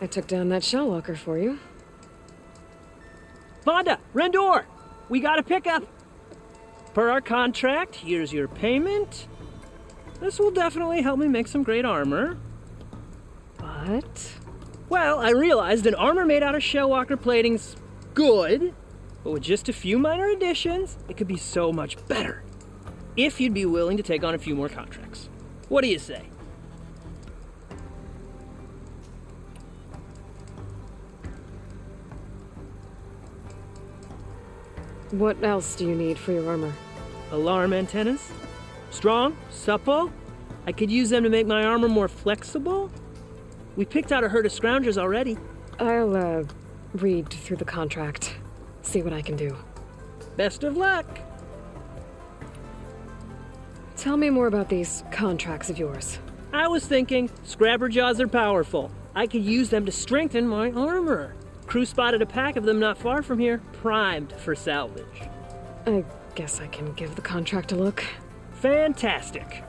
I took down that shell walker for you. Vonda, Rendor, we got a pickup. Per our contract, here's your payment. This will definitely help me make some great armor. But... Well, I realized an armor made out of shellwalker plating's good, but with just a few minor additions, it could be so much better. If you'd be willing to take on a few more contracts. What do you say? what else do you need for your armor? Alarm antennas? Strong? Supple? I could use them to make my armor more flexible? We picked out a herd of scroungers already. I'll, read through the contract. See what I can do. Best of luck! Tell me more about these contracts of yours. I was thinking, scrabber jaws are powerful. I could use them to strengthen my armor. Crew spotted a pack of them not far from here, primed for salvage. I guess I can give the contract a look. Fantastic!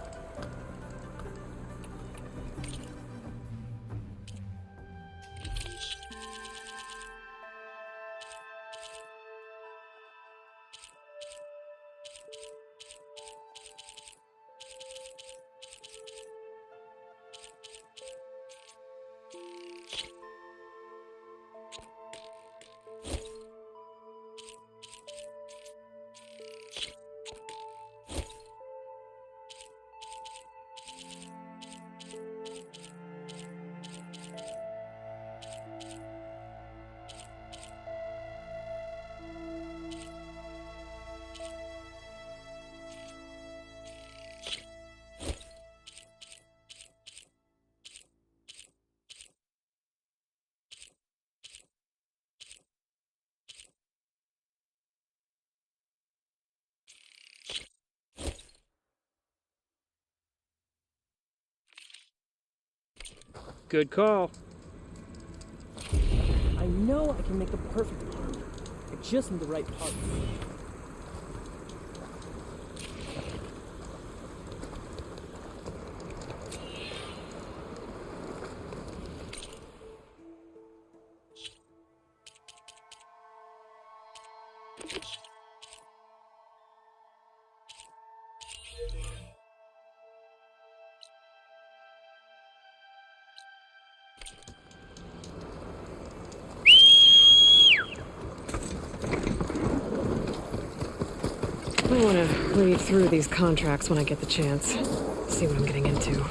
Good call. I know I can make the perfect armor. I just need the right parts. I want to read through these contracts when I get the chance. See what I'm getting into.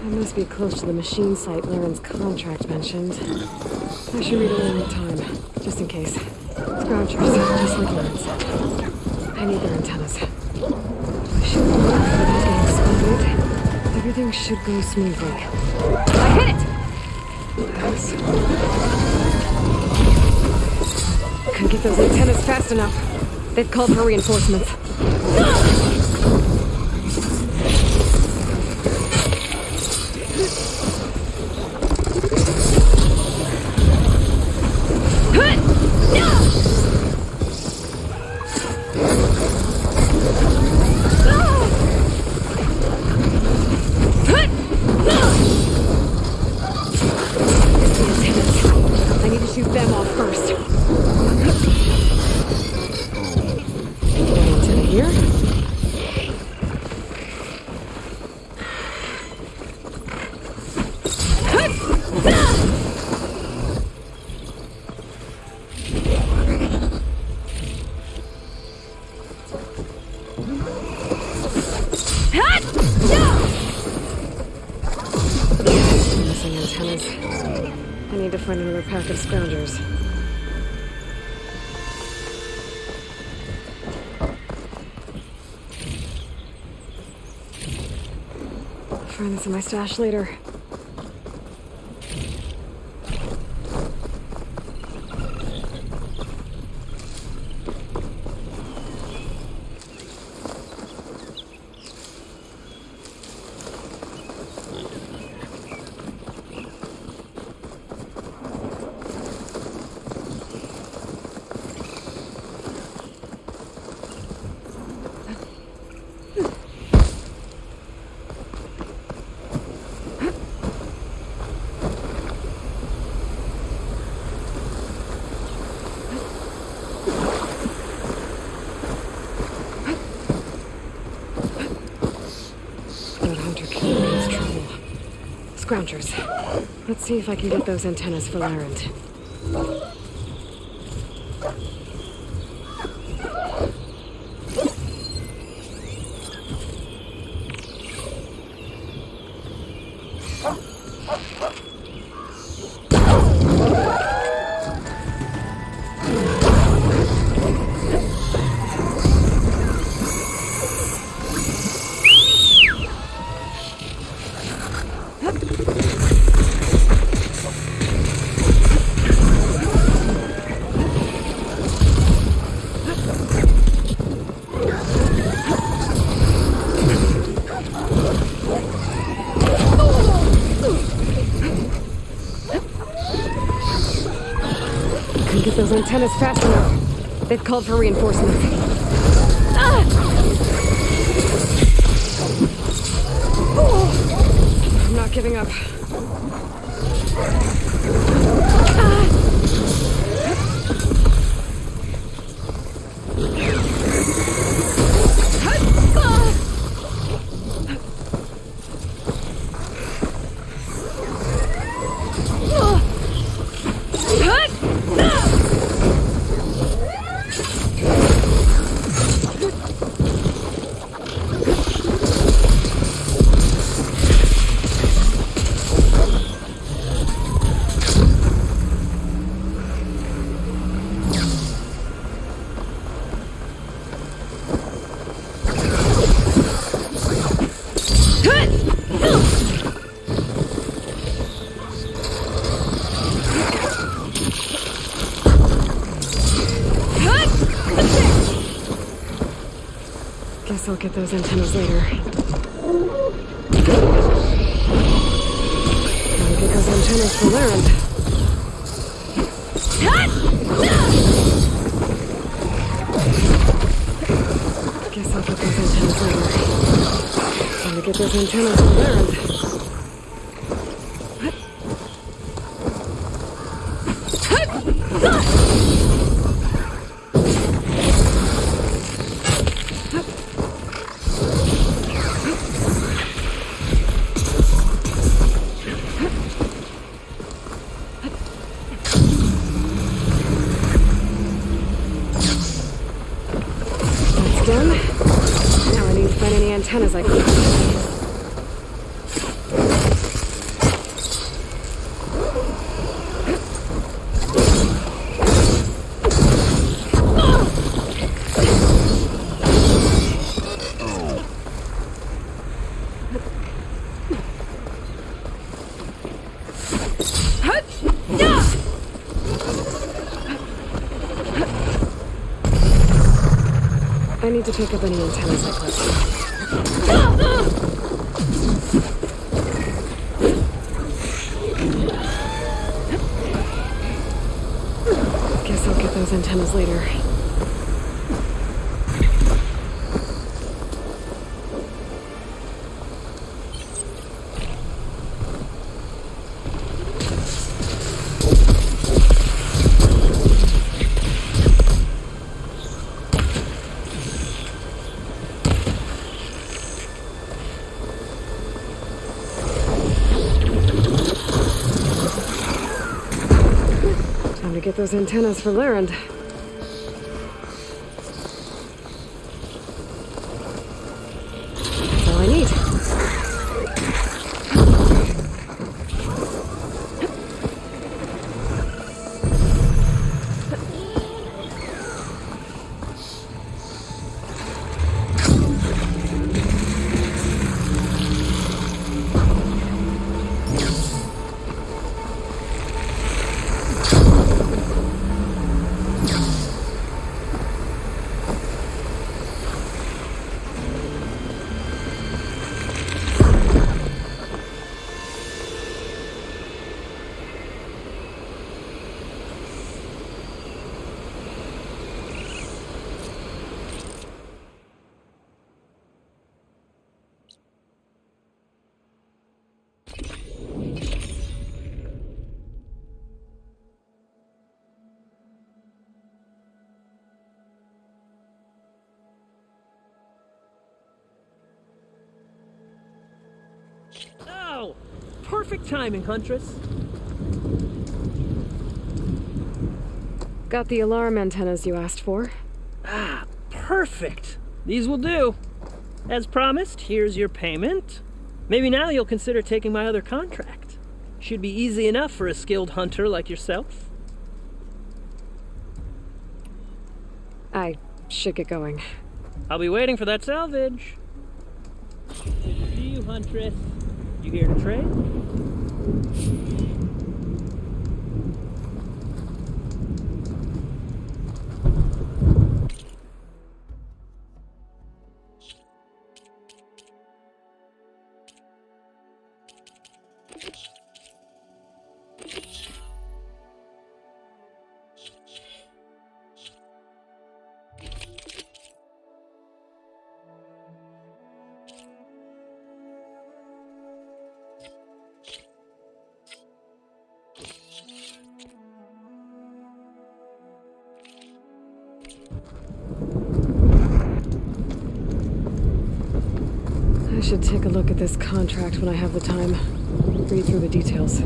must be close to the machine site Laren's contract mentioned. I should read it one more time, just in case. Scrouchers, just like Laren said. I need their antennas. I should be without getting spotted. Everything should go smoothly. I hit it! Yes. Couldn't get those antennas fast enough. They've called for reinforcements. I need to shoot them off first. Antenna here. Missing antennas. I need to find another pack of scroungers. I'll find this in my stash later. Scroungers. Let's see if I can get those antennas for Laren. Get those antennas fast enough. They've called for reinforcements. I'm not giving up. Guess I'll get those antennas later. Gotta get those antennas for Laren. Guess I'll get those antennas later. Gotta get those antennas for Laren. Done. Now I need to find any antennas I can. need to pick up any antennas I clipped. Guess I'll get those antennas later. Time to get those antennas for Larend. That's all I need. Oh, perfect timing, Huntress. Got the alarm antennas you asked for. Ah, perfect. These will do. As promised, here's your payment. Maybe now you'll consider taking my other contract. Should be easy enough for a skilled hunter like yourself. I should get going. I'll be waiting for that salvage. Good to see you, Huntress. You here to trade? I should take a look at this contract when I have the time. Read through the details.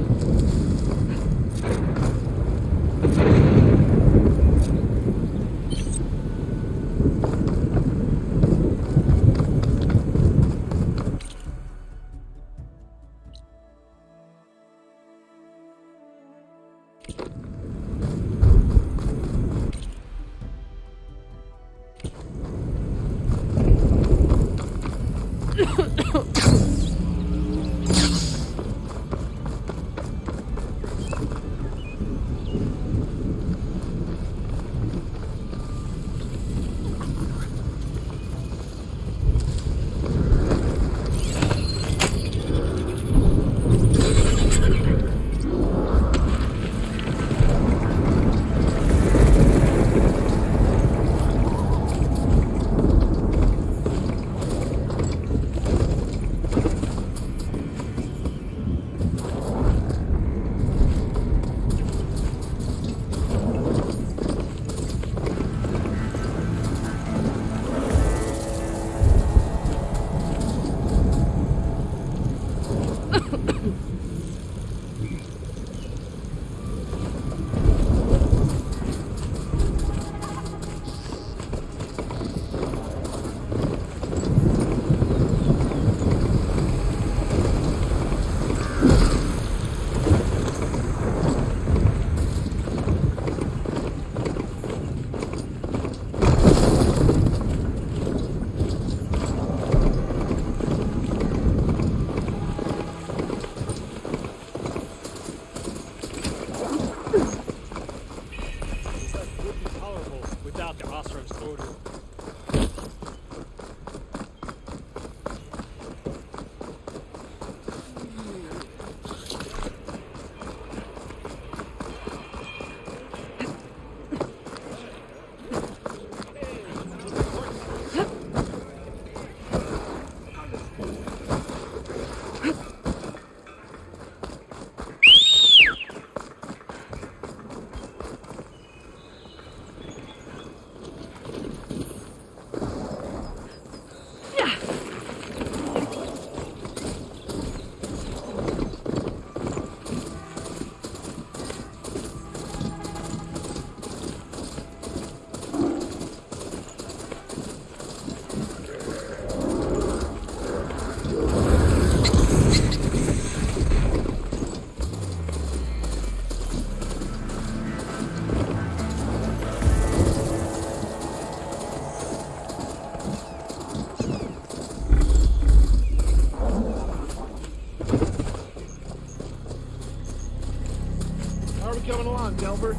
How are we coming along, Delbert?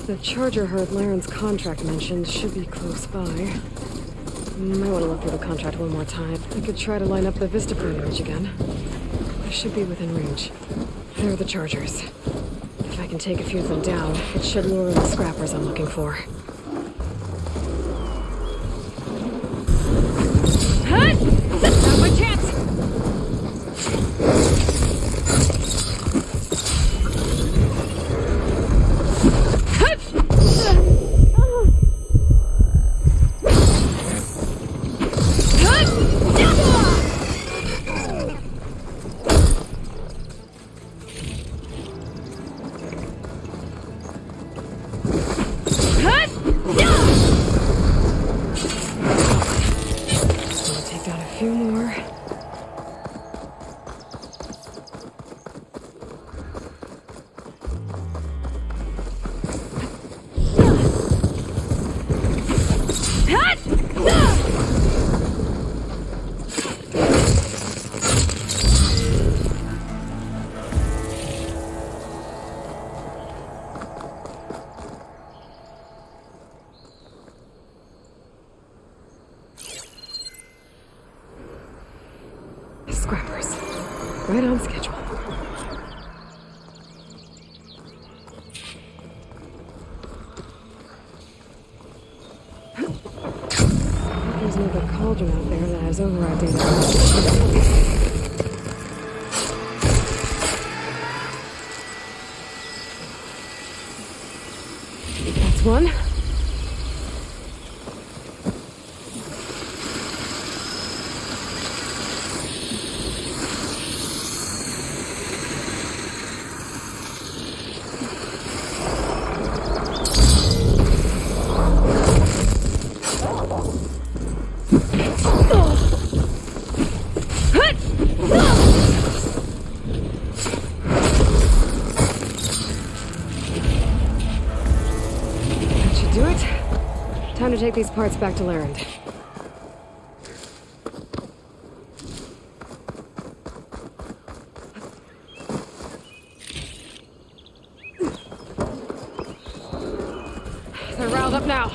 The charger herd Laren's contract mentioned should be close by. Might want to look through the contract one more time. I could try to line up the Vistaprint image again. I should be within range. There are the chargers. If I can take a few of them down, it should lure in the scrappers I'm looking for. Now's my chance! Take down a few more. Scrappers. Right on schedule. There's another cauldron out there that has override data. That's one. That should do it. Time to take these parts back to Laren. They're riled up now.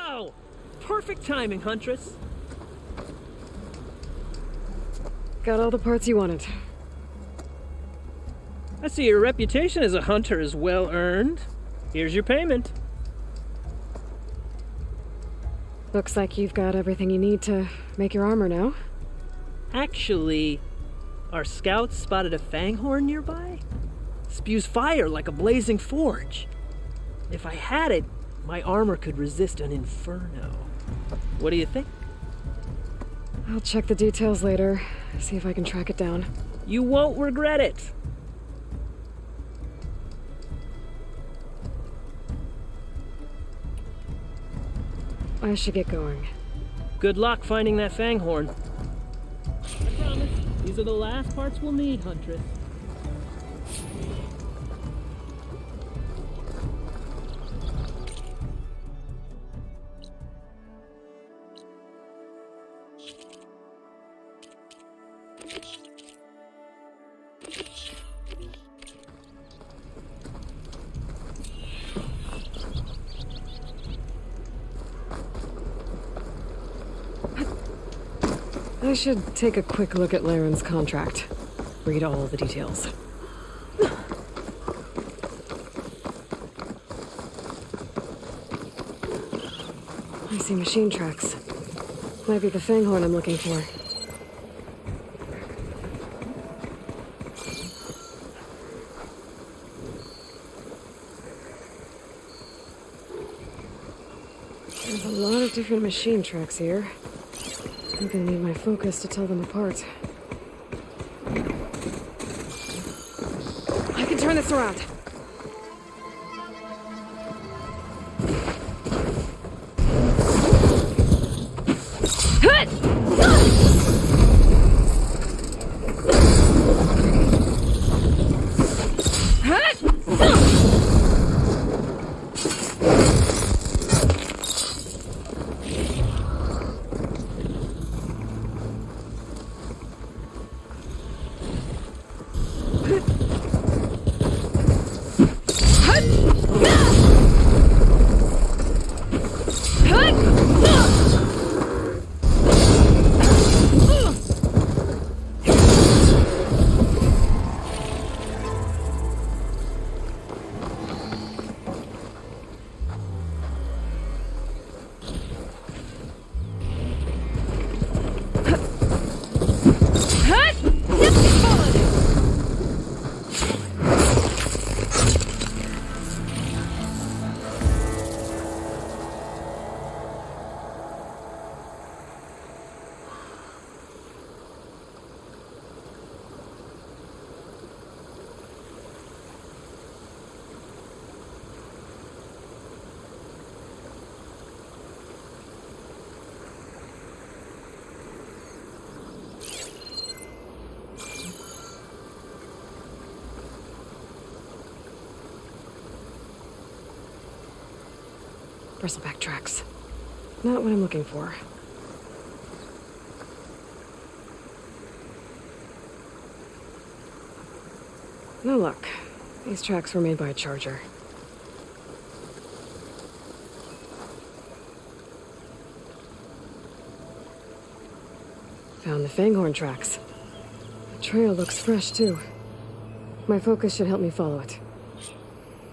Oh! Perfect timing, Huntress. Got all the parts you wanted. I see your reputation as a hunter is well earned. Here's your payment. Looks like you've got everything you need to make your armor now. Actually, our scouts spotted a fanghorn nearby. Spews fire like a blazing forge. If I had it, my armor could resist an inferno. What do you think? I'll check the details later, see if I can track it down. You won't regret it. I should get going. Good luck finding that fanghorn. I promise, these are the last parts we'll need, Huntress. I should take a quick look at Laren's contract. Read all the details. I see machine tracks. Might be the Fanghorn I'm looking for. There's a lot of different machine tracks here. I'm gonna need my focus to tell them apart. I can turn this around. Bristleback tracks. Not what I'm looking for. No luck. These tracks were made by a charger. Found the Fanghorn tracks. The trail looks fresh, too. My focus should help me follow it.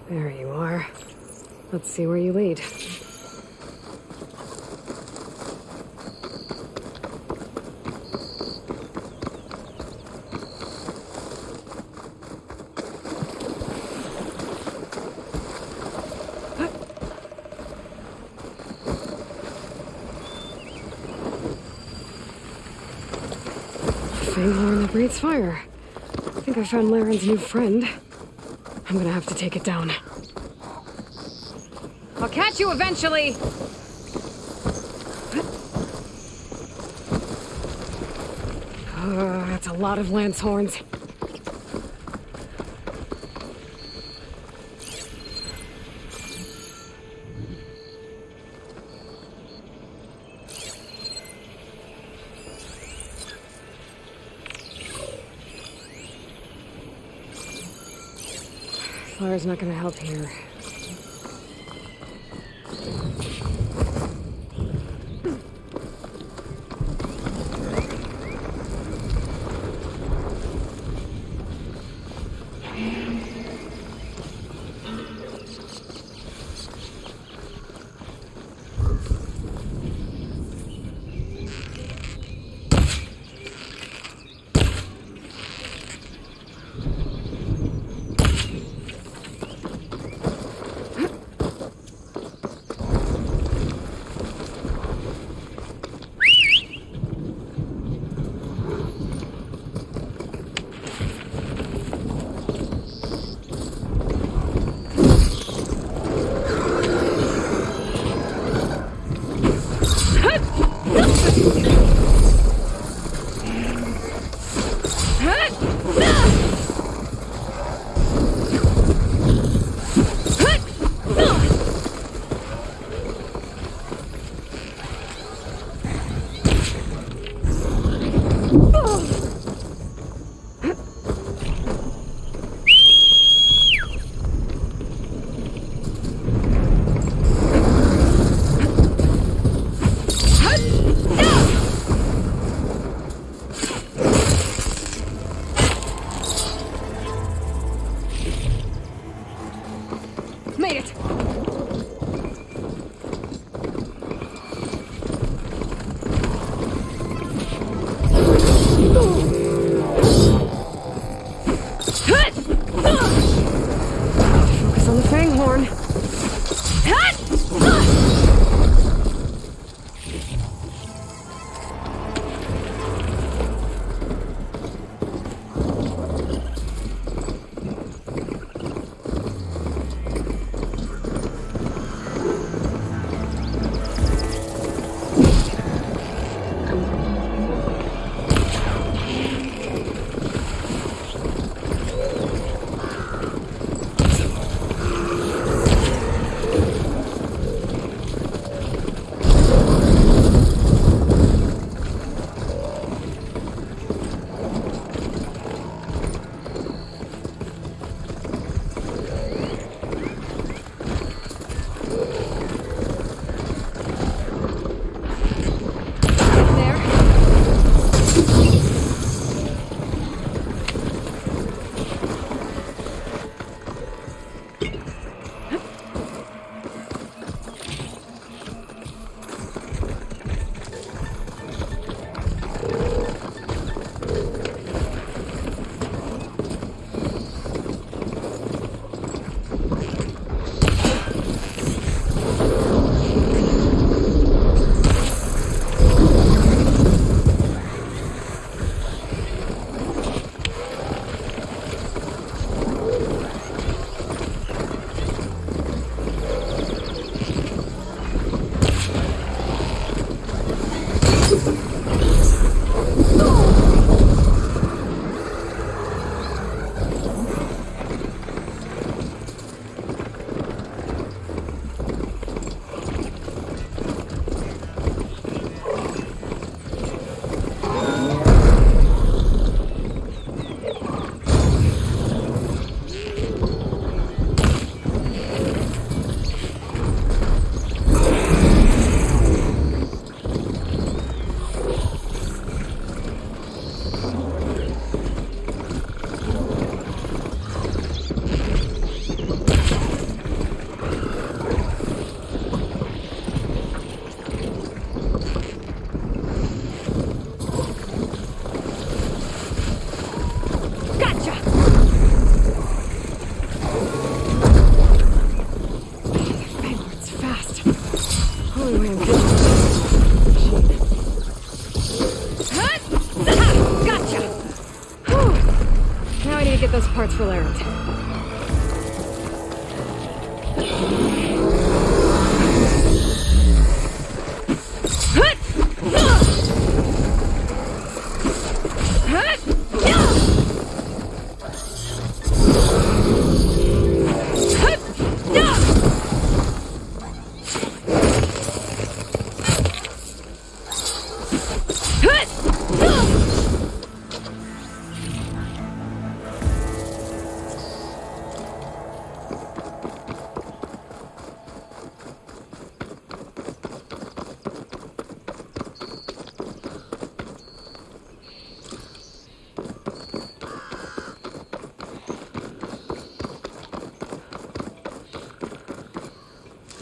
There you are. Let's see where you lead. Fanghorn that breathes fire. I think I found Laren's new friend. I'm gonna have to take it down. I'll catch you eventually! That's a lot of lance horns. Fire's not gonna help here. idiot! Focus on the fang horn. Those parts for Larry.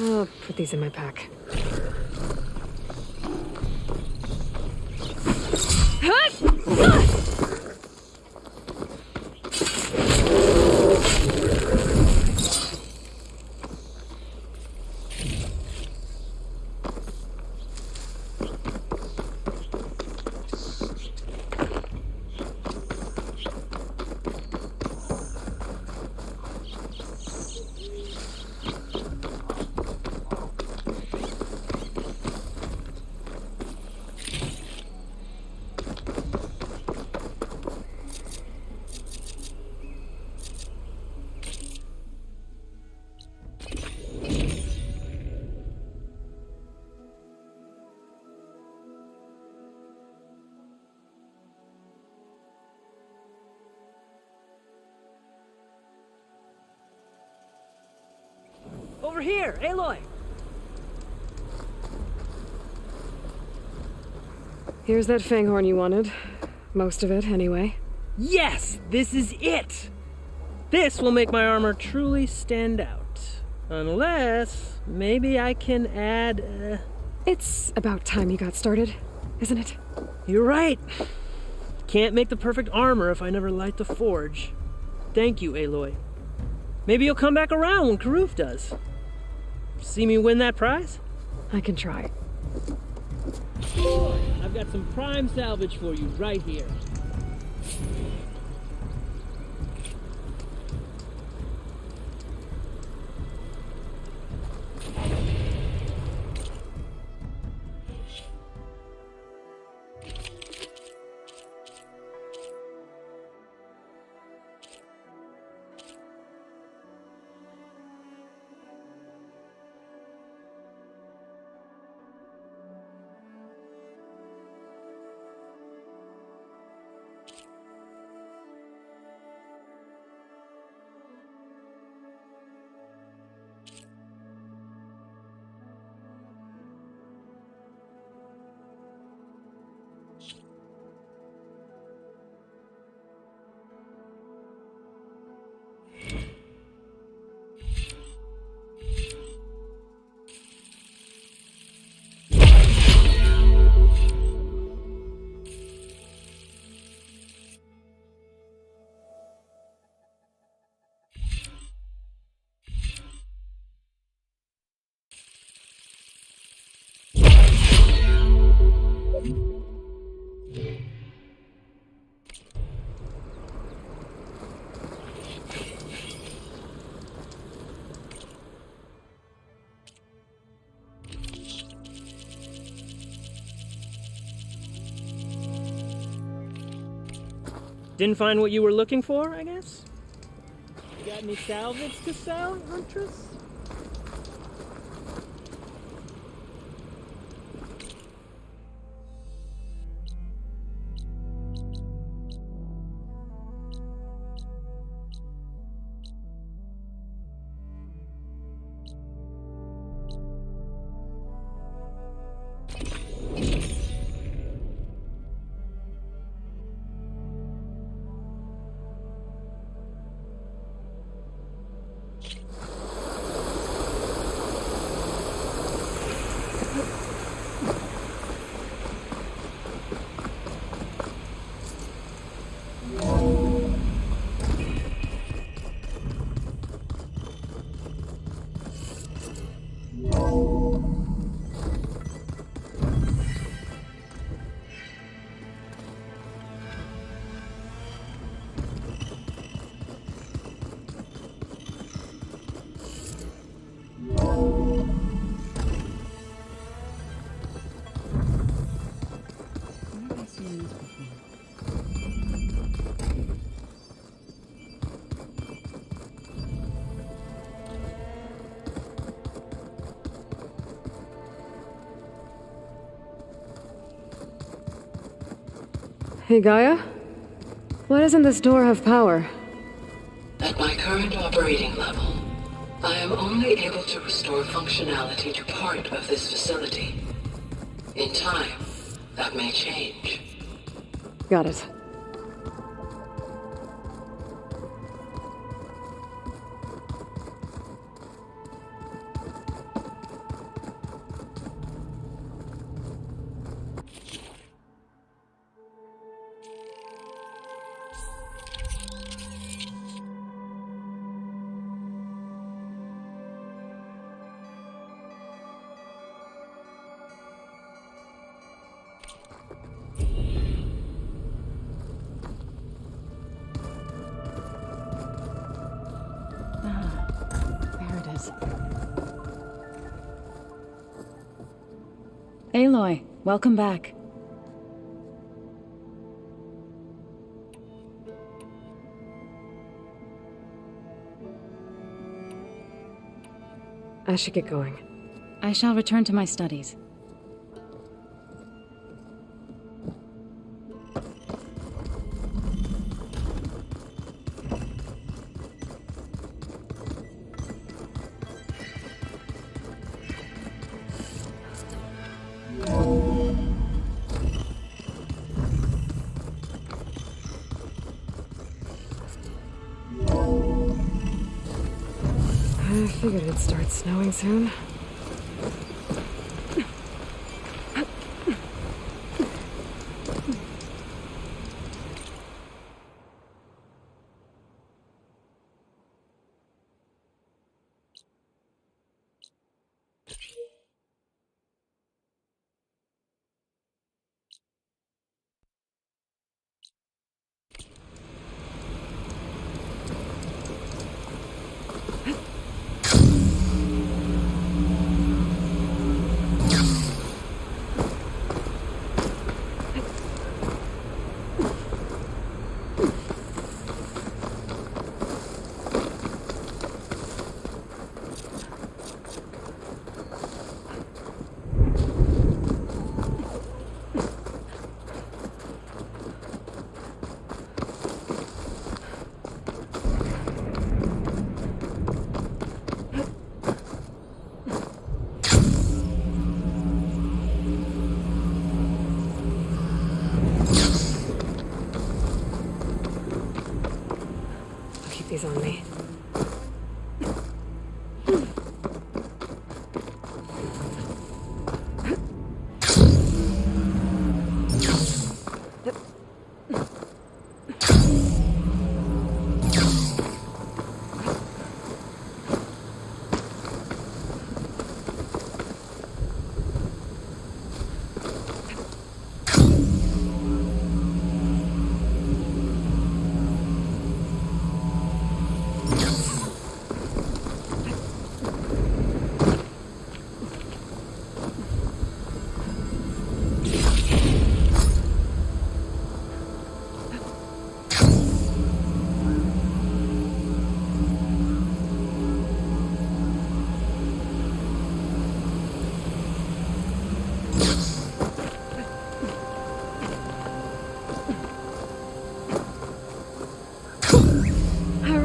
I'll put these in my pack. Over here, Aloy! Here's that fanghorn you wanted. Most of it, anyway. Yes! This is it! This will make my armor truly stand out. Unless, maybe I can add, It's about time you got started, isn't it? You're right. Can't make the perfect armor if I never light the forge. Thank you, Aloy. Maybe you'll come back around when Karuf does. See me win that prize? I can try. I've got some prime salvage for you right here. Didn't find what you were looking for, I guess? You got any salvage to sell, Huntress? Hey, Gaia? Why doesn't this door have power? At my current operating level, I am only able to restore functionality to part of this facility. In time, that may change. Got it. Aloy, welcome back. I should get going. I shall return to my studies. Figured it'd start snowing soon. These on me.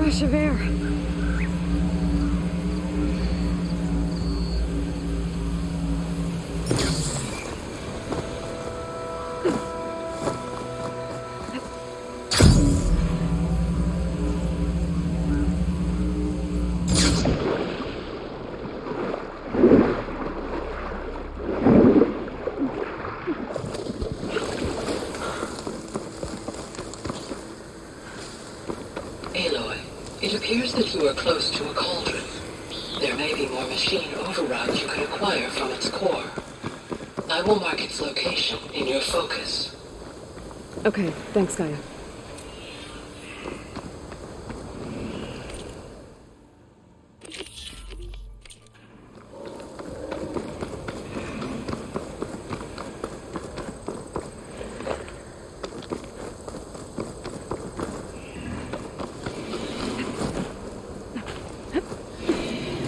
Rush of air. It appears that you are close to a cauldron. There may be more machine overrides you can acquire from its core. I will mark its location in your focus. Okay, thanks, Gaia.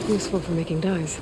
Useful for making dyes.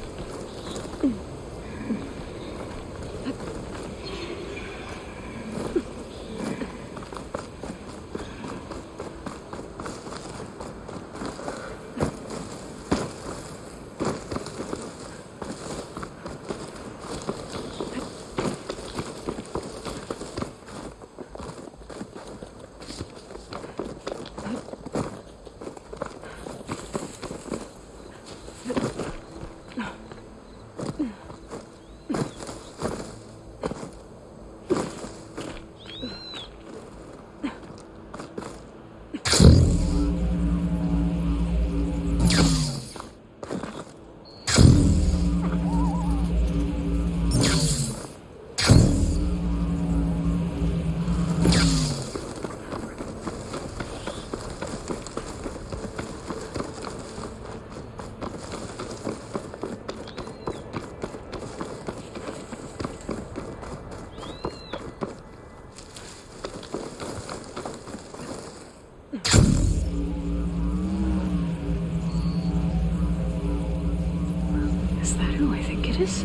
Is that who I think it is?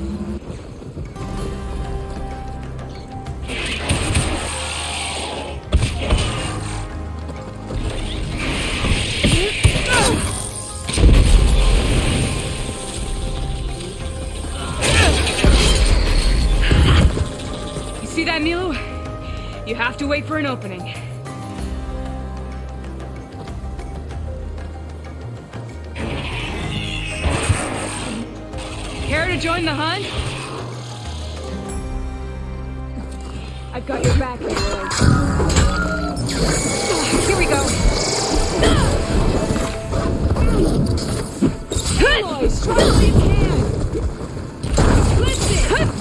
You see that, Milo? You have to wait for an opening. to join the hunt? I've got your back, Aloy. Here we go. Aloy, strike while you can! Where's the ammo?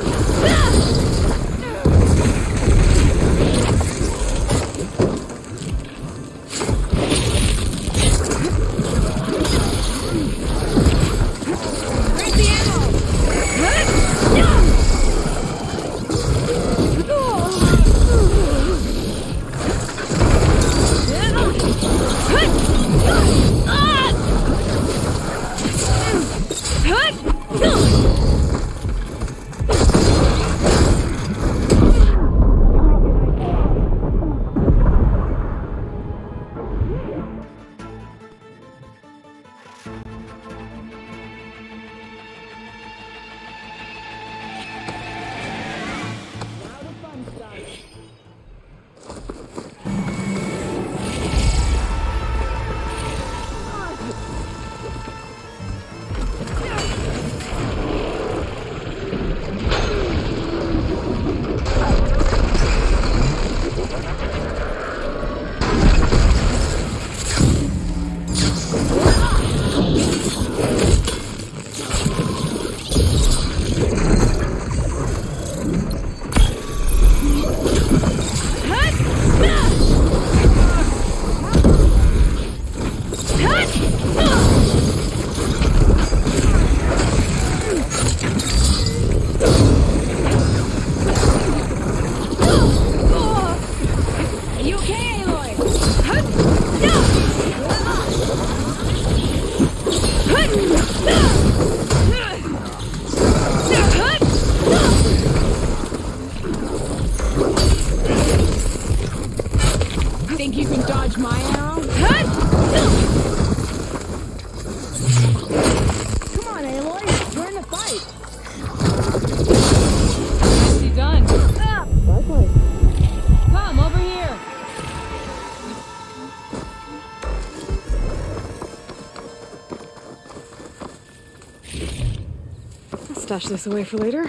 Think you can dodge my arrow? Come on, Aloy. We're in the fight. Nicely done. Likewise. Come over here. I'll stash this away for later.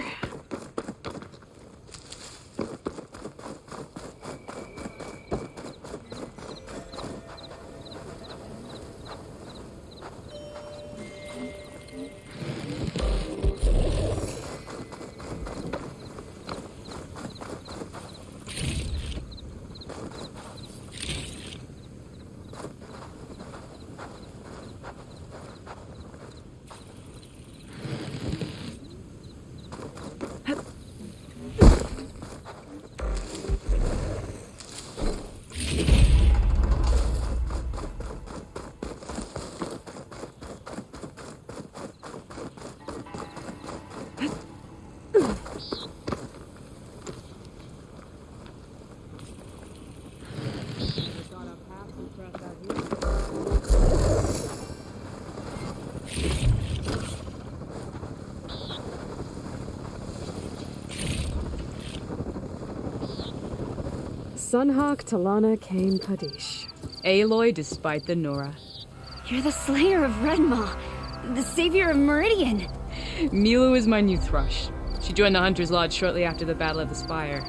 Sunhawk Talana Kane Padish. Aloy despite the Nora. You're the slayer of Redmaw, the savior of Meridian. Milu is my new thrush. She joined the Hunter's Lodge shortly after the Battle of the Spire.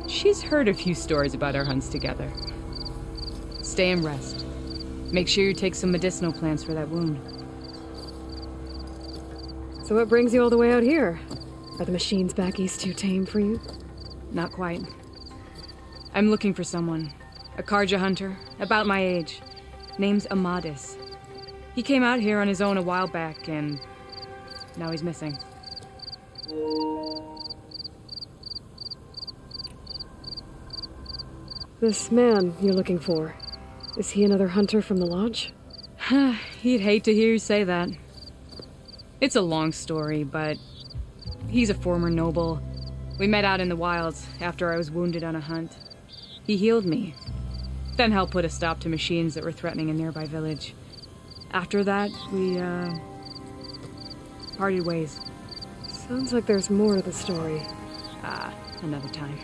She's heard a few stories about our hunts together. Stay and rest. Make sure you take some medicinal plants for that wound. So what brings you all the way out here? Are the machines back east too tame for you? Not quite. I'm looking for someone. A Karja hunter, about my age. Name's Amadis. He came out here on his own a while back, and now he's missing. This man you're looking for, is he another hunter from the lodge? He'd hate to hear you say that. It's a long story, but he's a former noble. We met out in the wilds after I was wounded on a hunt. He healed me, then helped put a stop to machines that were threatening a nearby village. After that, we, parted ways. Sounds like there's more to the story. Another time.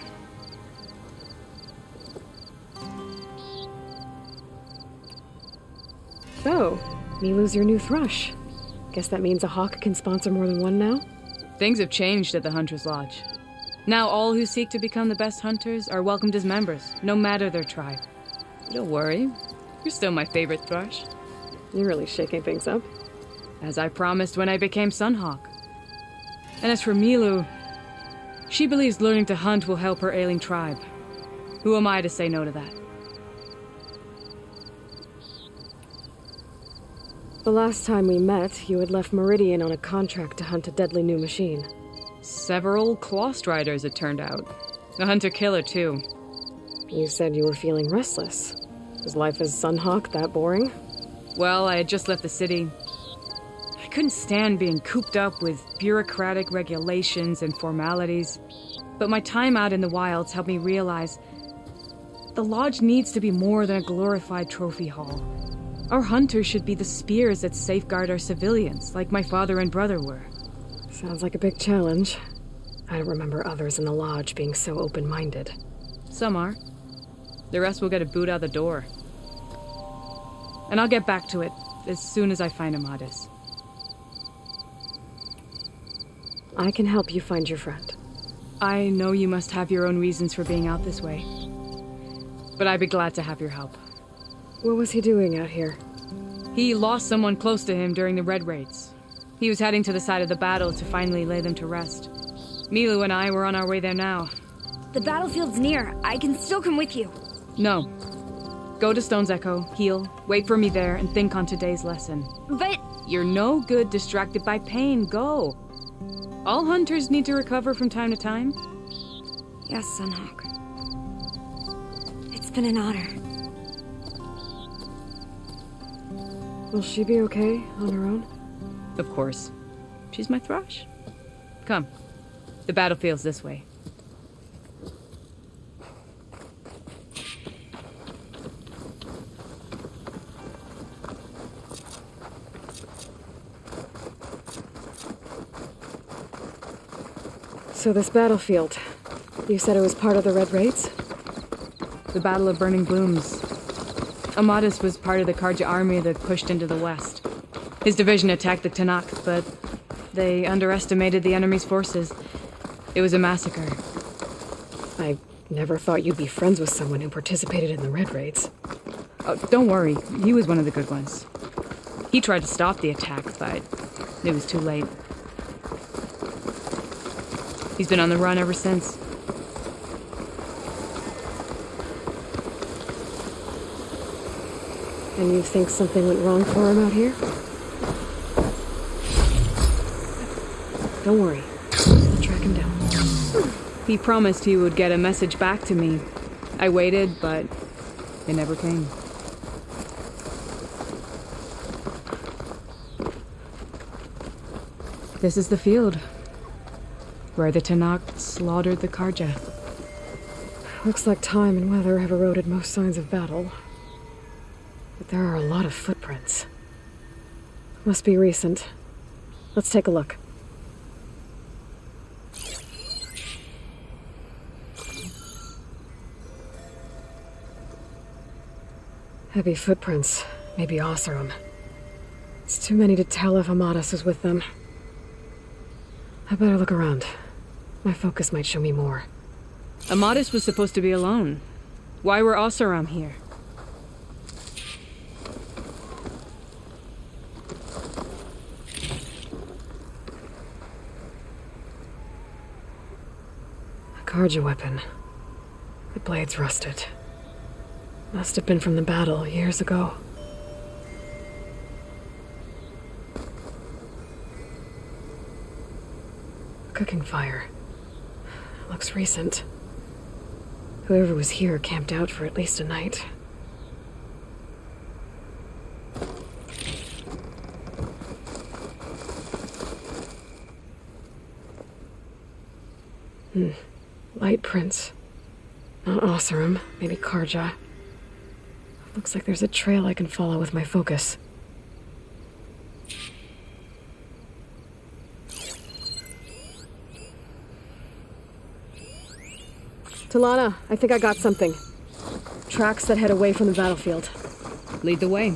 So, Milu's your new thrush. Guess that means a hawk can sponsor more than one now? Things have changed at the Hunter's Lodge. Now all who seek to become the best hunters are welcomed as members, no matter their tribe. Don't worry, you're still my favorite thrush. You're really shaking things up. As I promised when I became Sunhawk. And as for Milu, she believes learning to hunt will help her ailing tribe. Who am I to say no to that? The last time we met, you had left Meridian on a contract to hunt a deadly new machine. Several Clawstriders, it turned out. A hunter-killer, too. You said you were feeling restless. Was life as Sunhawk that boring? Well, I had just left the city. I couldn't stand being cooped up with bureaucratic regulations and formalities. But my time out in the wilds helped me realize the lodge needs to be more than a glorified trophy hall. Our hunters should be the spears that safeguard our civilians, like my father and brother were. Sounds like a big challenge. I don't remember others in the lodge being so open-minded. Some are. The rest will get a boot out the door. And I'll get back to it as soon as I find Amadis. I can help you find your friend. I know you must have your own reasons for being out this way. But I'd be glad to have your help. What was he doing out here? He lost someone close to him during the Red Raids. He was heading to the side of the battle to finally lay them to rest. Milu and I were on our way there now. The battlefield's near. I can still come with you. No. Go to Stone's Echo, heal, wait for me there, and think on today's lesson. But... You're no good distracted by pain. Go. All hunters need to recover from time to time. Yes, Sunhawk. It's been an honor. Will she be okay on her own? Of course. She's my thrush. Come. The battlefield's this way. So this battlefield, you said it was part of the Red Raids? The Battle of Burning Blooms. Amadis was part of the Karja army that pushed into the west. His division attacked the Tanakh, but they underestimated the enemy's forces. It was a massacre. I never thought you'd be friends with someone who participated in the Red Raids. Oh, don't worry, he was one of the good ones. He tried to stop the attack, but it was too late. He's been on the run ever since. And you think something went wrong for him out here? Don't worry. I'll track him down. He promised he would get a message back to me. I waited, but it never came. This is the field where the Tanakh slaughtered the Karja. Looks like time and weather have eroded most signs of battle. But there are a lot of footprints. Must be recent. Let's take a look. Heavy footprints. Maybe Oseram. It's too many to tell if Amadis was with them. I better look around. My focus might show me more. Amadis was supposed to be alone. Why were Oseram here? A Karja weapon. The blade's rusted. Must have been from the battle years ago. Cooking fire. Looks recent. Whoever was here camped out for at least a night. Light prints. Not Oseram, maybe Karja. Looks like there's a trail I can follow with my focus. Talana, I think I got something. Tracks that head away from the battlefield. Lead the way.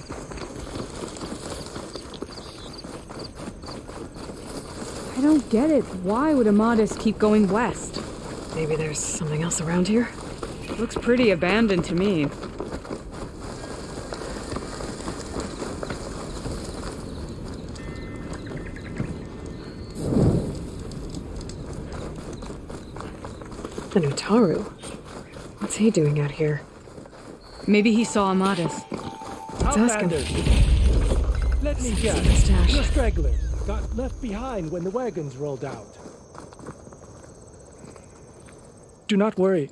I don't get it. Why would Amadis keep going west? Maybe there's something else around here? Looks pretty abandoned to me. The Nutaru? What's he doing out here? Maybe he saw Amadis. Let's ask him. Let me Sexy guess. mustache. Your stragglers got left behind when the wagons rolled out. Do not worry.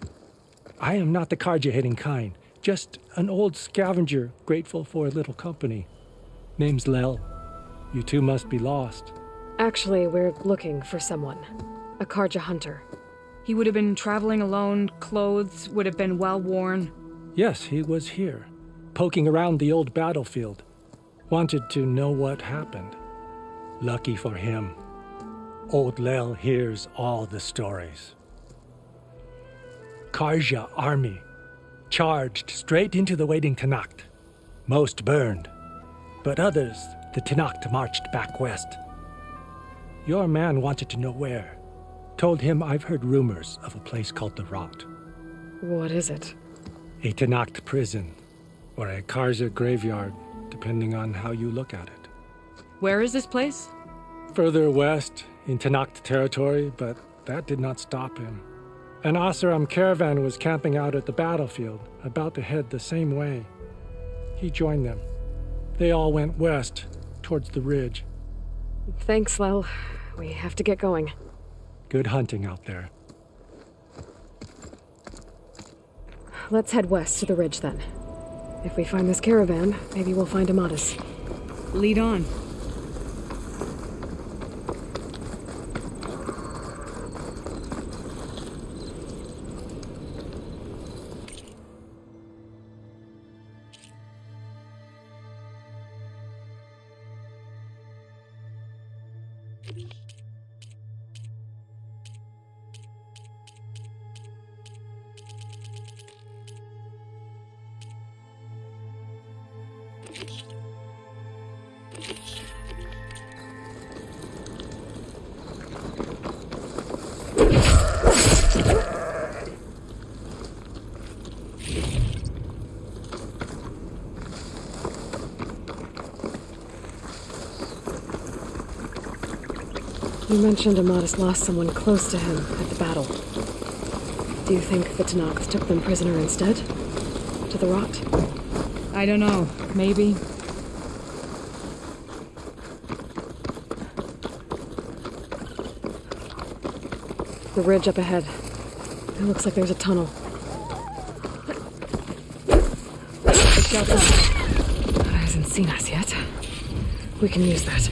I am not the card-hating kind. Just an old scavenger grateful for a little company. Name's Lel. You two must be lost. Actually, we're looking for someone. A Karja hunter. He would have been traveling alone, clothes would have been well worn. Yes, he was here, poking around the old battlefield. Wanted to know what happened. Lucky for him, old Lel hears all the stories. Karja army charged straight into the waiting Tanacht. Most burned, but others, the Tanacht marched back west. Your man wanted to know where. Told him I've heard rumors of a place called the Rot. What is it? A Tanacht prison, or a Karja graveyard, depending on how you look at it. Where is this place? Further west, in Tanacht territory, but that did not stop him. An Oseram caravan was camping out at the battlefield, about to head the same way. He joined them. They all went west, towards the ridge. Thanks, Lel. We have to get going. Good hunting out there. Let's head west to the ridge then. If we find this caravan, maybe we'll find Amadis. Lead on. You mentioned Amadis lost someone close to him at the battle. Do you think the Tanacht took them prisoner instead? To the Rot? I don't know. Maybe. The ridge up ahead. It looks like there's a tunnel. It hasn't seen us yet. We can use that.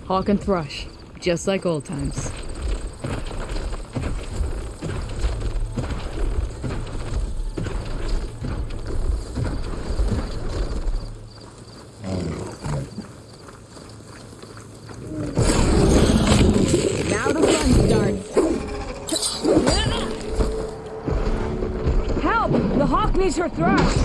Hawk and Thrush. Just like old times. Now the fun starts. Help! The Hawk needs her Thrush!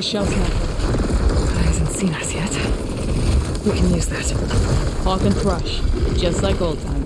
shell sniper. He hasn't seen us yet. We can use that. Hawk and Thrush, just like old times.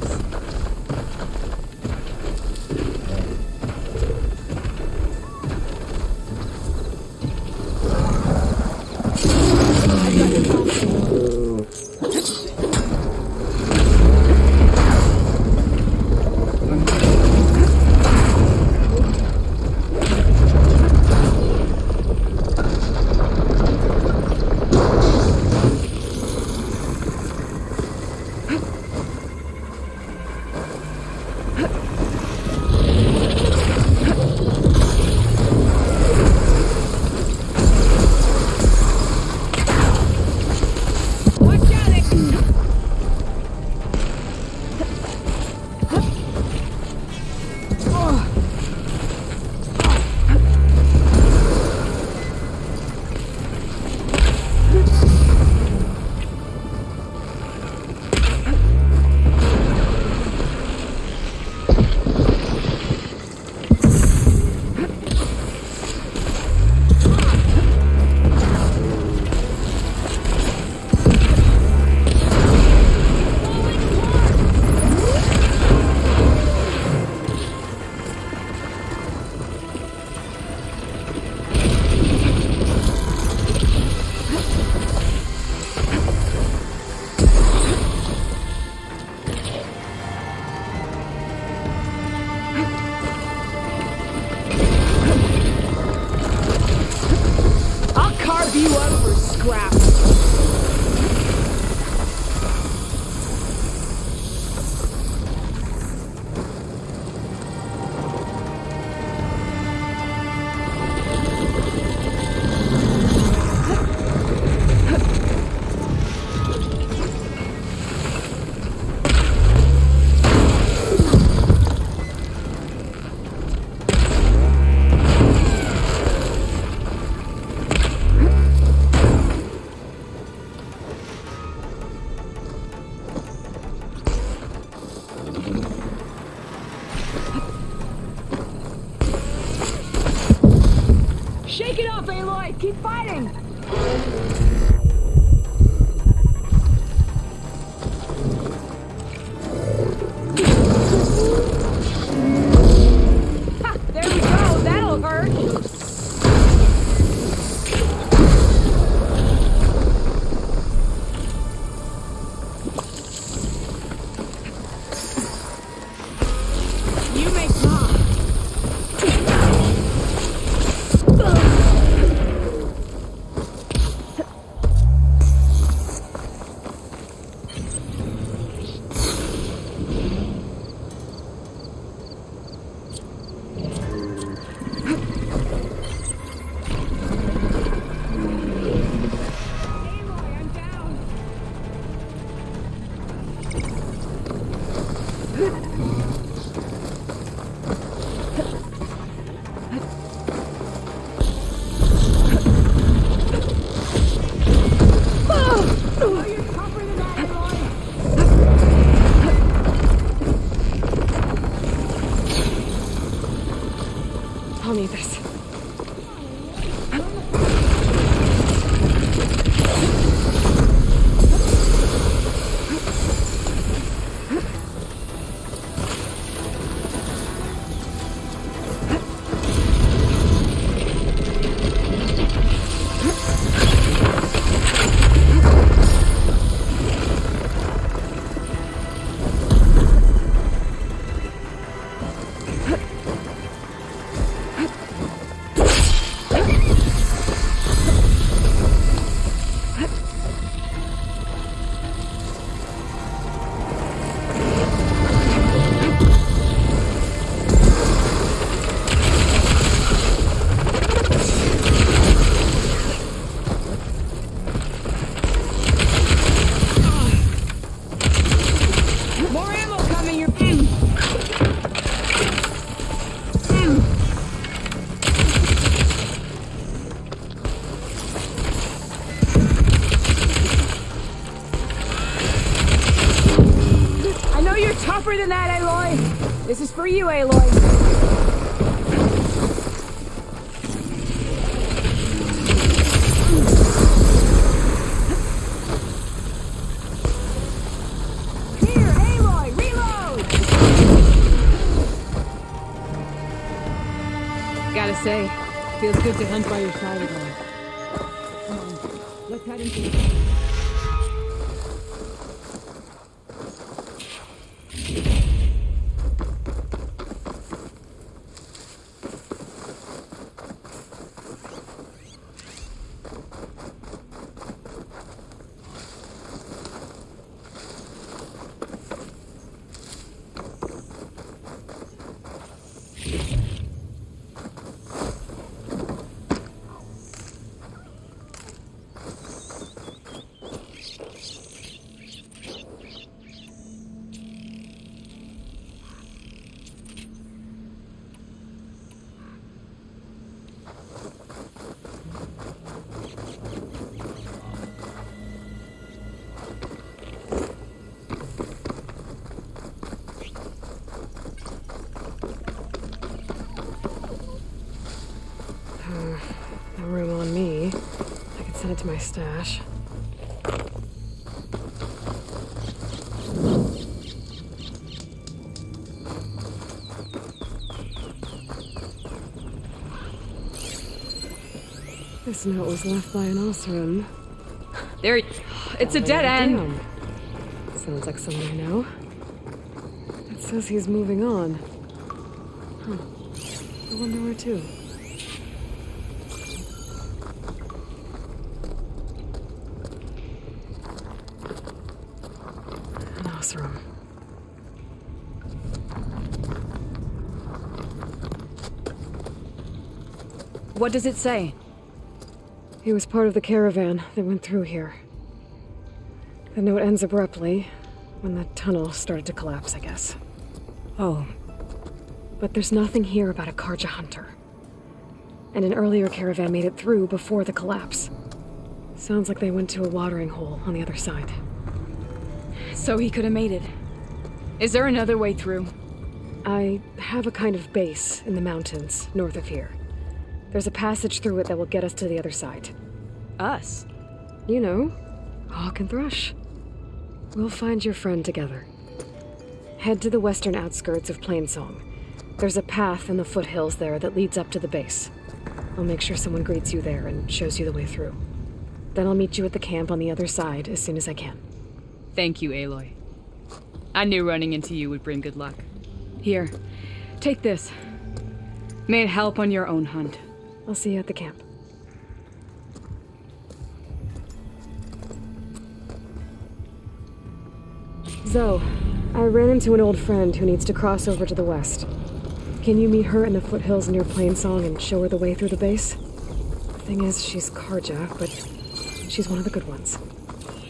You up for scrap. Shake it off, Aloy! Keep fighting! Ha! There we go! That'll hurt! You make mom! I'll need this. Tougher than that, Aloy! This is for you, Aloy! say, feels good to hunt by your side again. Come on, let's head into the... No room on me. I could send it to my stash. This note was left by an Osram. There, it's a dead end. Damn. Sounds like someone I know. It says he's moving on. Huh. I wonder where to. An Osram. What does it say? He was part of the caravan that went through here. The note ends abruptly, when the tunnel started to collapse, I guess. Oh, But there's nothing here about a Karja hunter. And an earlier caravan made it through before the collapse. Sounds like they went to a watering hole on the other side. so he could have made it. Is there another way through? I have a kind of base in the mountains north of here. There's a passage through it that will get us to the other side. Us? You know, Hawk and Thrush. We'll find your friend together. Head to the western outskirts of Plainsong. There's a path in the foothills there that leads up to the base. I'll make sure someone greets you there and shows you the way through. Then I'll meet you at the camp on the other side as soon as I can. Thank you, Aloy. I knew running into you would bring good luck. Here, take this. May it help on your own hunt. I'll see you at the camp. Zoe, I ran into an old friend who needs to cross over to the west. Can you meet her in the foothills near Plainsong and show her the way through the base? The thing is, she's Karja, but she's one of the good ones.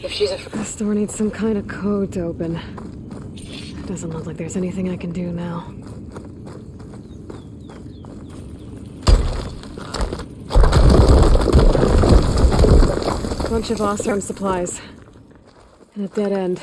If she's a This door needs some kind of code to open. Doesn't look like there's anything I can do now. Bunch of Osram supplies. And a dead end.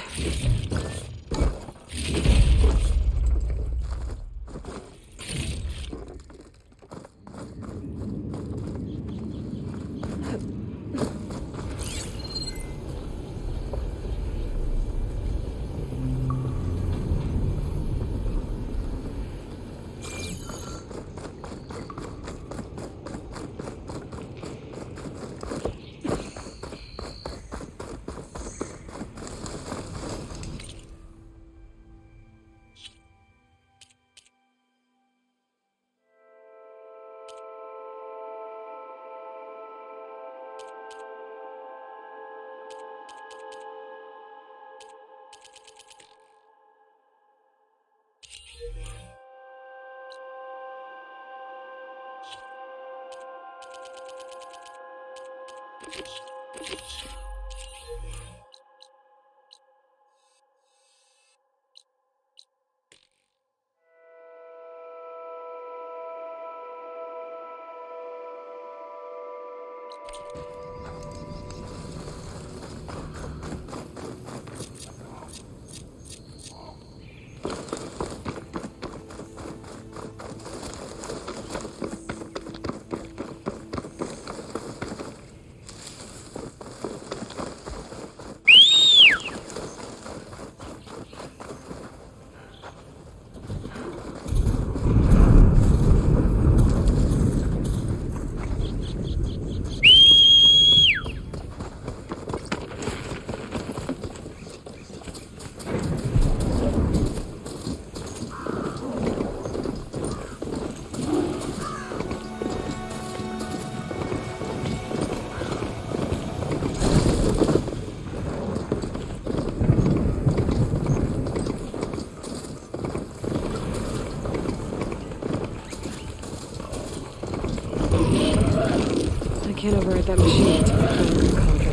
Can't override that machine until I find the cauldron.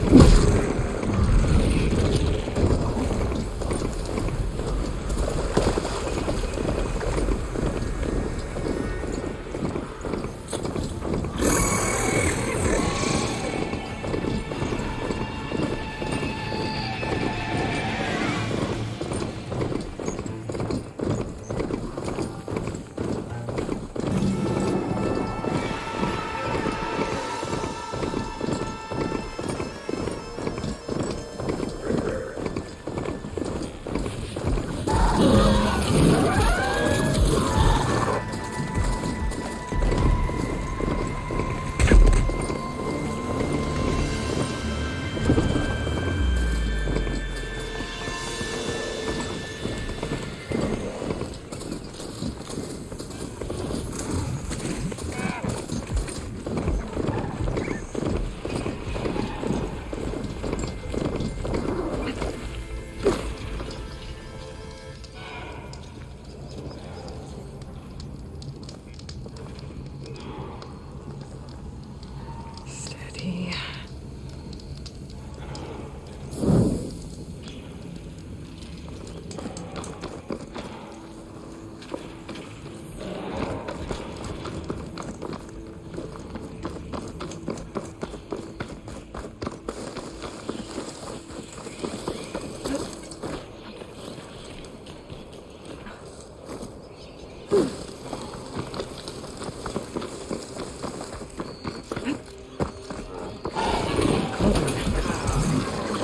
Steady.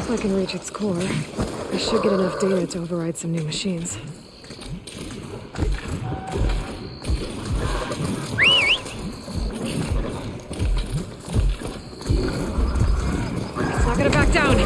If I can reach its core, I should get enough data to override some new machines. It's not gonna back down!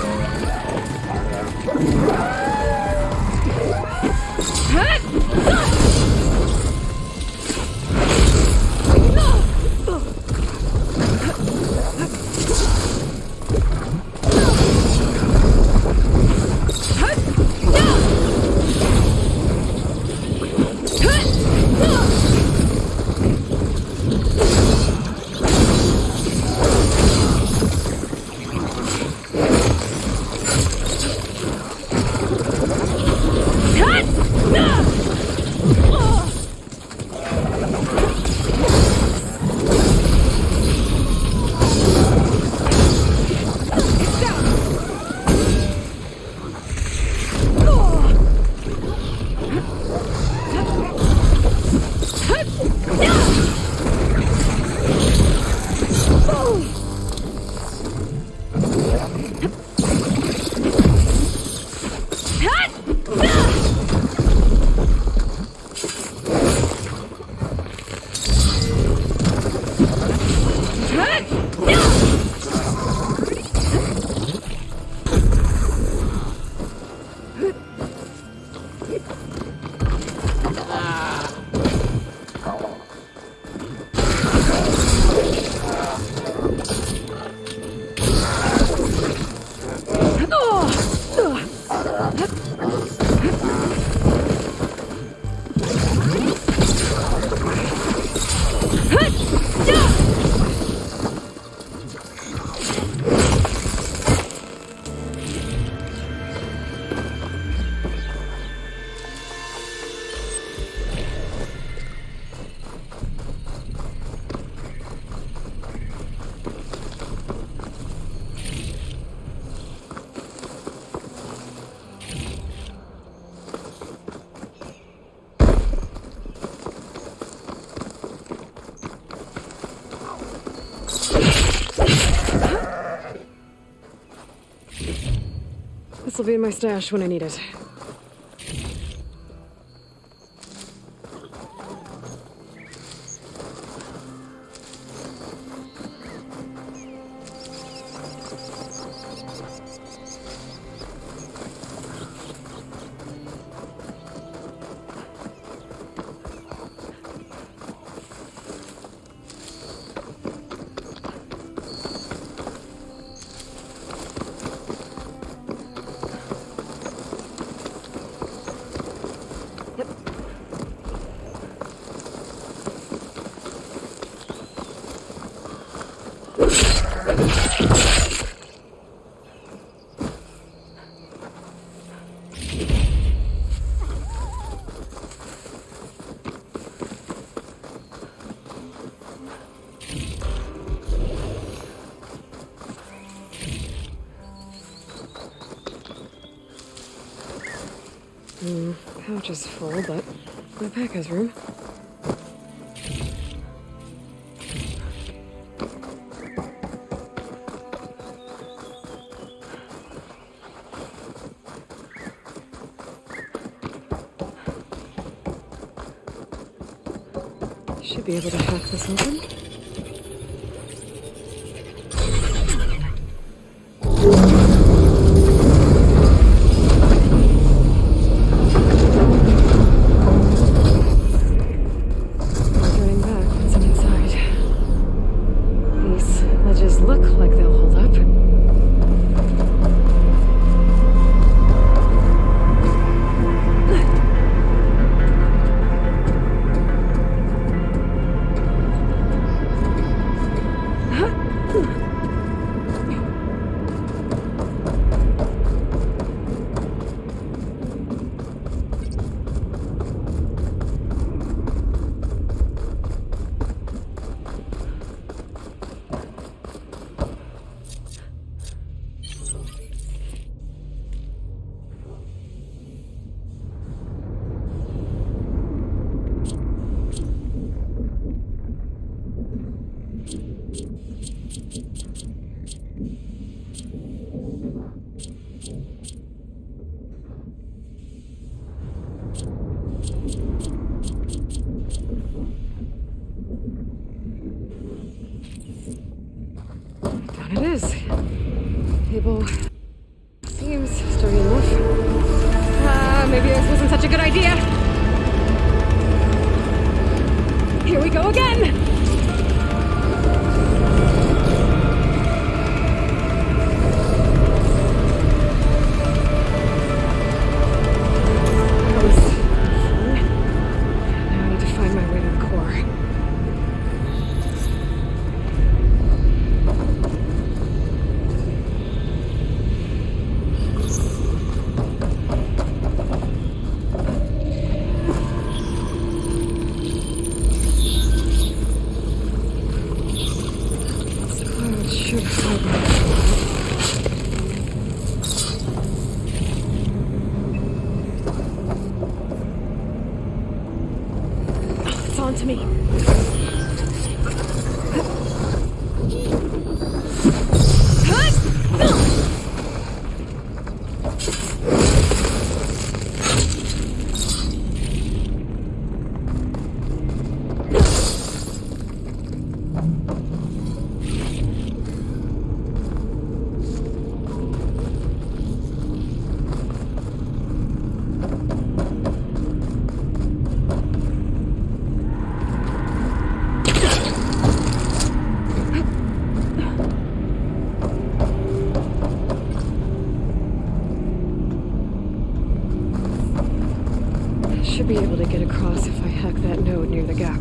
This'll be in my stash when I need it. Pouch is full, but my pack has room. Should be able to hack this open. It is. Table seems sturdy enough. Maybe this wasn't such a good idea. Here we go again! That was fun. Now I need to find my way to the core. It's on to me. Should be able to get across if I hack that node near the gap.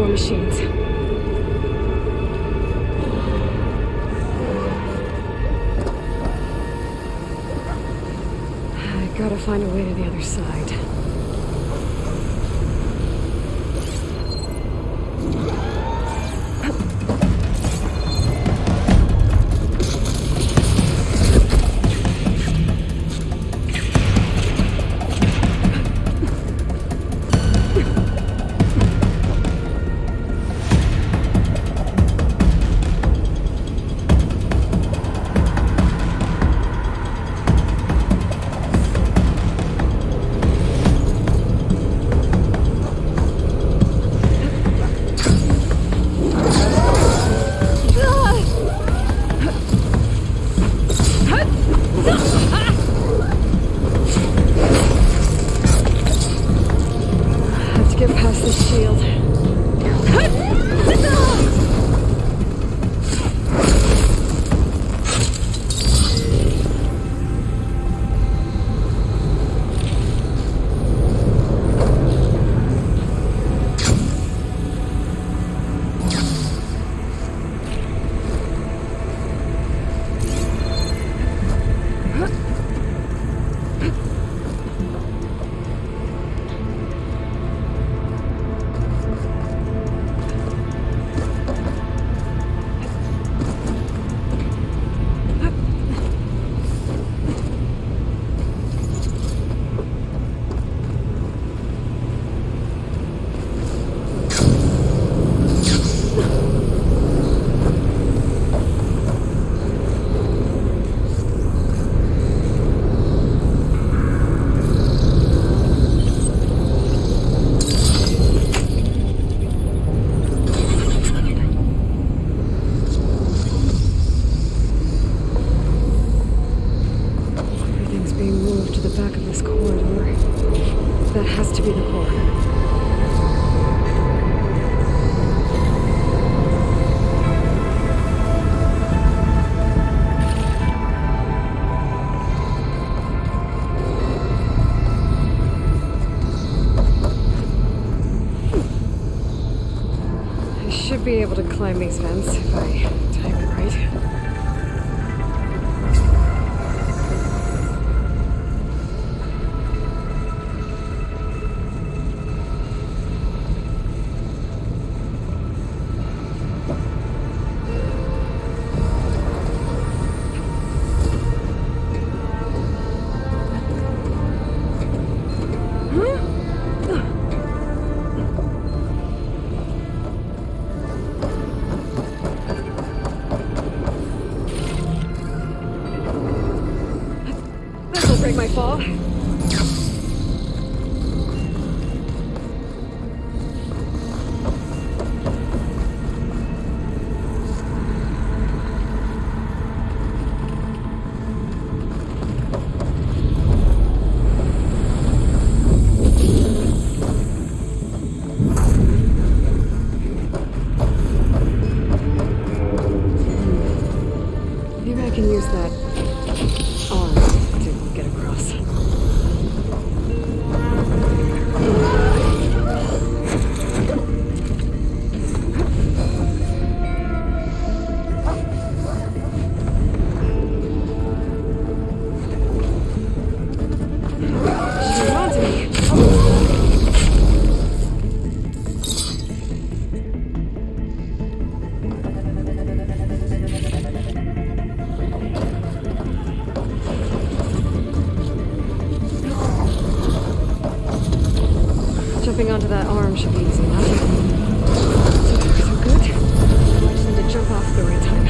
More machines. I gotta find a way to the other side. Have to get past the shield. Everything's being moved to the back of this corridor. That has to be the core. I should be able to climb these vents if I time it right. This'll break my fall. Maybe I can use that arm to get across. She's onto me. Jumping onto that arm should be easy enough. So far, so good. Just need to jump off at the right time.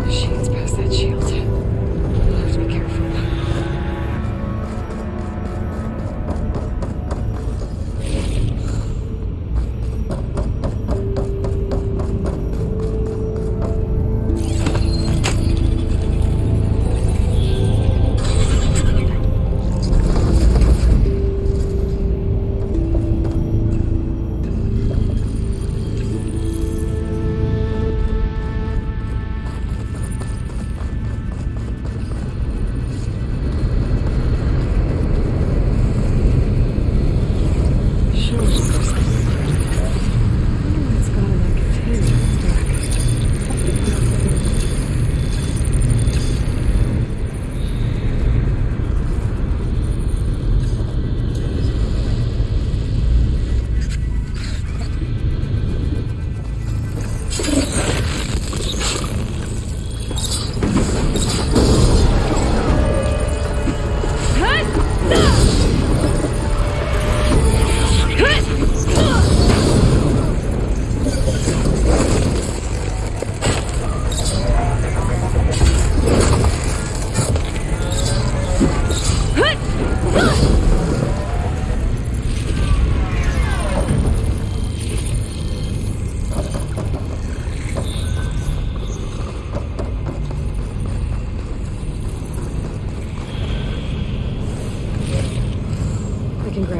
Machines past that shield. I'll have to be careful.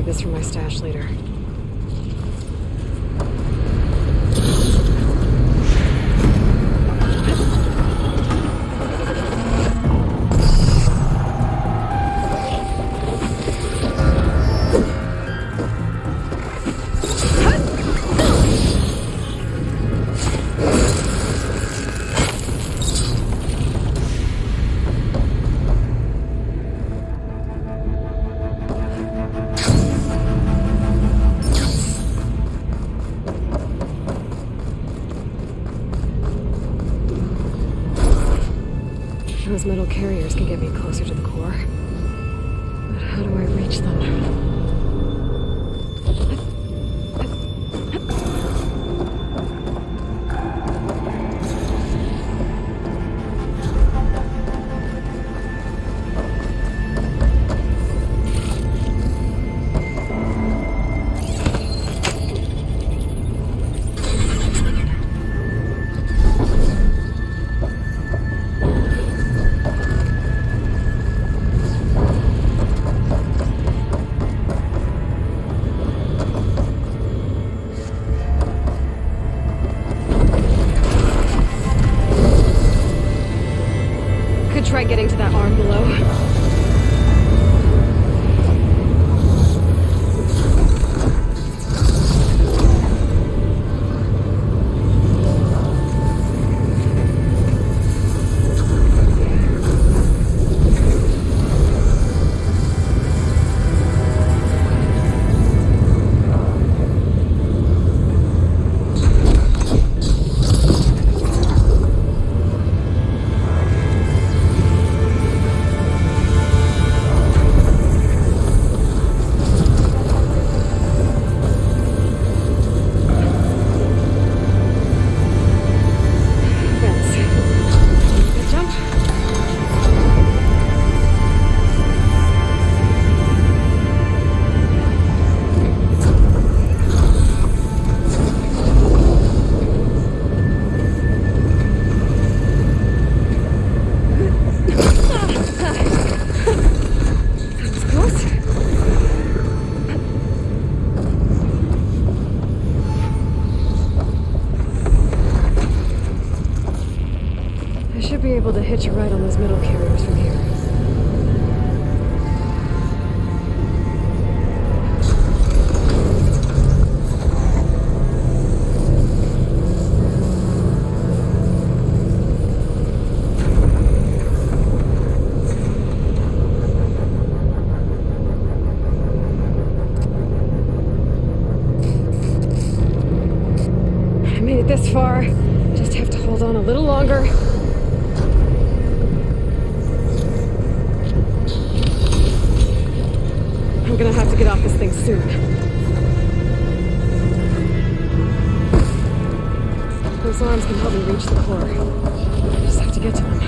this for my stash later. Those metal carriers can get me closer to the core. But how do I reach them? Try getting to that arm below. Be able to hitch a ride on those metal carriers from here. I made it this far. Just have to hold on a little longer. I'm gonna have to get off this thing soon. Those arms can help me reach the core. I just have to get to them.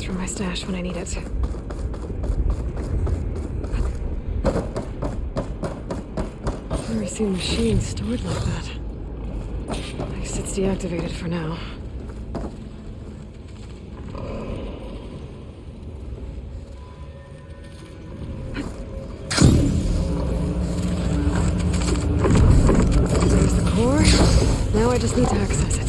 from my stash when I need it. I've never seen machines stored like that. I guess it's deactivated for now. There's the core. Now I just need to access it.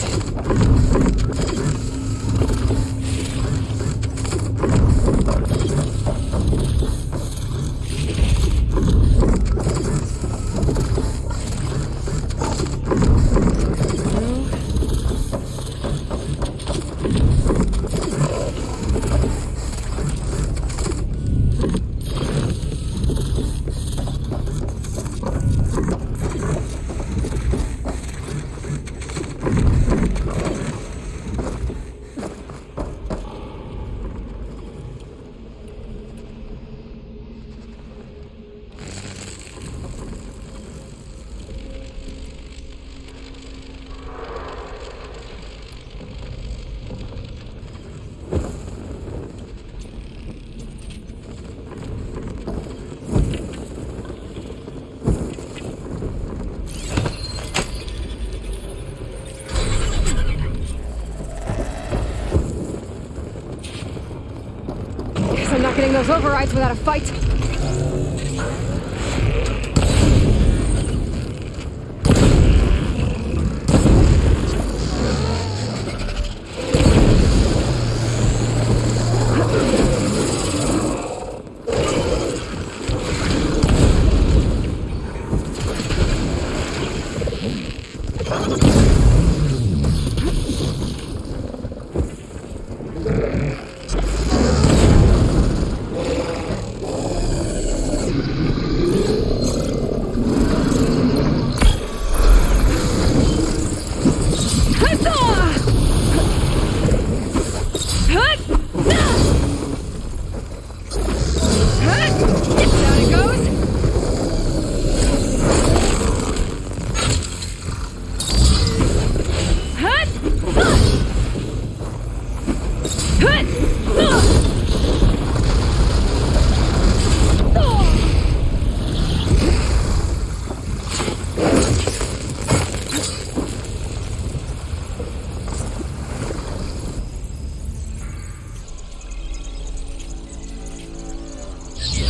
I'm not getting those overrides without a fight.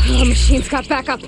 Oh, machine's got backup.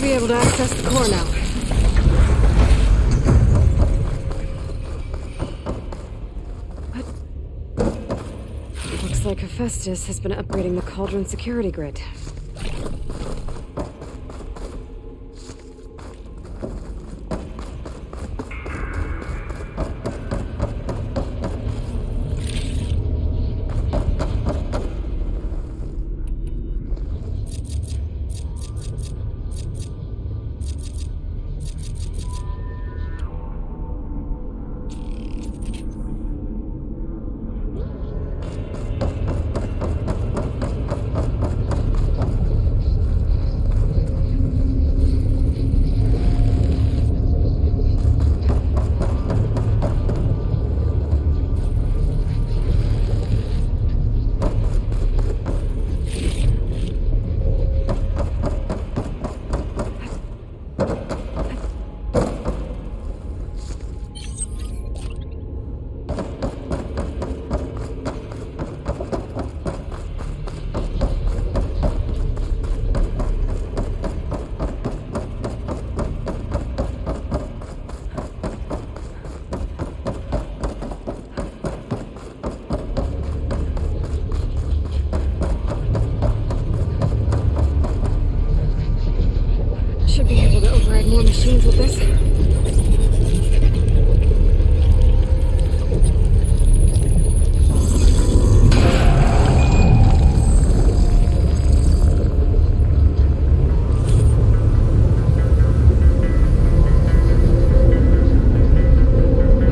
Be able to access the core now. What? Looks like Hephaestus has been upgrading the Cauldron security grid. should be able to override more machines with this. My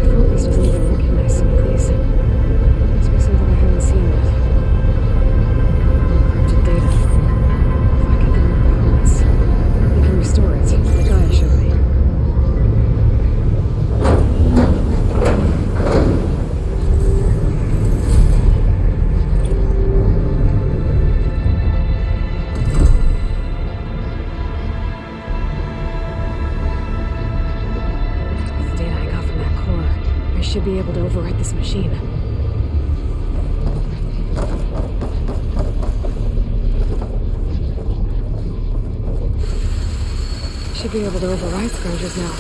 focus doesn't even recognize some of these. Must be something I haven't seen yet. Encrypted data. If I get the new coordinates, I can restore it, like Gaia showed me. With the data I got from that core, I should be able to overwrite this machine. Should be able to override scroungers now.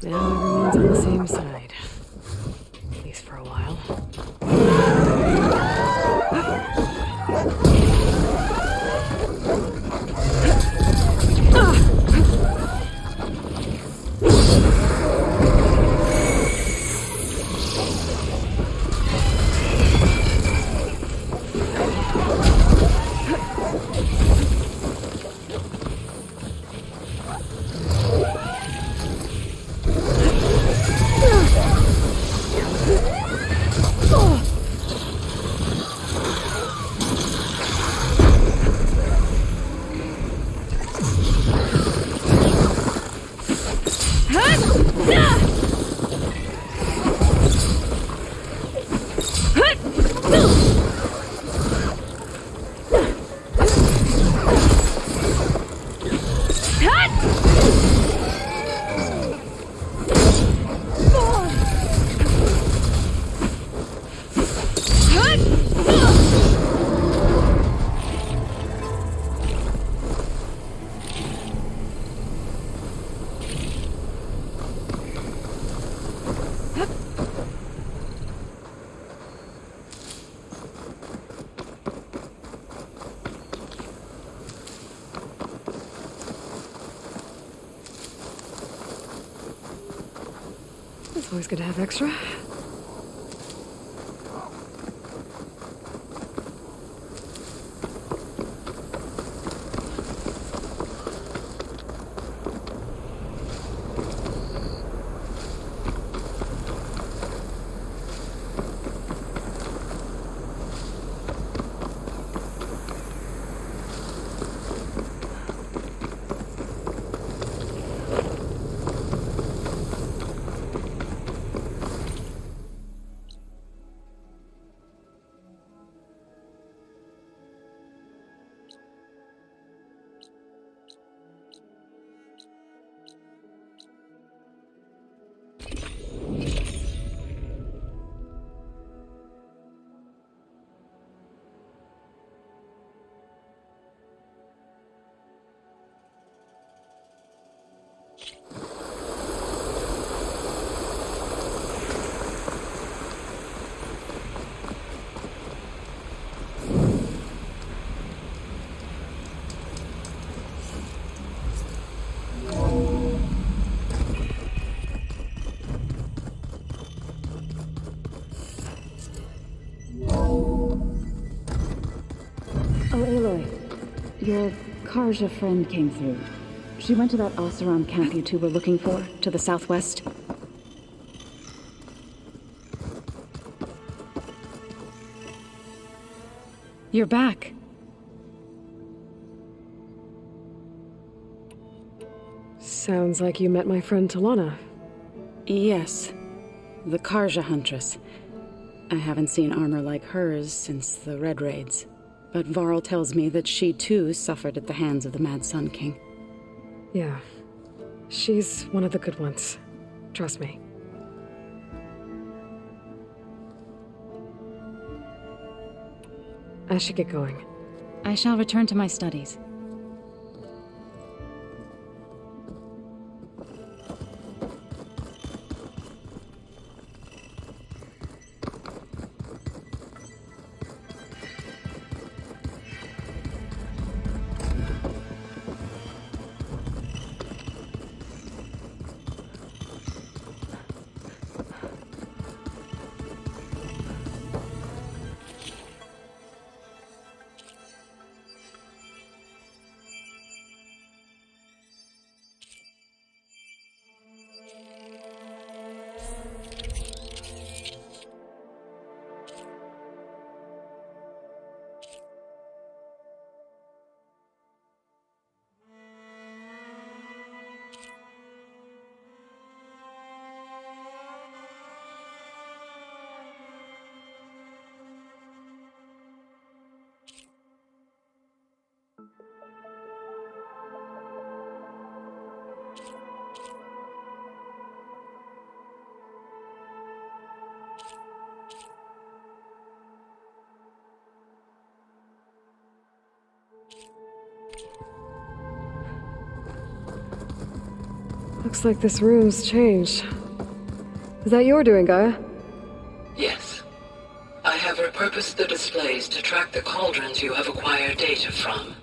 Now everyone's on the same side. At least for a while. It's always good to have extra. Oh, Aloy. Your Karja friend came through. She went to that Oseram camp you two were looking for, to the southwest. You're back. Sounds like you met my friend Talana. Yes. The Karja Huntress. I haven't seen armor like hers since the Red Raids. But Varl tells me that she too suffered at the hands of the Mad Sun King. Yeah. She's one of the good ones. Trust me. I should get going. I shall return to my studies. Looks like this room's changed. Is that your doing, Gaia? Yes. I have repurposed the displays to track the cauldrons you have acquired data from.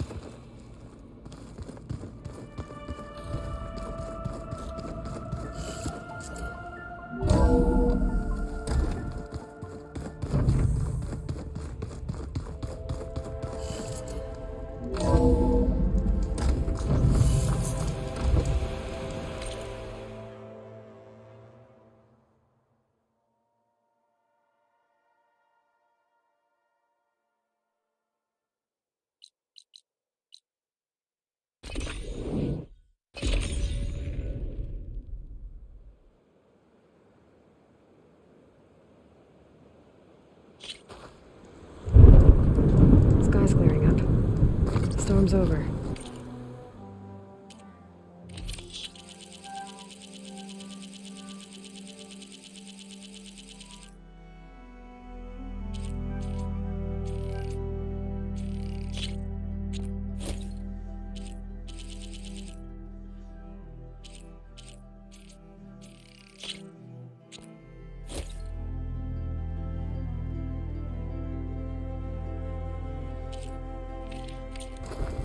Sky's clearing up. The storm's over.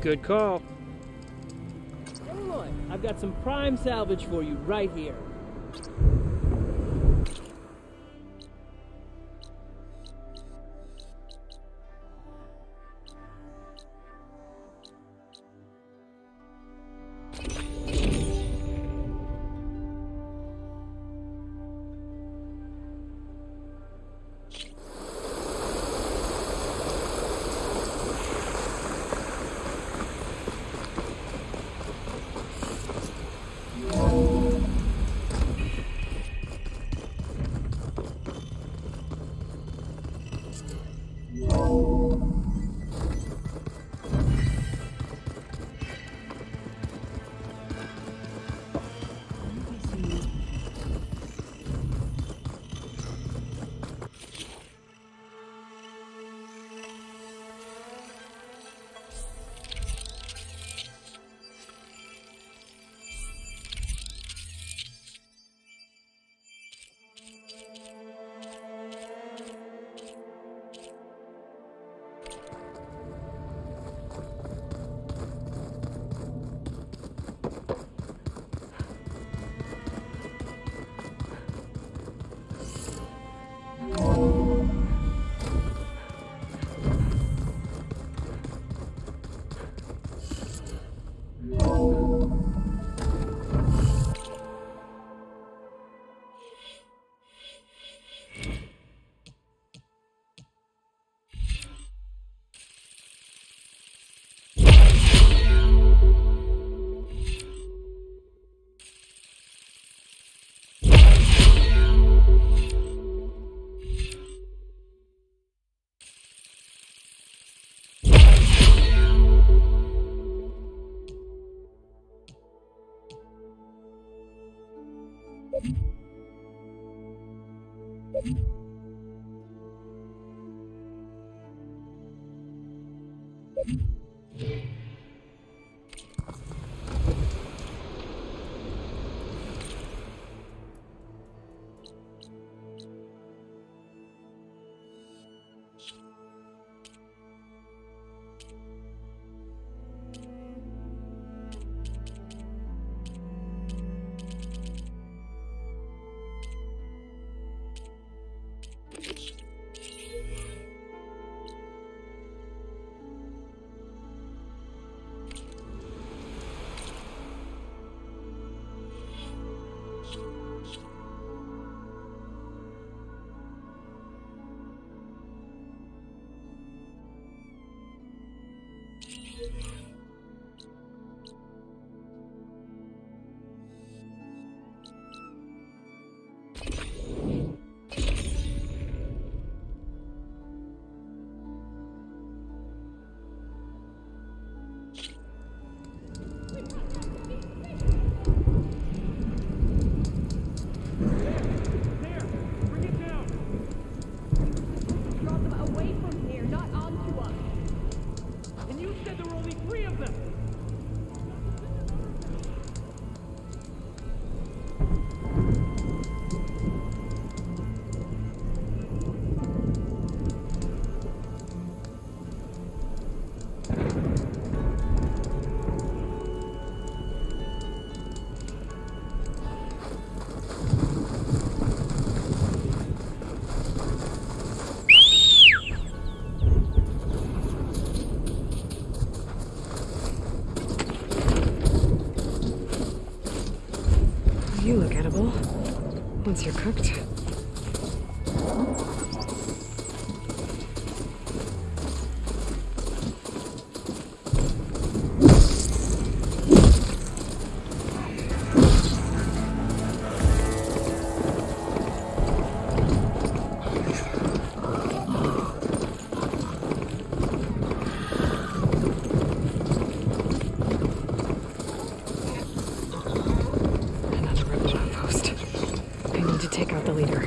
Good call. Aloy, I've got some prime salvage for you right here. once you're cooked. Another rebel outpost. I need to take out the leader.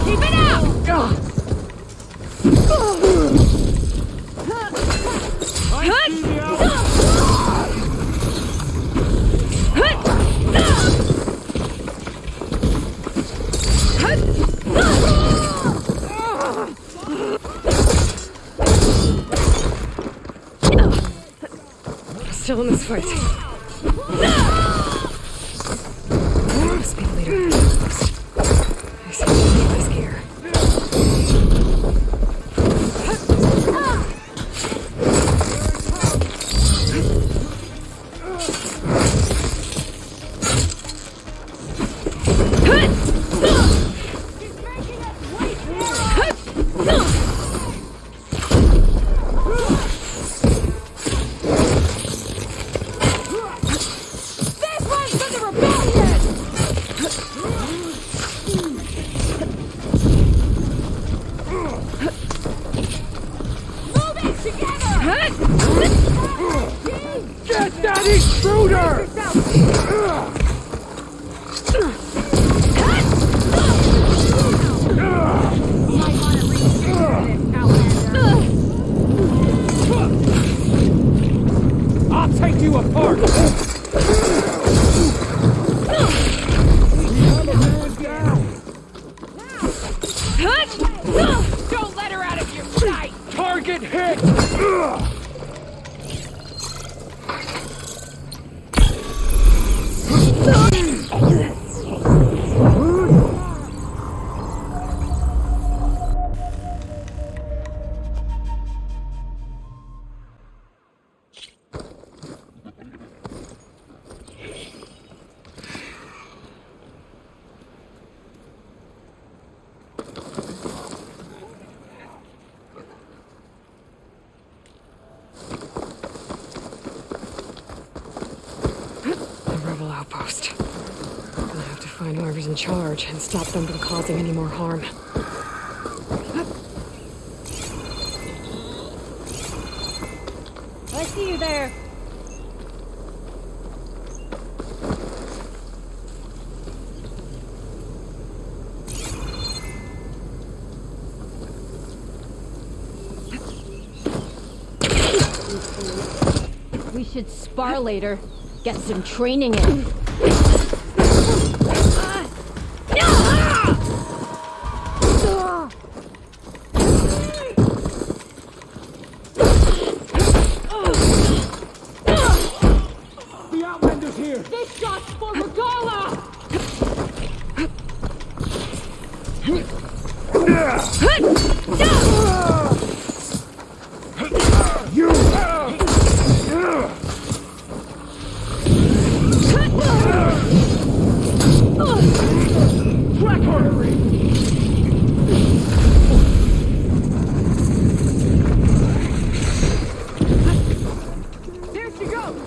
Keep it up! Still in this fight. Must be the leader. I seem to need this gear. Get that intruder! I'll take you apart! Don't let her out of your sight! Target hit! Rebel outpost. Gonna have to find whoever's in charge and stop them from causing any more harm. I see you there. We should spar later. Get some training in. The Outlander's here! This shot's for Regala! You! Black artery! There she goes!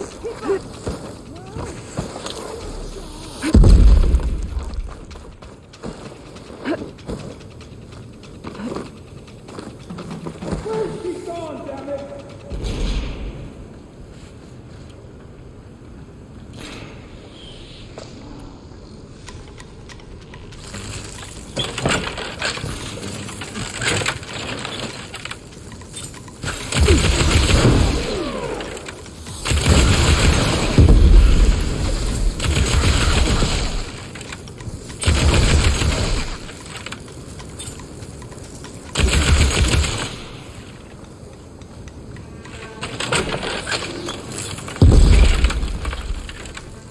She's gone, damn it!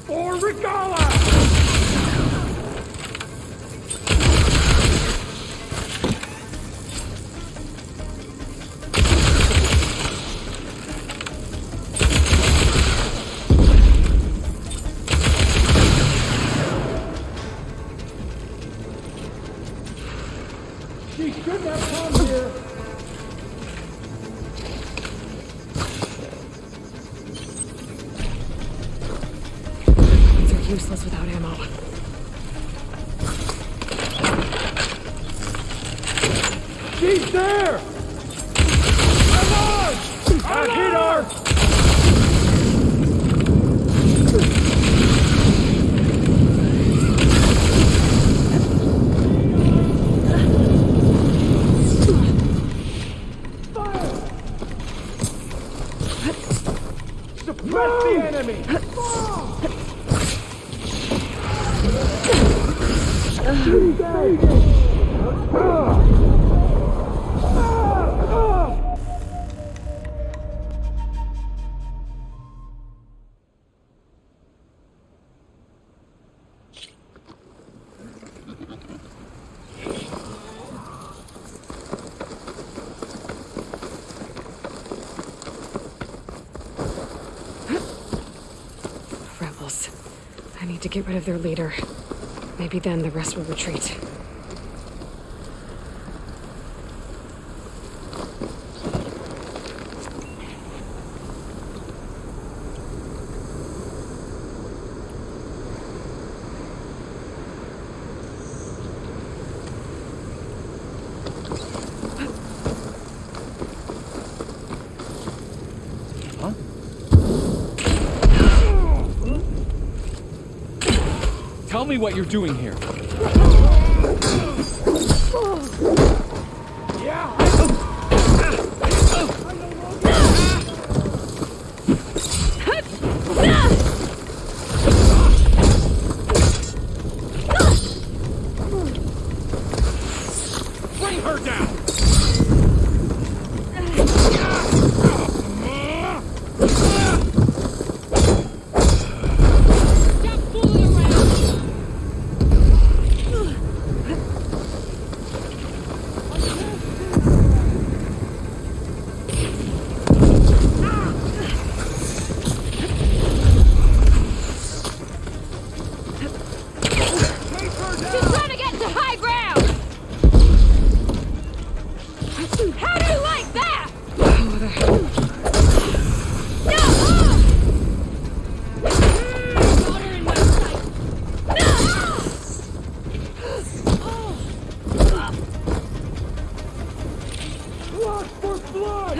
For Regala! useless without ammo. She's there! Come on! I hit her! Suppress the enemy! Rebels. I need to get rid of their leader. Maybe then the rest will retreat. Tell me what you're doing here. Bring her down! Just trying to get to high ground! How do you like that? Blood for blood!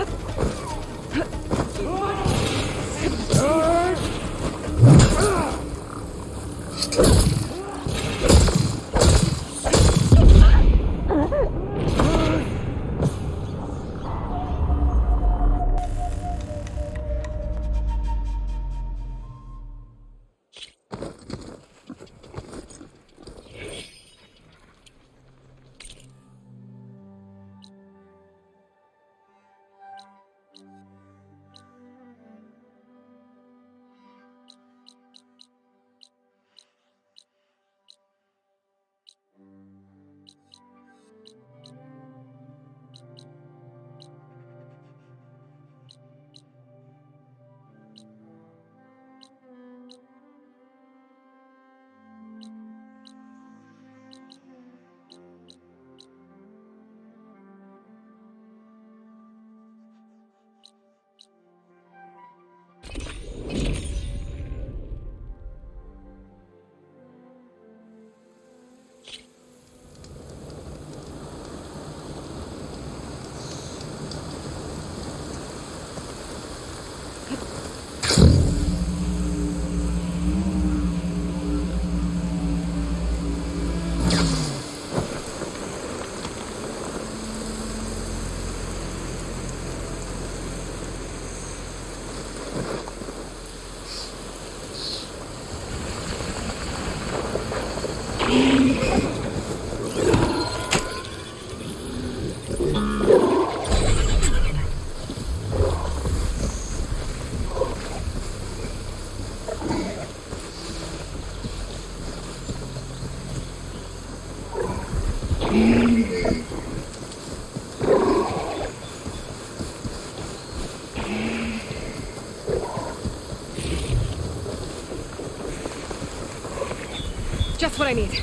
Just what I need.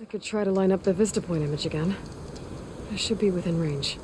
I could try to line up the Vista Point image again. I should be within range.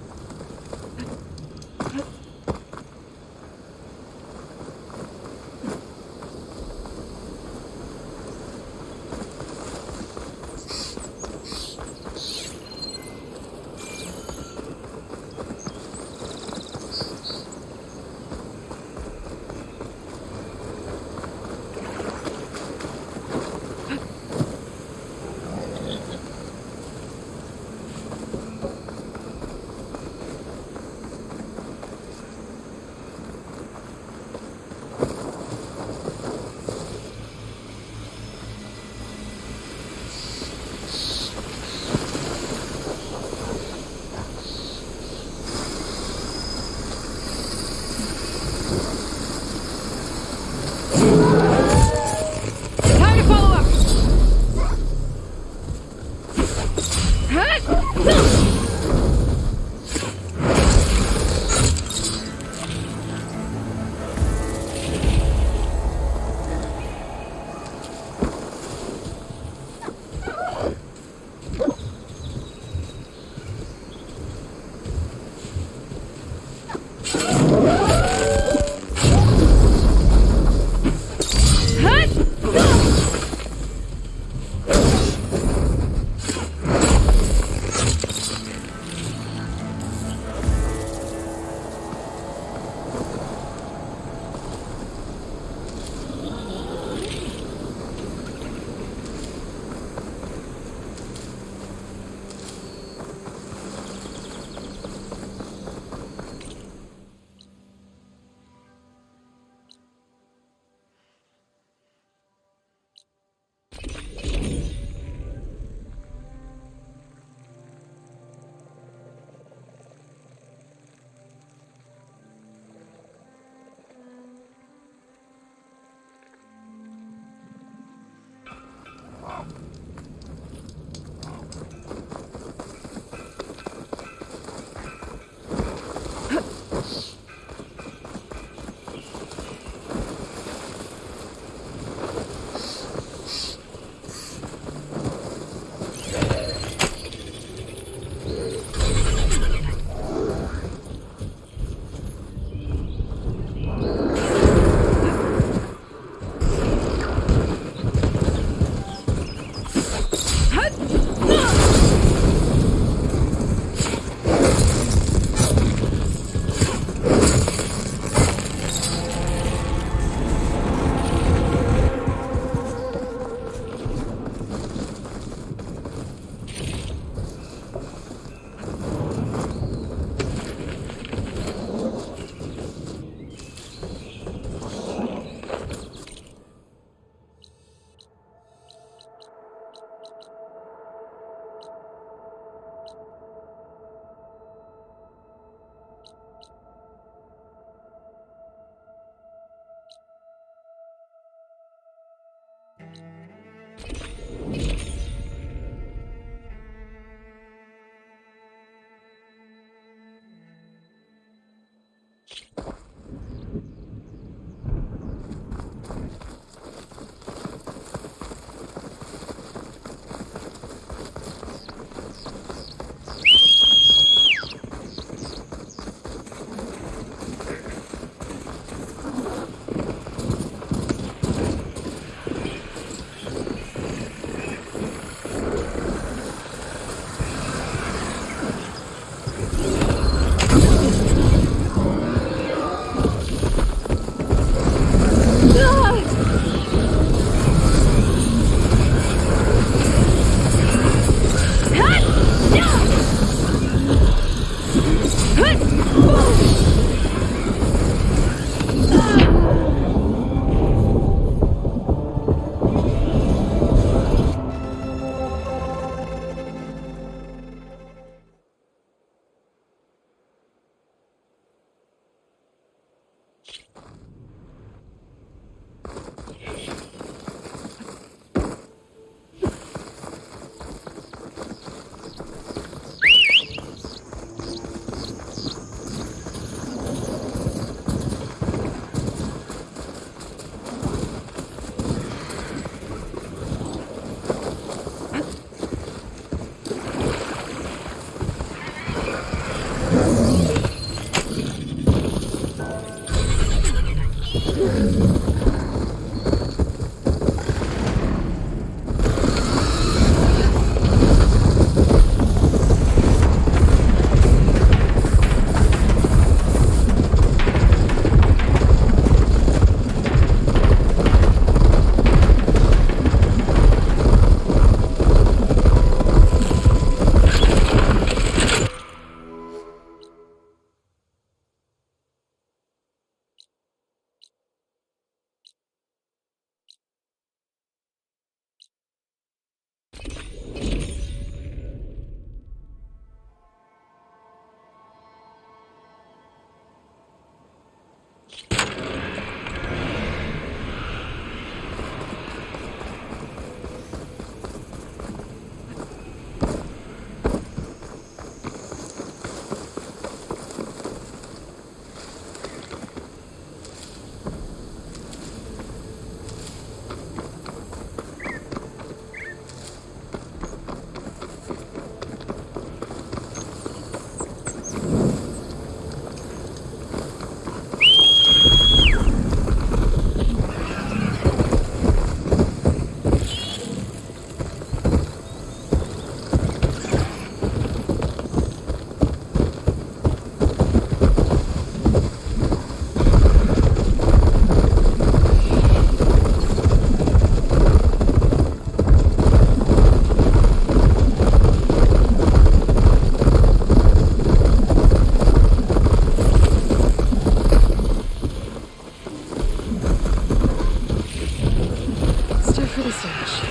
the stash.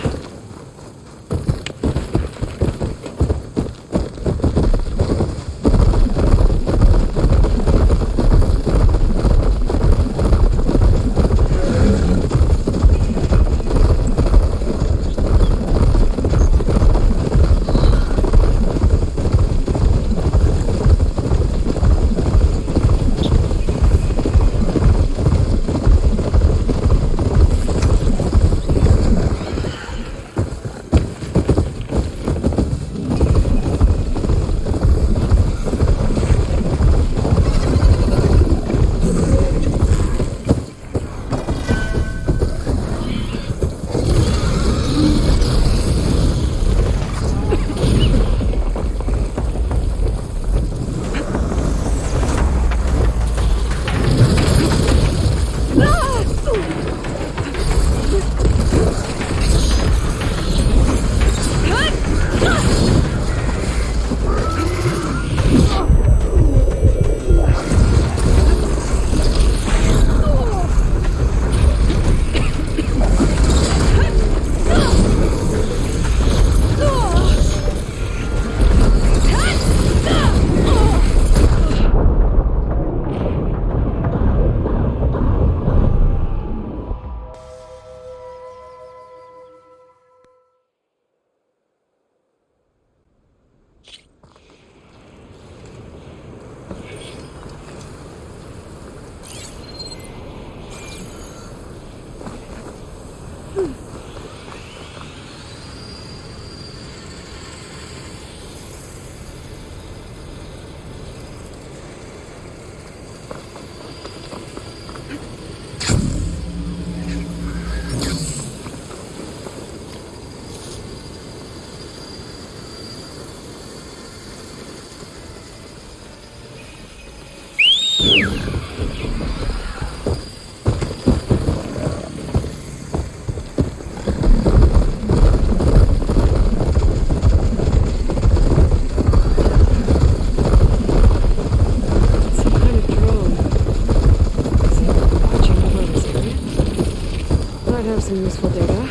Some useful data.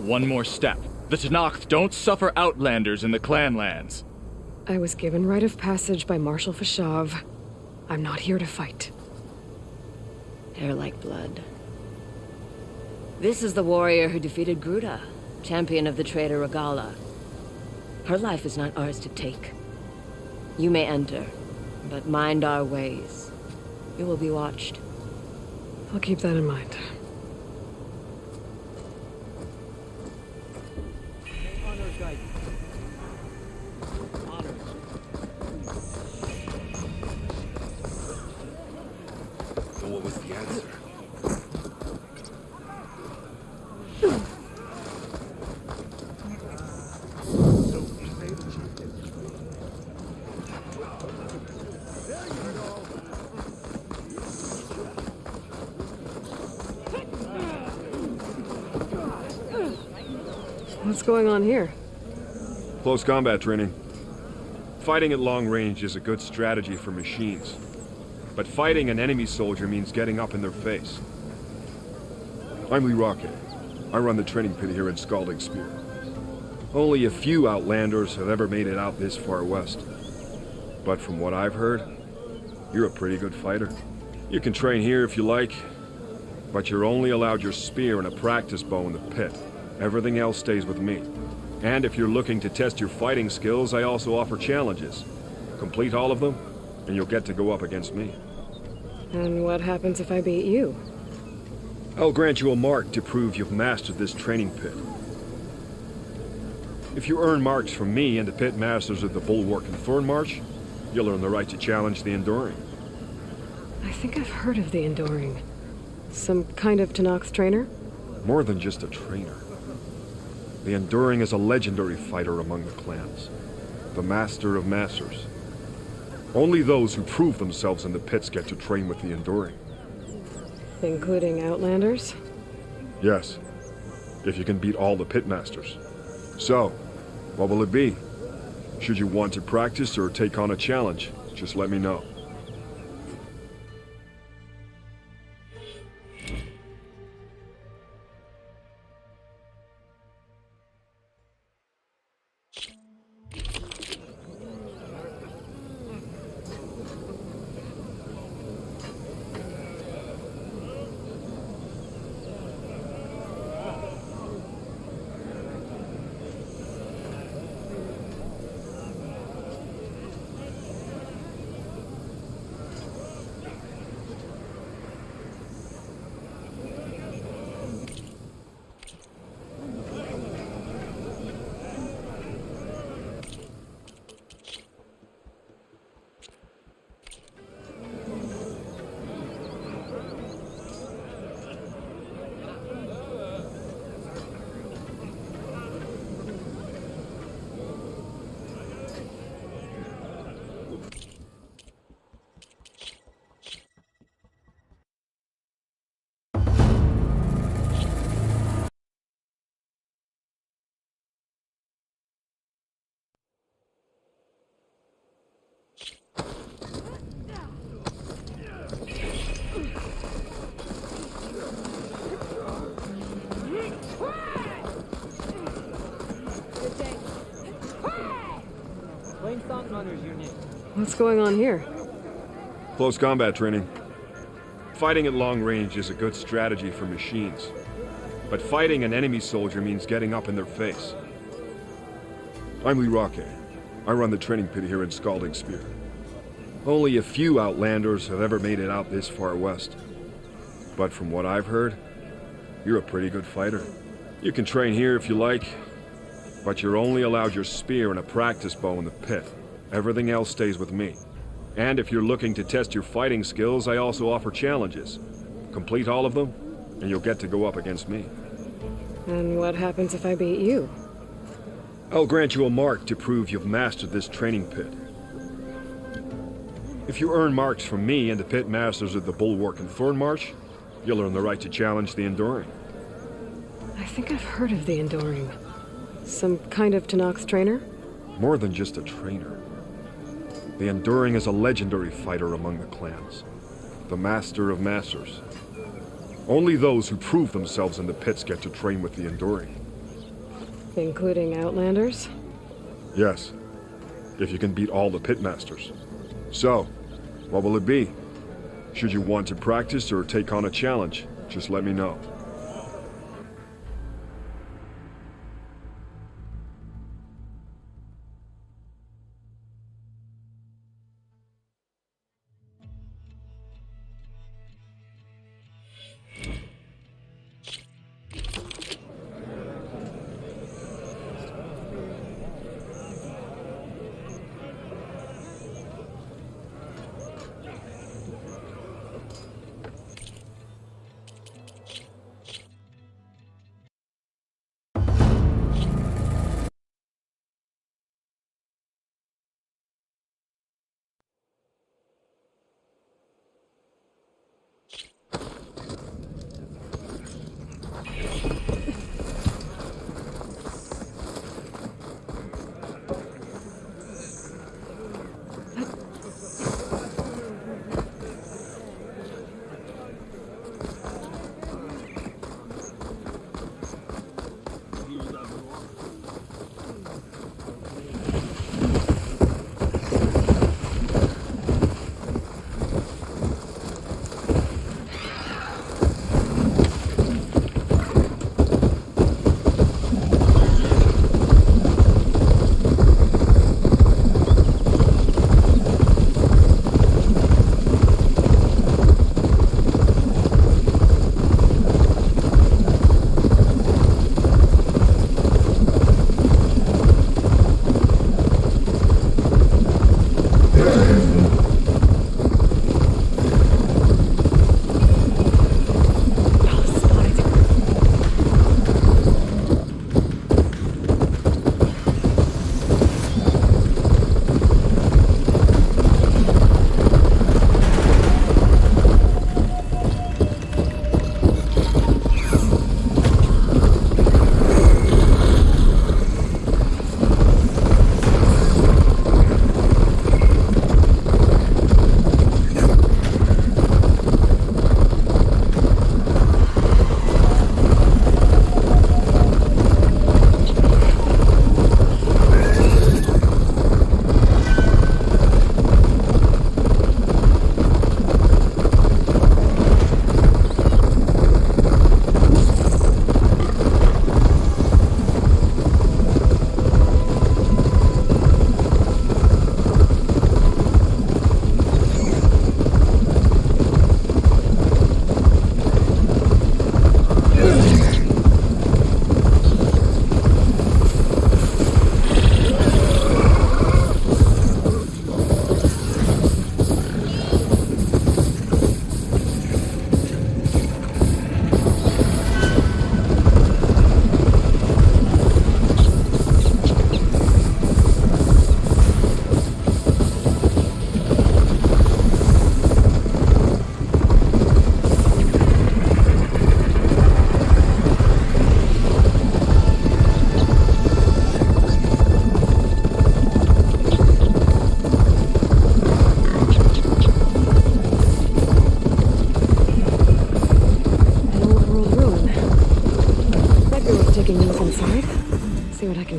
One more step. The Tenakth don't suffer outlanders in the Clanlands. I was given rite of passage by Marshal Fashav. I'm not here to fight. Hair like blood. This is the warrior who defeated Gruta, champion of the traitor Regala. Her life is not ours to take. You may enter, but mind our ways. You will be watched. I'll keep that in mind. What was the answer? What's going on here? Close combat training. Fighting at long range is a good strategy for machines. But fighting an enemy soldier means getting up in their face. I'm Lee Rocket. I run the training pit here at Scalding Spear. Only a few Outlanders have ever made it out this far west. But from what I've heard, you're a pretty good fighter. You can train here if you like, but you're only allowed your spear and a practice bow in the pit. Everything else stays with me. And if you're looking to test your fighting skills, I also offer challenges. Complete all of them, and you'll get to go up against me. And what happens if I beat you? I'll grant you a mark to prove you've mastered this training pit. If you earn marks from me and the pit masters of the Bulwark and Thornmarsh, you'll earn the right to challenge the Enduring. I think I've heard of the Enduring. Some kind of Tenakth trainer? More than just a trainer. The Enduring is a legendary fighter among the clans. The Master of Masters. Only those who prove themselves in the pits get to train with the Enduring. Including Outlanders? Yes, if you can beat all the pit masters. So, what will it be? Should you want to practice or take on a challenge, just let me know. What's going on here? Close combat training. Fighting at long range is a good strategy for machines. But fighting an enemy soldier means getting up in their face. I'm Lee Roque. I run the training pit here in Scalding Spear. Only a few Outlanders have ever made it out this far west. But from what I've heard, you're a pretty good fighter. You can train here if you like, but you're only allowed your spear and a practice bow in the pit. Everything else stays with me. And if you're looking to test your fighting skills, I also offer challenges. Complete all of them, and you'll get to go up against me. And what happens if I beat you? I'll grant you a mark to prove you've mastered this training pit. If you earn marks from me and the pit masters of the Bulwark and Thornmarsh, you'll earn the right to challenge the Enduring. I think I've heard of the Enduring. Some kind of Tenakth trainer? More than just a trainer. The Enduring is a legendary fighter among the clans. The Master of Masters. Only those who prove themselves in the pits get to train with the Enduring. Including Outlanders? Yes, if you can beat all the pit masters. So, what will it be? Should you want to practice or take on a challenge, just let me know.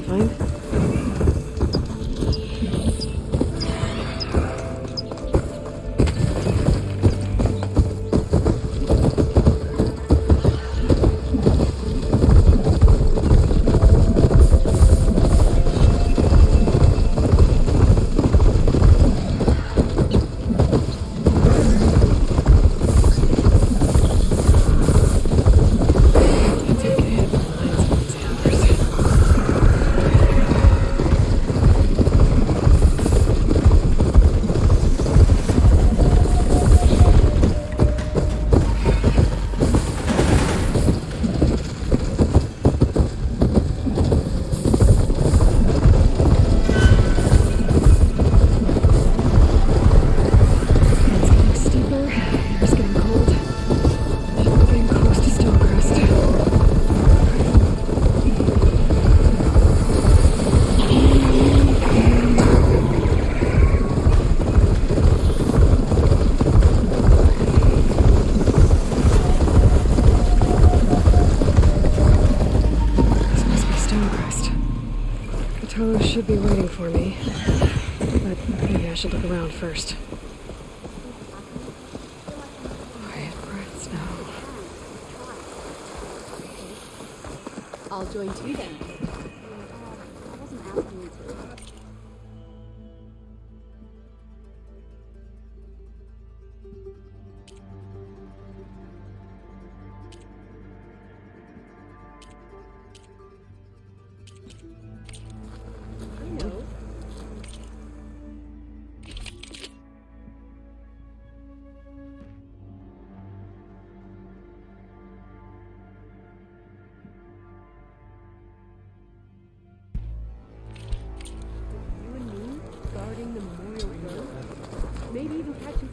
find? Should be waiting for me, but maybe I should look around first. Quiet breaths now. I'll join too then. Maybe even catching.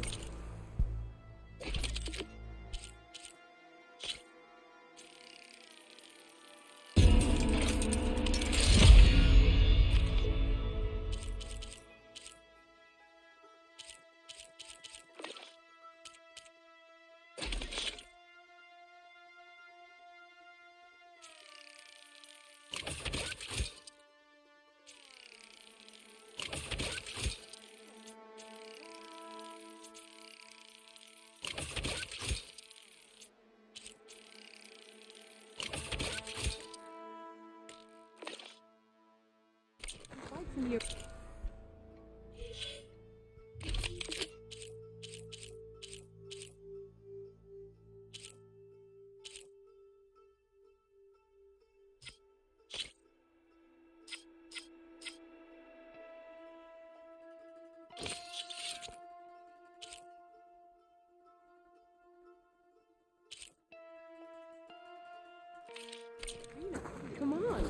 Come on.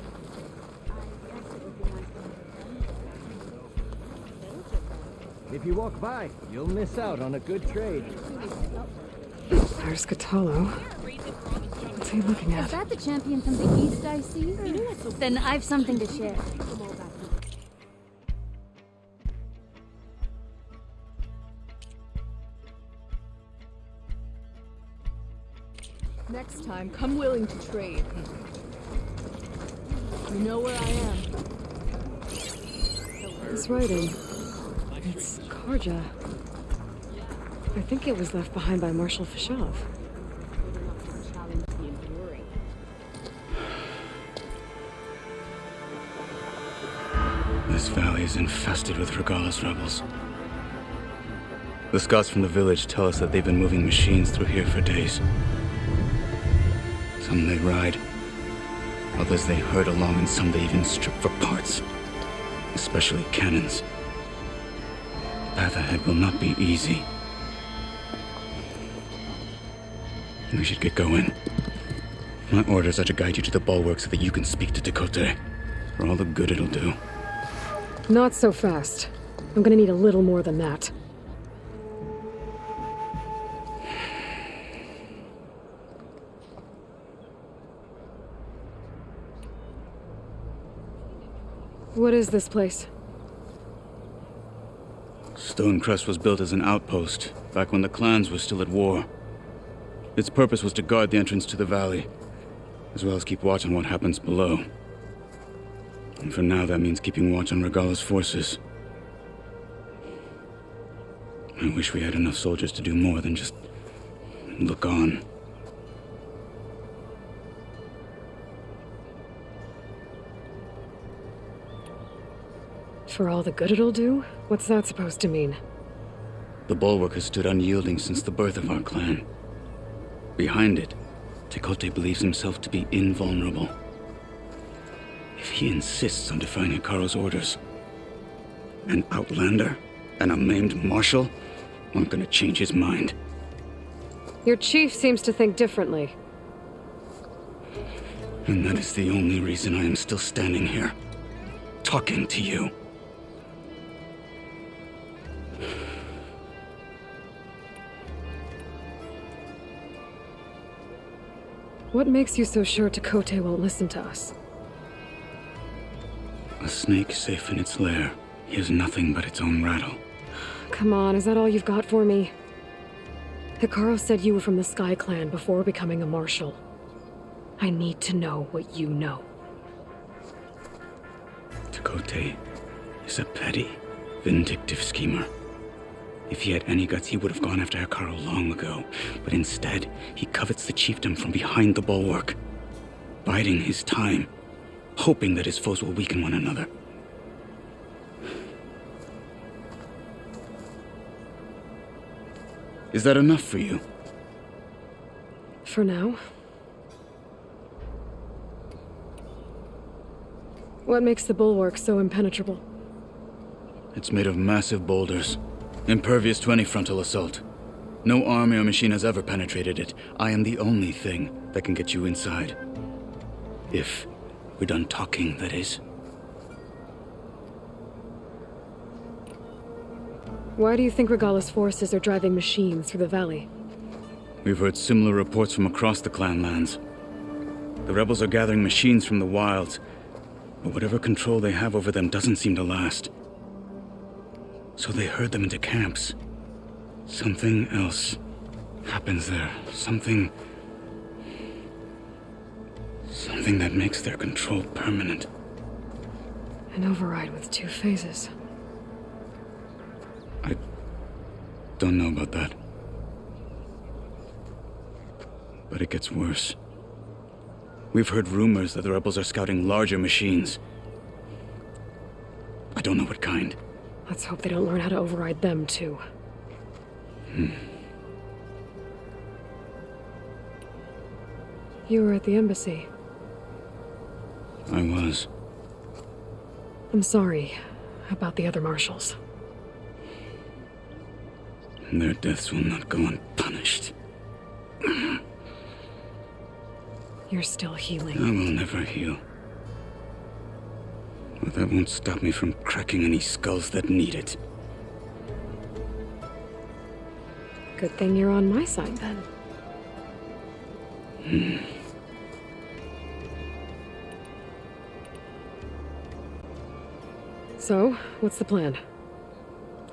If you walk by, you'll miss out on a good trade. There's Catallo. What's he looking Is at? that the champion from the East I see? Then I've something to share. Next time, come willing to trade. You know where I am. He's writing. It's Karja. I think it was left behind by Marshal Fashov. This valley is infested with Regala's rebels. The scouts from the village tell us that they've been moving machines through here for days. Some they ride, others they herd along, and some they even strip for parts, especially cannons. The path ahead will not be easy. We should get going. My orders are to guide you to the bulwark so that you can speak to Dakota, for all the good it'll do. Not so fast. I'm gonna need a little more than that. What is this place? Stonecrest was built as an outpost, back when the clans were still at war. Its purpose was to guard the entrance to the valley, as well as keep watch on what happens below. And for now, that means keeping watch on Regala's forces. I wish we had enough soldiers to do more than just look on. For all the good it'll do? What's that supposed to mean? The bulwark has stood unyielding since the birth of our clan. Behind it, Tekote believes himself to be invulnerable. If he insists on defying Hikaru's orders, an outlander and a maimed marshal aren't gonna change his mind. Your chief seems to think differently. And that is the only reason I am still standing here, talking to you. What makes you so sure Tekote won't listen to us? A snake safe in its lair hears nothing but its own rattle. Come on, is that all you've got for me? Hikaru said you were from the Sky Clan before becoming a marshal. I need to know what you know. Tekote is a petty, vindictive schemer. If he had any guts, he would have gone after Hikaru long ago. But instead, he covets the chiefdom from behind the bulwark, biding his time, hoping that his foes will weaken one another. Is that enough for you? For now. What makes the bulwark so impenetrable? It's made of massive boulders, impervious to any frontal assault. No army or machine has ever penetrated it. I am the only thing that can get you inside. If we're done talking, that is. Why do you think Regala's forces are driving machines through the valley? We've heard similar reports from across the clan lands. The rebels are gathering machines from the wilds, but whatever control they have over them doesn't seem to last. So they herd them into camps. Something else happens there. Something that makes their control permanent. An override with 2 phases. I don't know about that. But it gets worse. We've heard rumors that the rebels are scouting larger machines. I don't know what kind. Let's hope they don't learn how to override them, too. You were at the embassy. I was. I'm sorry about the other marshals. Their deaths will not go unpunished. You're still healing. I will never heal. But that won't stop me from cracking any skulls that need it. Good thing you're on my side, then. So, what's the plan?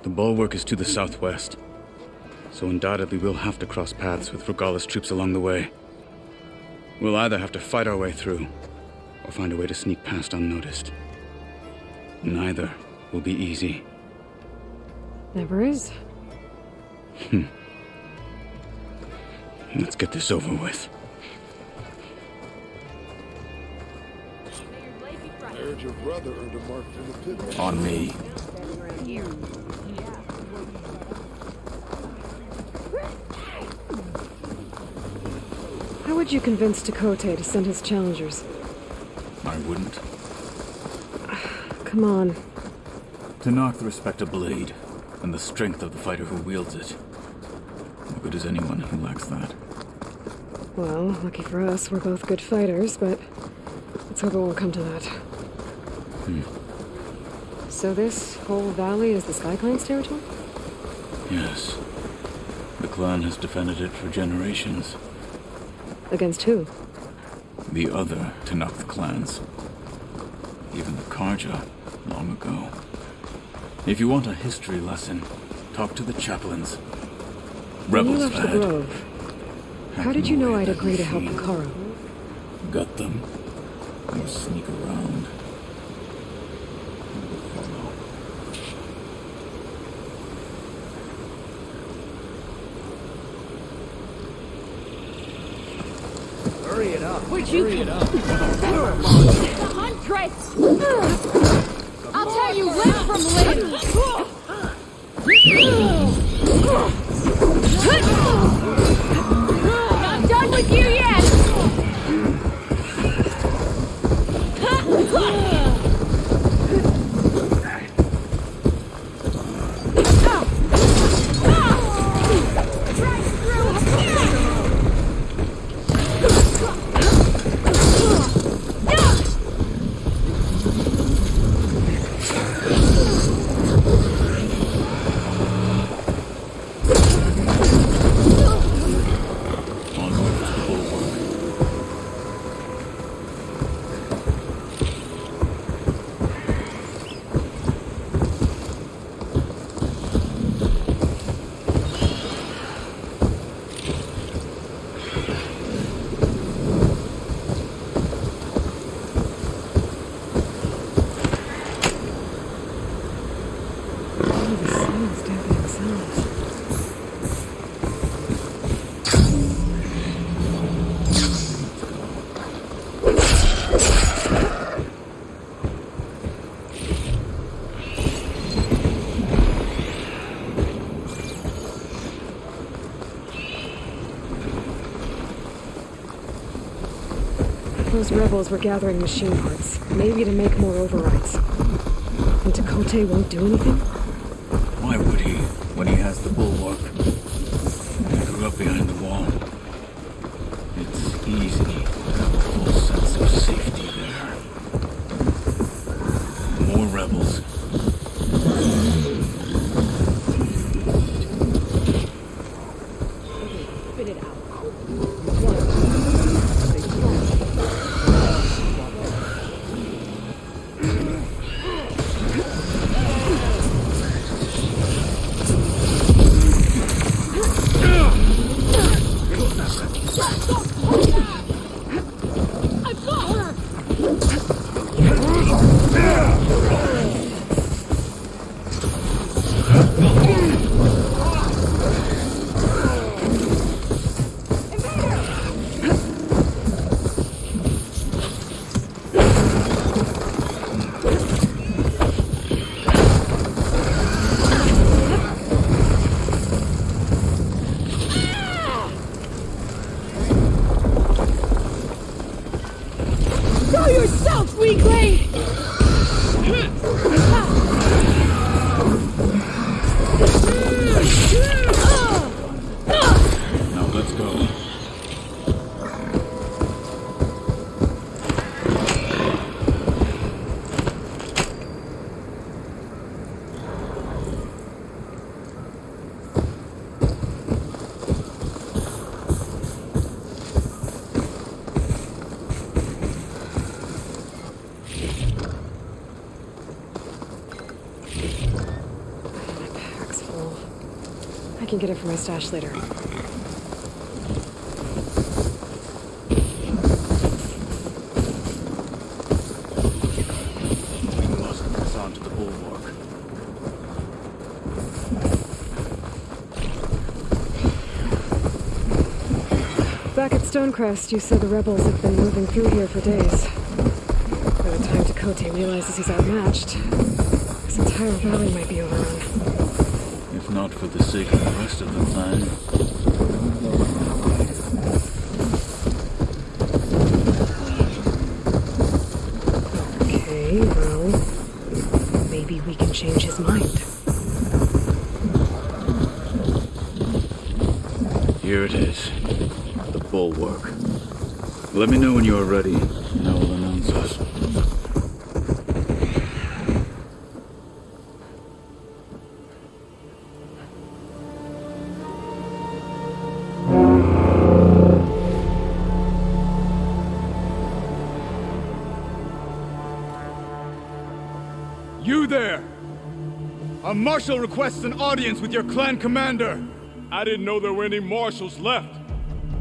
The bulwark is to the southwest, so undoubtedly we'll have to cross paths with Regala's troops along the way. We'll either have to fight our way through, or find a way to sneak past unnoticed. Neither will be easy. Never is. Let's get this over with. I heard your brother earned a mark from the pit. On me. How would you convince Tekote to send his challengers? I wouldn't. Come on. To knock the respect of blade, and the strength of the fighter who wields it. What good is anyone who lacks that? Well, lucky for us, we're both good fighters, but let's hope it won't come to that. So this whole valley is the Sky Clan's territory? Yes. The clan has defended it for generations. Against who? The other Tenakth clans. Even the Karja, long ago. If you want a history lesson, talk to the chaplains. When you Rebels left the bad. Grove, how did you know I'd agree to help Hikaru? Gut them. Or sneak around. Where'd you get up? The Huntress! I'll tell you limb from limb! Not done with you yet! Those rebels were gathering machine parts, maybe to make more overrides. And Chakotay won't do anything? Why would he, when he has the bulwark? He grew up behind the wall. It's easy to have a full sense of safety there. More rebels. Spit it out. Show yourself, weakling! Now let's go. Pack's full. I can get it from my stash later. We must press on to the bulwark. Back at Stonecrest, you said the rebels have been moving through here for days. By the time Chakotay realizes he's outmatched, this entire valley might be overrun. If not for the sake of the rest of the clan. Okay, well, maybe we can change his mind. Here it is. The bulwark. Let me know when you are ready, and I will announce us. You there! A marshal requests an audience with your clan commander. I didn't know there were any marshals left.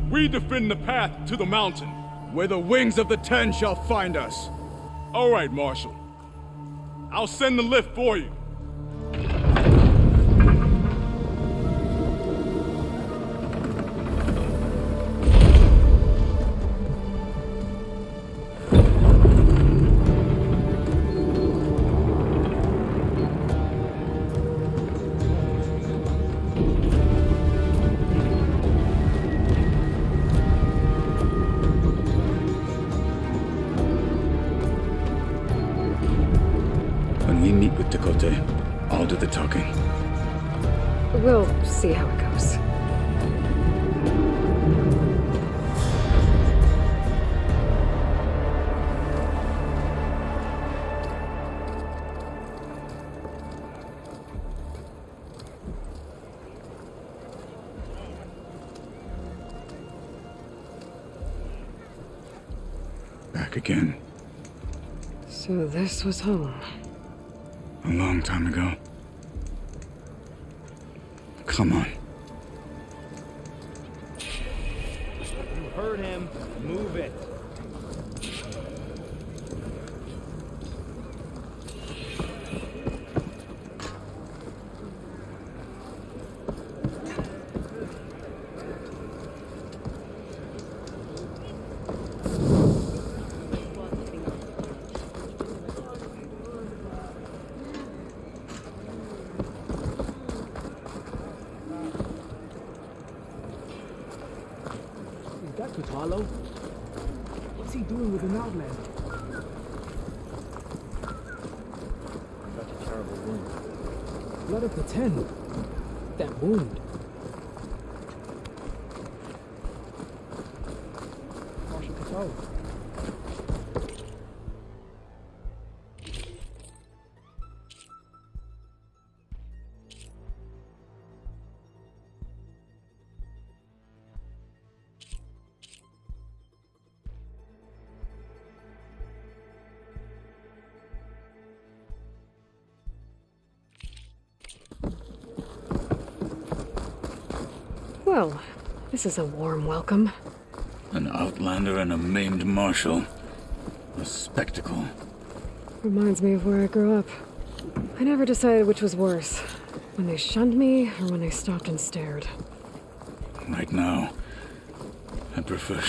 We defend the path to the mountain. Where the wings of the Ten shall find us. All right, Marshal. I'll send the lift for you. When we meet with Tekote, I'll do the talking. We'll see how it goes. Back again. So this was home. A long time ago. Come on. You heard him. Move it. Harlow? What's he doing with an outlander? Such a terrible wound. Blood of the Ten. That wound. Marshal Control. Well, this is a warm welcome. An outlander and a maimed marshal. A spectacle. Reminds me of where I grew up. I never decided which was worse, when they shunned me or when they stopped and stared. Right now, I prefer...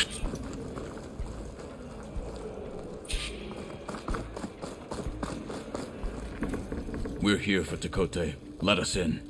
We're here for Tekote. Let us in.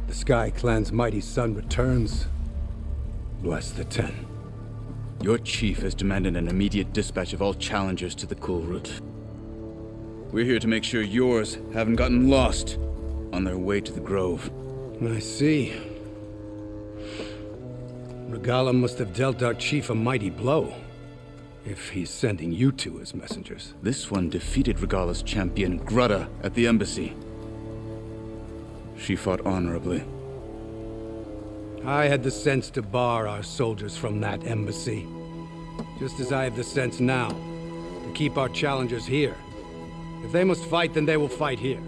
The Sky Clan's mighty son returns. Bless the Ten. Your chief has demanded an immediate dispatch of all challengers to the Cool Route. We're here to make sure yours haven't gotten lost on their way to the Grove. I see. Regala must have dealt our chief a mighty blow, if he's sending you two as messengers. This one defeated Regala's champion, Grutta, at the embassy. She fought honorably. I had the sense to bar our soldiers from that embassy. Just as I have the sense now, to keep our challengers here. If they must fight, then they will fight here.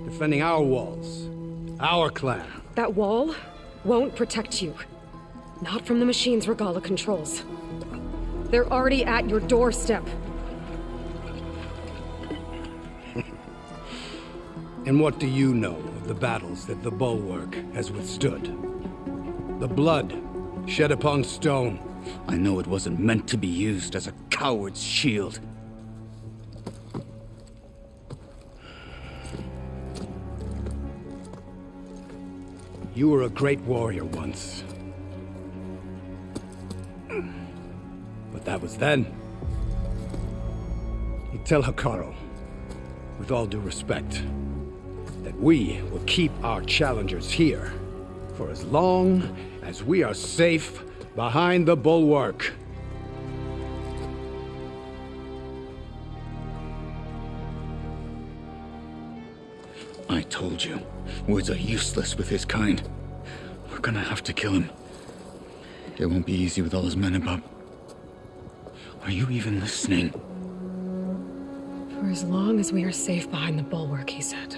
Defending our walls. Our clan. That wall won't protect you. Not from the machines Regala controls. They're already at your doorstep. And what do you know of the battles that the Bulwark has withstood? The blood shed upon stone. I know it wasn't meant to be used as a coward's shield. You were a great warrior once. But that was then. You tell Hakaro, with all due respect, that we will keep our challengers here for as long as we are safe behind the Bulwark. I told you, words are useless with his kind. We're gonna have to kill him. It won't be easy with all his men about. Are you even listening? For as long as we are safe behind the Bulwark, he said.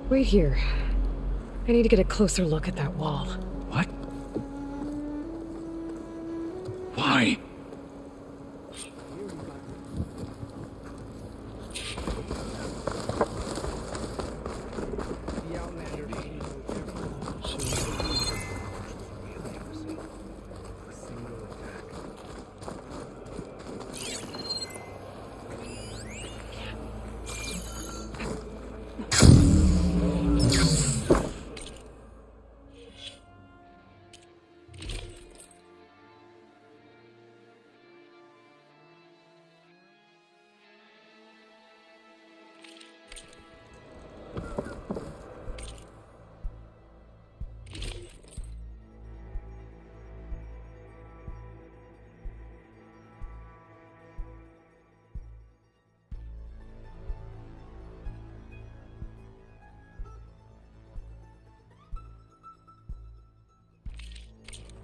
Wait here. I need to get a closer look at that wall. What? Why?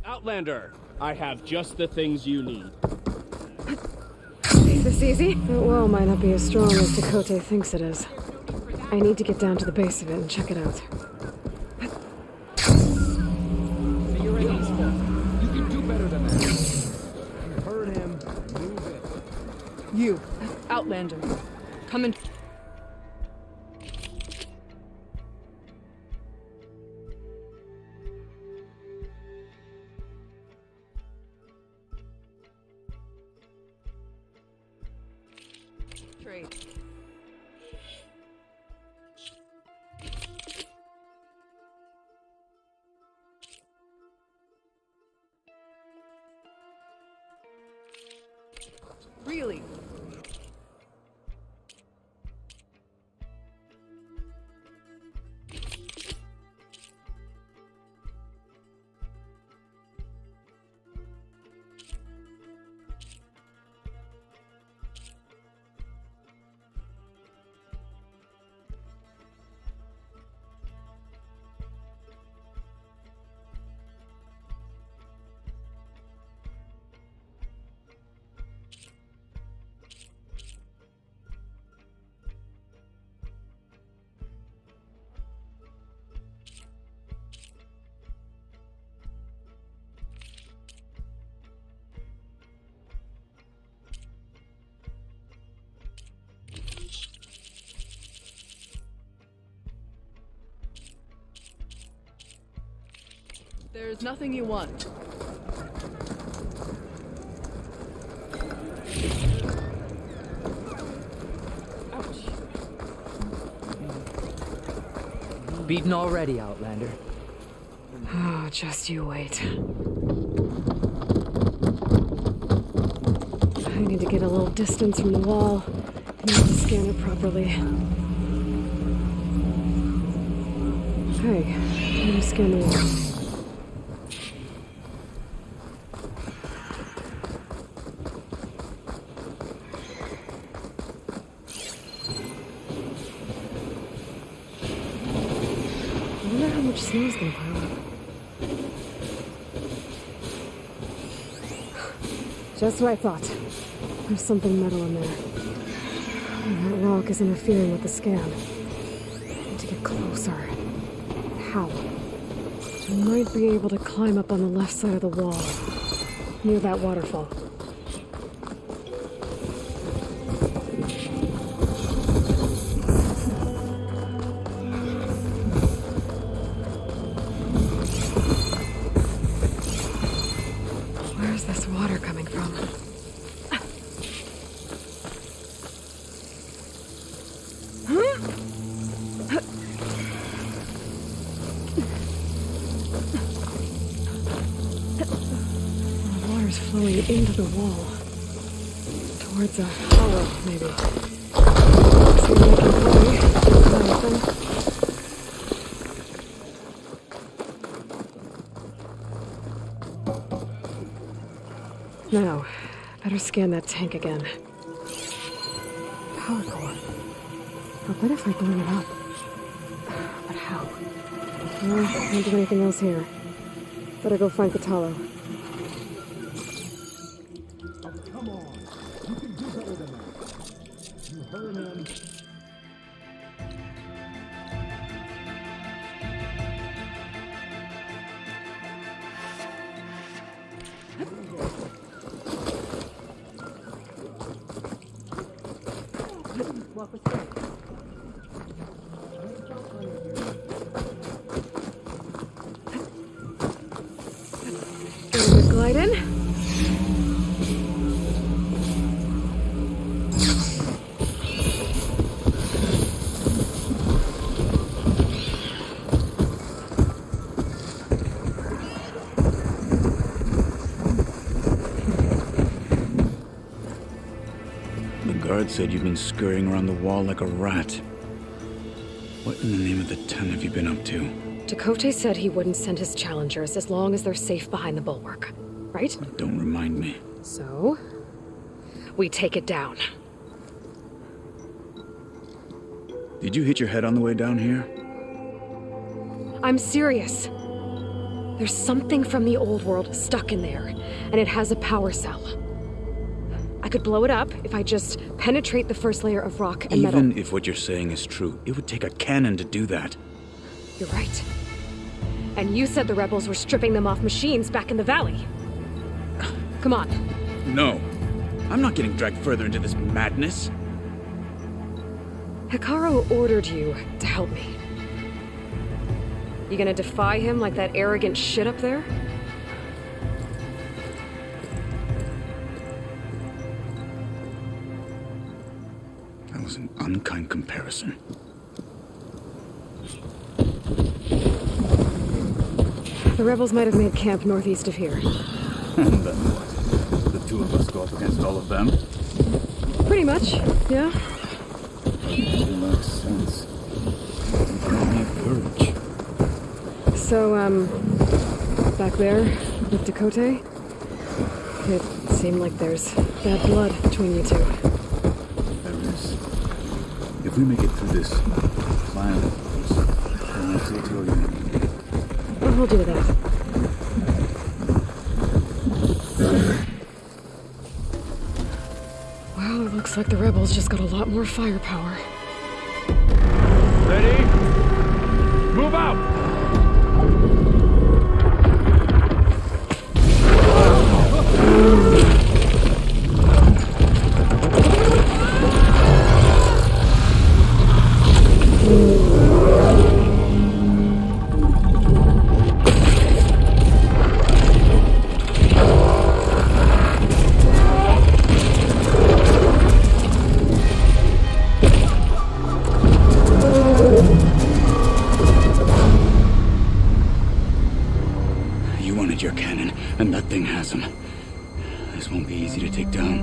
Outlander, I have just the things you need. Is this easy? That wall might not be as strong as Dakota thinks it is. I need to get down to the base of it and check it out. You're right, you can do better than that. You heard him. Move it. You, Outlander, come and... Trade. Really? There's nothing you want. Ouch. Beaten already, Outlander. Oh, just you wait. I need to get a little distance from the wall. Need to scan it properly. Hey, let me scan the wall. I wonder how much snow's gonna pile up. Just what I thought. There's something metal in there. That rock is interfering with the scan. I need to get closer. How? I might be able to climb up on the left side of the wall, near that waterfall. Where's this water coming from? The water's flowing into the wall. Towards a hollow, maybe. See what I can play. Now, better scan that tank again. Power core. But what if I blow it up? But how? Well, can't do anything else here. Better go find Catalo. Come on. You can do better than that. You heard him. Gonna glide in. The guard said you've been scurrying around the wall like a rat. What in the name of the ten have you been up to? Dakota said he wouldn't send his challengers as long as they're safe behind the bulwark, right? Don't remind me. So, we take it down. Did you hit your head on the way down here? I'm serious. There's something from the old world stuck in there, and it has a power cell. I could blow it up if I just penetrate the first layer of rock and metal. Even if what you're saying is true, it would take a cannon to do that. You're right. And you said the rebels were stripping them off machines back in the valley. Come on. No. I'm not getting dragged further into this madness. Hikaru ordered you to help me. You gonna defy him like that arrogant shit up there? That was an unkind comparison. The rebels might have made camp northeast of here. And then what? The two of us go up against all of them? Pretty much, yeah. It makes sense. You don't need courage. So, back there with Dakota, it seemed like there's bad blood between you two. There is. If we make it through this clan, then I'll take your unit. I'll hold you to that. Well, it looks like the rebels just got a lot more firepower. Ready? Move out! You wanted your cannon, and that thing has him. This won't be easy to take down,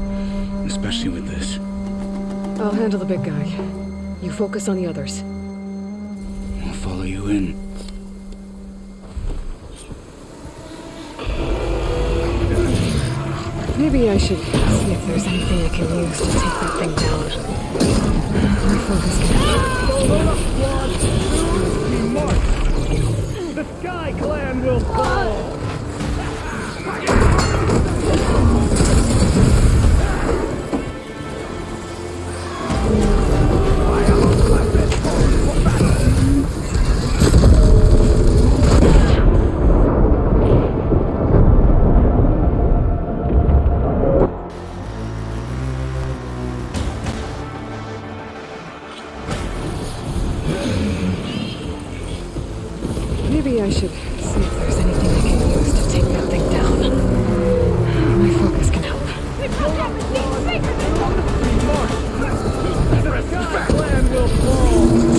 especially with this. I'll handle the big guy. You focus on the others. I'll follow you in. Maybe I should see if there's anything I can use to take that thing down. My focus can... The Sky Clan will fall! Maybe I should see if there's anything I can use to take that thing down. My focus can help. The Sky Clan will fall!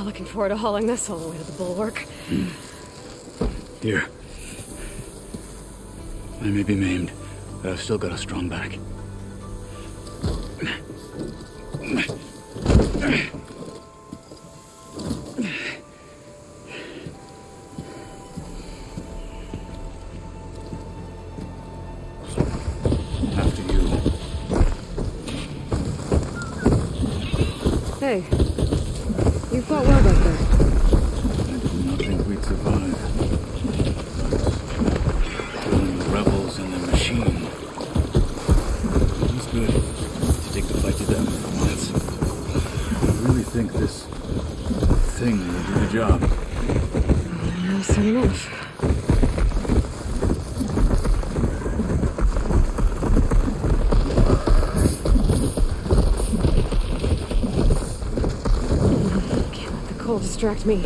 Looking forward to hauling this all the way to the bulwark. Here. I may be maimed, but I've still got a strong back. After you. Hey, you fought well back there. I did not think we'd survive. Killing the rebels and their machine. It was good to take the fight to them for once. I really think this thing will do the job. Well, soon enough. Can't let the cold distract me.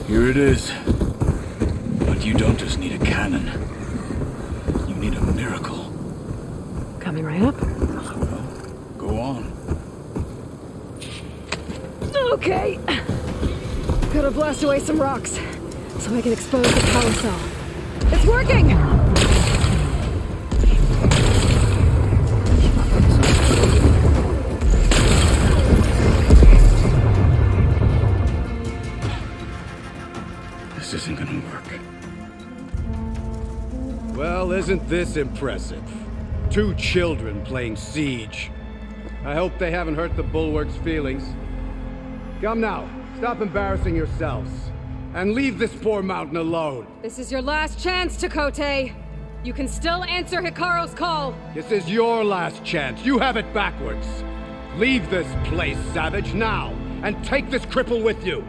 Here it is. But you don't just need a cannon. You need a miracle. Coming right up. Well, go on. Okay. Gotta blast away some rocks so I can expose the power cell. It's working! This isn't gonna work. Well, isn't this impressive? 2 children playing siege. I hope they haven't hurt the bulwark's feelings. Come now, stop embarrassing yourselves. And leave this poor mountain alone. This is your last chance, Chakotay. You can still answer Hikaru's call. This is your last chance. You have it backwards. Leave this place, Savage, now. And take this cripple with you.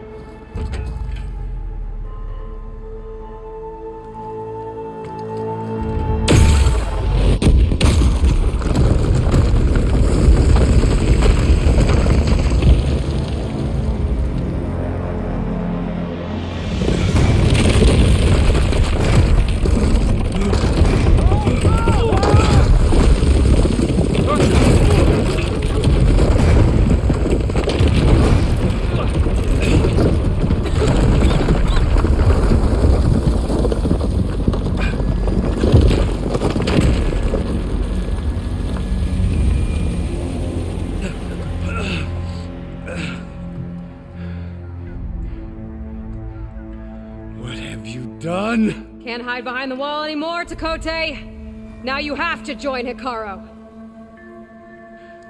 Done? Can't hide behind the wall anymore, Chakotay. Now you have to join Hikaru.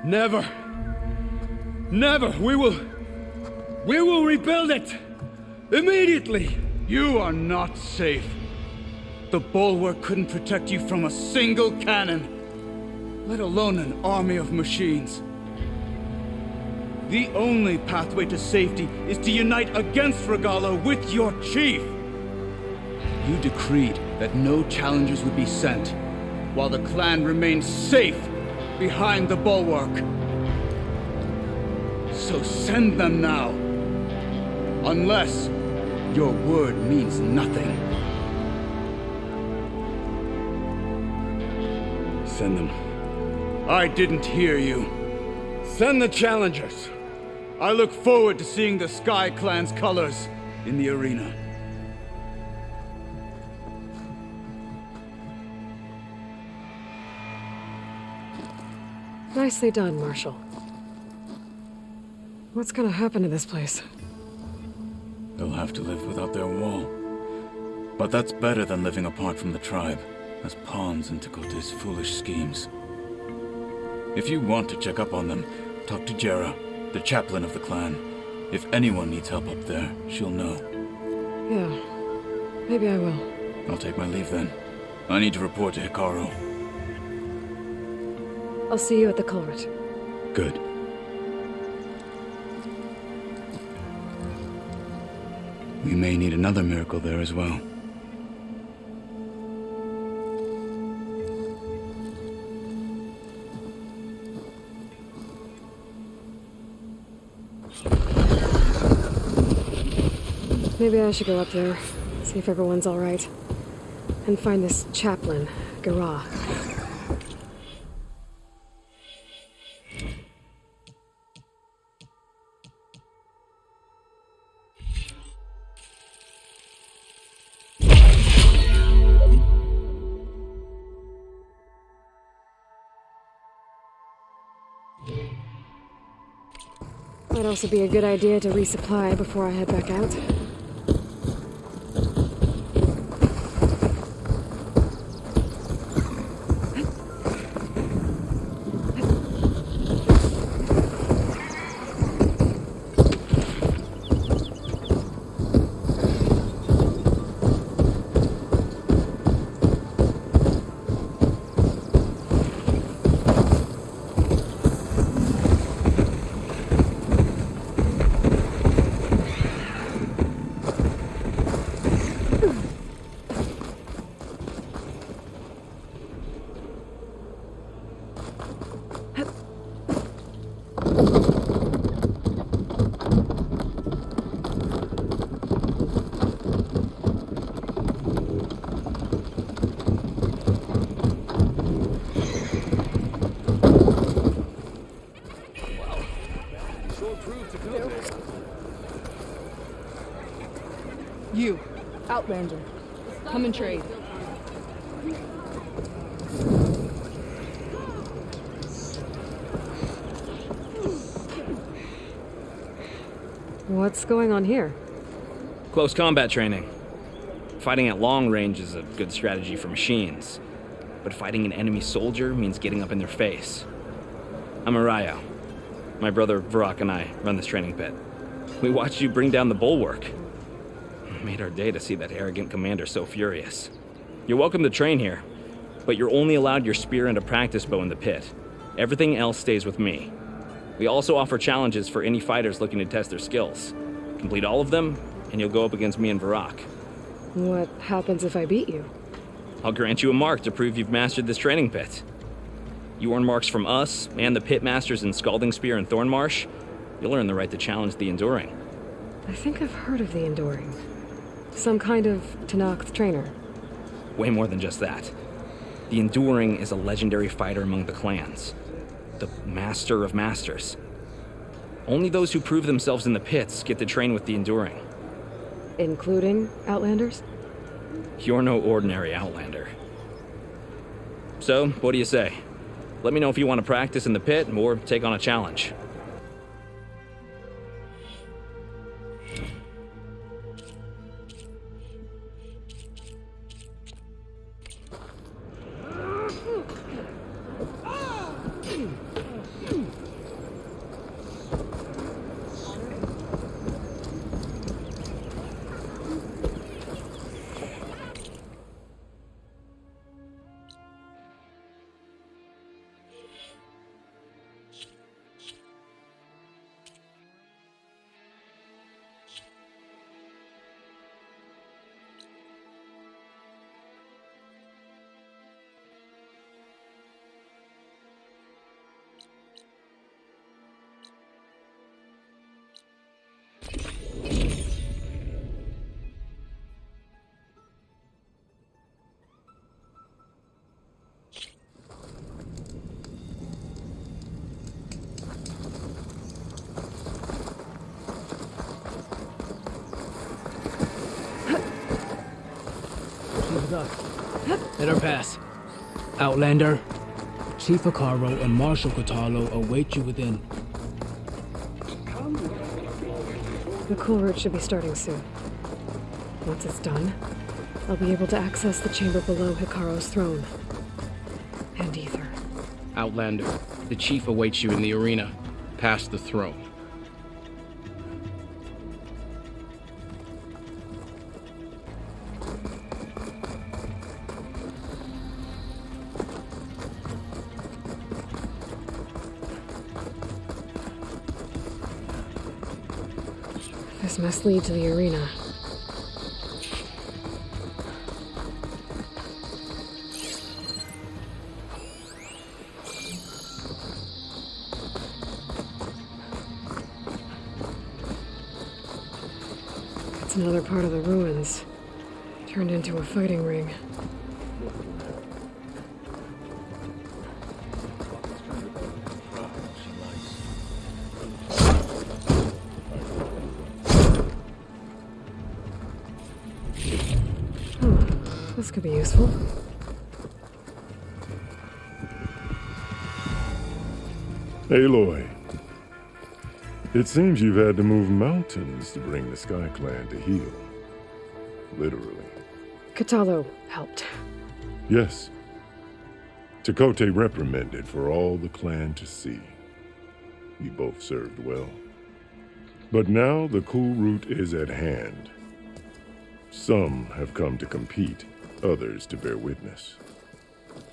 Never. Never. We will rebuild it. Immediately. You are not safe. The bulwark couldn't protect you from a single cannon, let alone an army of machines. The only pathway to safety is to unite against Regala with your chief. You decreed that no challengers would be sent, while the clan remained safe behind the bulwark. So send them now, unless your word means nothing. Send them. I didn't hear you. Send the challengers. I look forward to seeing the Sky Clan's colors in the arena. Nicely done, Marshal. What's gonna happen to this place? They'll have to live without their wall. But that's better than living apart from the tribe, as pawns in Chakotay's foolish schemes. If you want to check up on them, talk to Jera, the chaplain of the clan. If anyone needs help up there, she'll know. Yeah, maybe I will. I'll take my leave then. I need to report to Hikaru. I'll see you at the culvert. Good. We may need another miracle there as well. Maybe I should go up there, see if everyone's all right, and find this chaplain, Garah. Might also be a good idea to resupply before I head back out. You, Outlander, come and trade. What's going on here? Close combat training. Fighting at long range is a good strategy for machines, but fighting an enemy soldier means getting up in their face. I'm Arayo. My brother Varrock and I run this training pit. We watched you bring down the bulwark. It made our day to see that arrogant commander so furious. You're welcome to train here, but you're only allowed your spear and a practice bow in the pit. Everything else stays with me. We also offer challenges for any fighters looking to test their skills. Complete all of them, and you'll go up against me and Varrock. What happens if I beat you? I'll grant you a mark to prove you've mastered this training pit. You earn marks from us and the pit masters in Scalding Spear and Thornmarsh. You'll earn the right to challenge the Enduring. I think I've heard of the Enduring. Some kind of Tenakth trainer. Way more than just that. The Enduring is a legendary fighter among the clans. The Master of Masters. Only those who prove themselves in the pits get to train with the Enduring. Including Outlanders? You're no ordinary Outlander. So, what do you say? Let me know if you want to practice in the pit or take on a challenge. Let her pass. Outlander, Chief Hekaro and Marshal Kotallo await you within. The cool route should be starting soon. Once it's done, I'll be able to access the chamber below Hekaro's throne. And Ether. Outlander, the chief awaits you in the arena, past the throne. This must lead to the arena. It's another part of the ruins, turned into a fighting ring. This could be useful. Aloy, it seems you've had to move mountains to bring the Sky Clan to heel. Literally. Katalo helped. Yes. Chakotay reprimanded for all the clan to see. You both served well. But now the cool route is at hand. Some have come to compete, others to bear witness.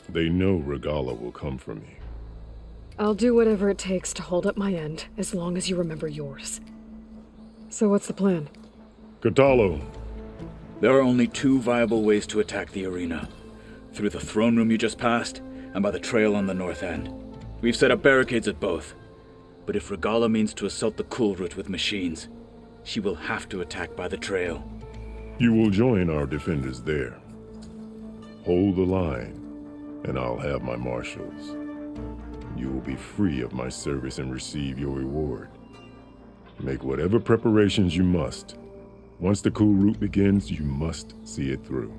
They know Regala will come for me. I'll do whatever it takes to hold up my end, as long as you remember yours. So what's the plan? Katalo. There are only two viable ways to attack the arena. Through the throne room you just passed, and by the trail on the north end. We've set up barricades at both. But if Regala means to assault the cool route with machines, she will have to attack by the trail. You will join our defenders there. Hold the line, and I'll have my marshals. You will be free of my service and receive your reward. Make whatever preparations you must. Once the cool route begins, you must see it through.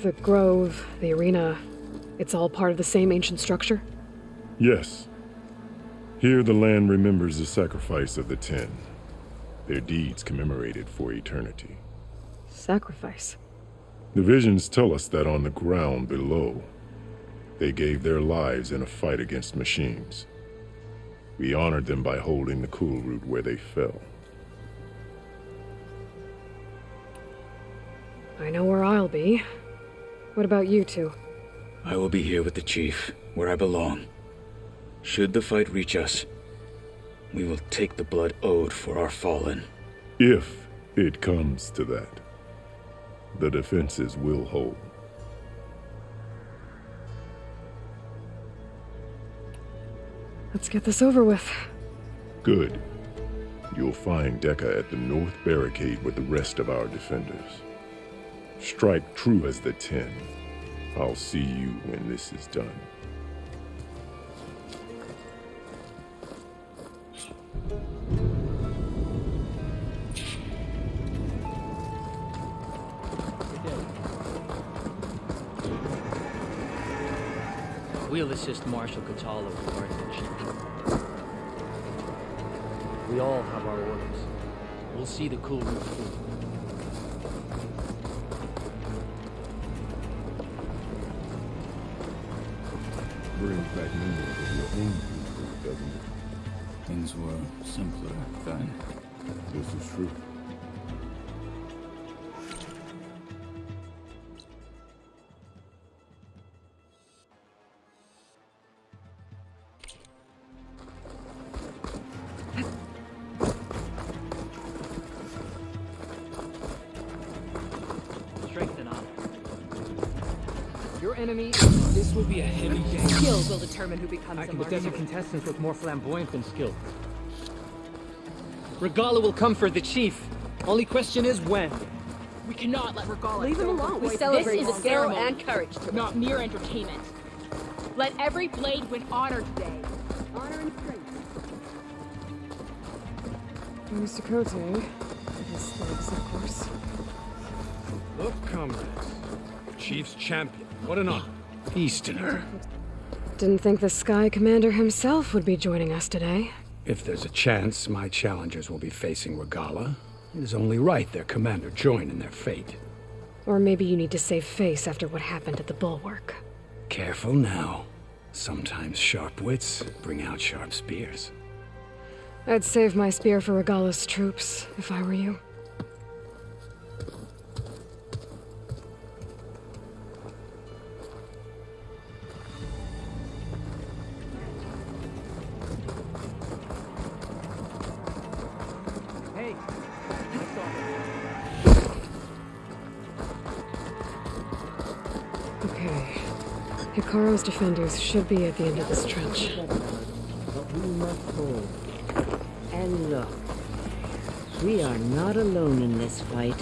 The grove, the arena, it's all part of the same ancient structure? Yes. Here the land remembers the sacrifice of the 10. Their deeds commemorated for eternity. Sacrifice? The visions tell us that on the ground below, they gave their lives in a fight against machines. We honored them by holding the cool route where they fell. I know where I'll be. What about you two? I will be here with the chief, where I belong. Should the fight reach us, we will take the blood owed for our fallen. If it comes to that, the defenses will hold. Let's get this over with. Good. You'll find Dekka at the north barricade with the rest of our defenders. Strike true as the 10. I'll see you when this is done. We'll assist Marshal Katalo regarding the chief. We all have our orders. We'll see the cool route through. Brings back memories of your own people, doesn't it? Things were simpler then. This is true. Strengthen on. Your enemy, this will be a heavy day. Skill will determine who becomes I a can martyr. desert contestants look more flamboyant than skilled. Regala will come for the chief. Only question is when. We cannot let Regala Leave him go alone. before We celebrate This is a skill ceremony, and courage to not mere entertainment. Let every blade win honor today. Honor and strength. Mr. Kote. His thugs, of course. Look, comrades. Chief's champion. What an honor. Easterner. Didn't think the Sky Commander himself would be joining us today. If there's a chance my challengers will be facing Regala, it is only right their commander join in their fate. Or maybe you need to save face after what happened at the Bulwark. Careful now. Sometimes sharp wits bring out sharp spears. I'd save my spear for Regala's troops, if I were you. Hikaru's defenders should be at the end of this trench. But we must hold. And look, we are not alone in this fight.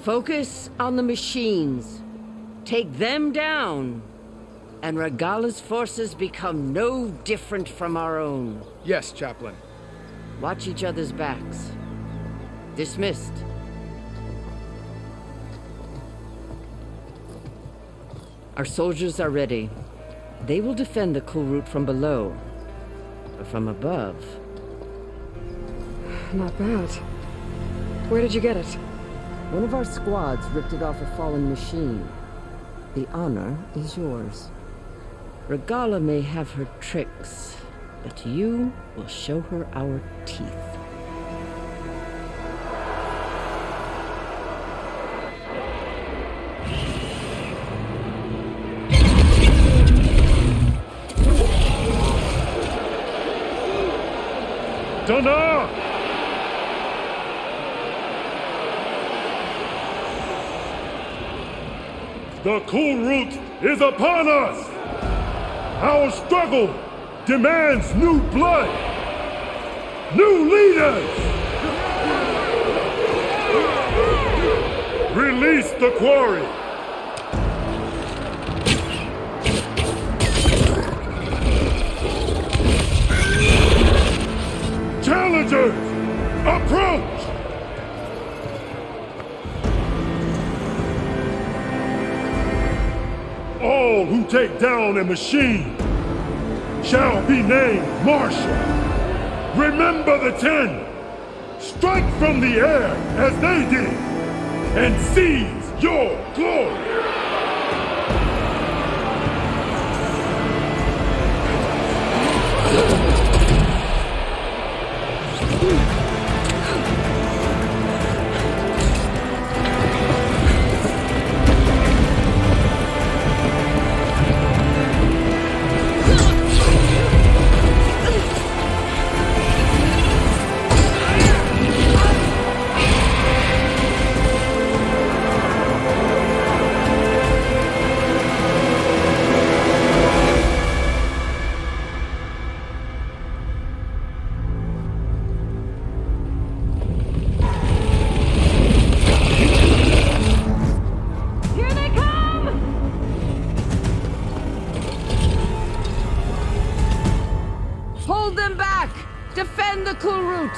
Focus on the machines. Take them down. And Regala's forces become no different from our own. Yes, Chaplain. Watch each other's backs. Dismissed. Our soldiers are ready. They will defend the cool route from below. But from above... Not bad. Where did you get it? One of our squads ripped it off a fallen machine. The honor is yours. Regala may have her tricks, but you will show her our teeth. Dana! The cool route is upon us! Our struggle demands new blood! New leaders! Release the quarry! Challengers, approach! All who take down a machine shall be named Marshal. Remember the 10. Strike from the air as they did and seize your glory. Hold them back! Defend the cool route!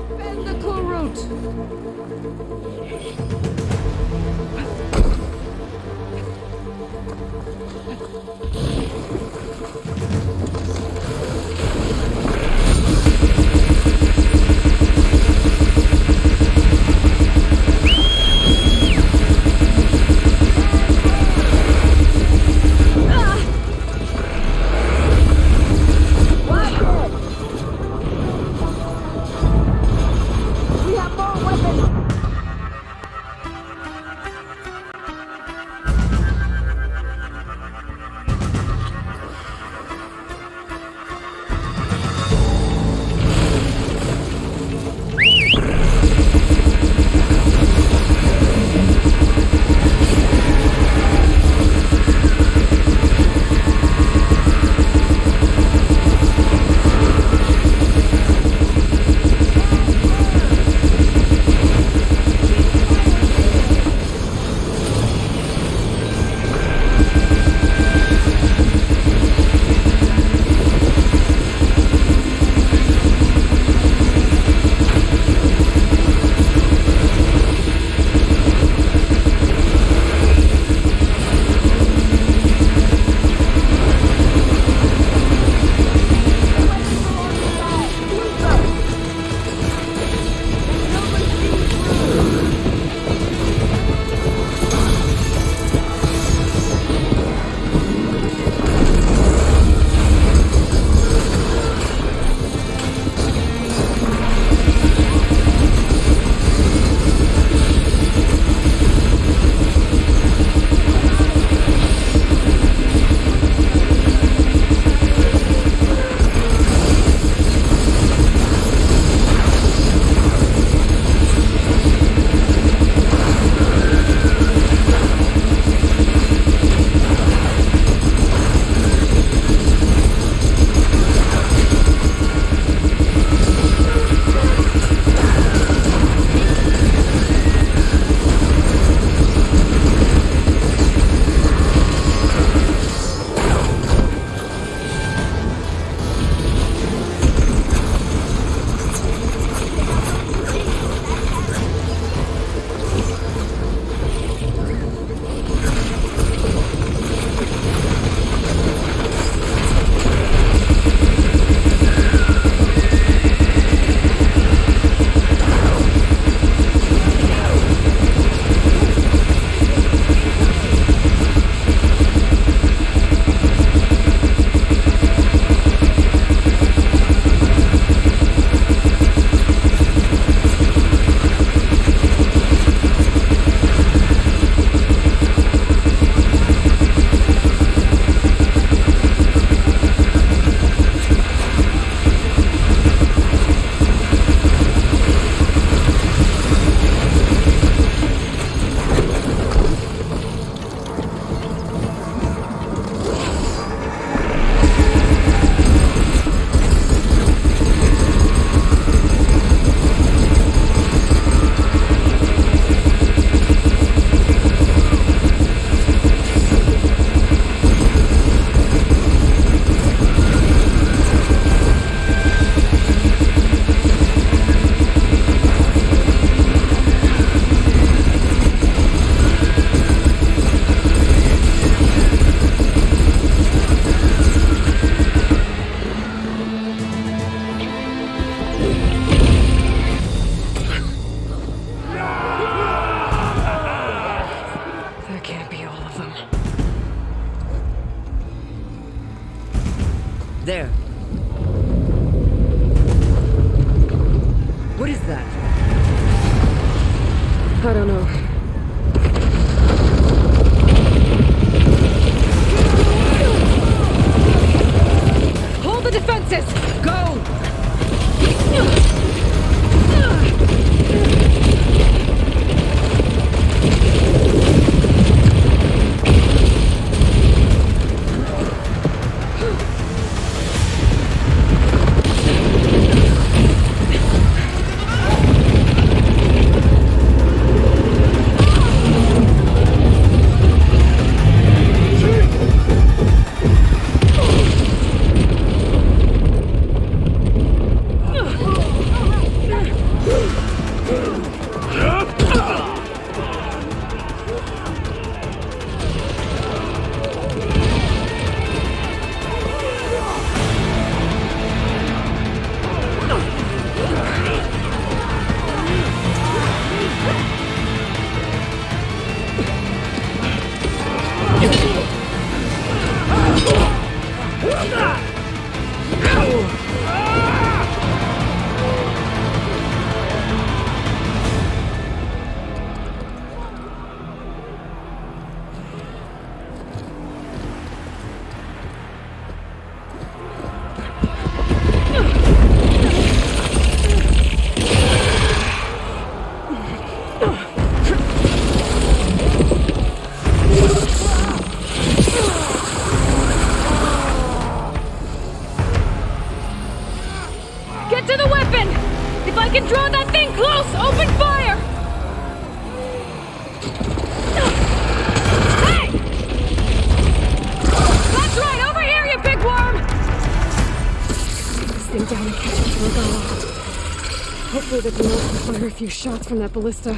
Defend the cool route! There. What is that? I don't know. Hold the defenses! Go! Get to the weapon! If I can draw that thing close, open fire! Hey! That's right, over here, you big worm! This thing down and catch it to Regala. Hopefully the girl can fire a few shots from that ballista.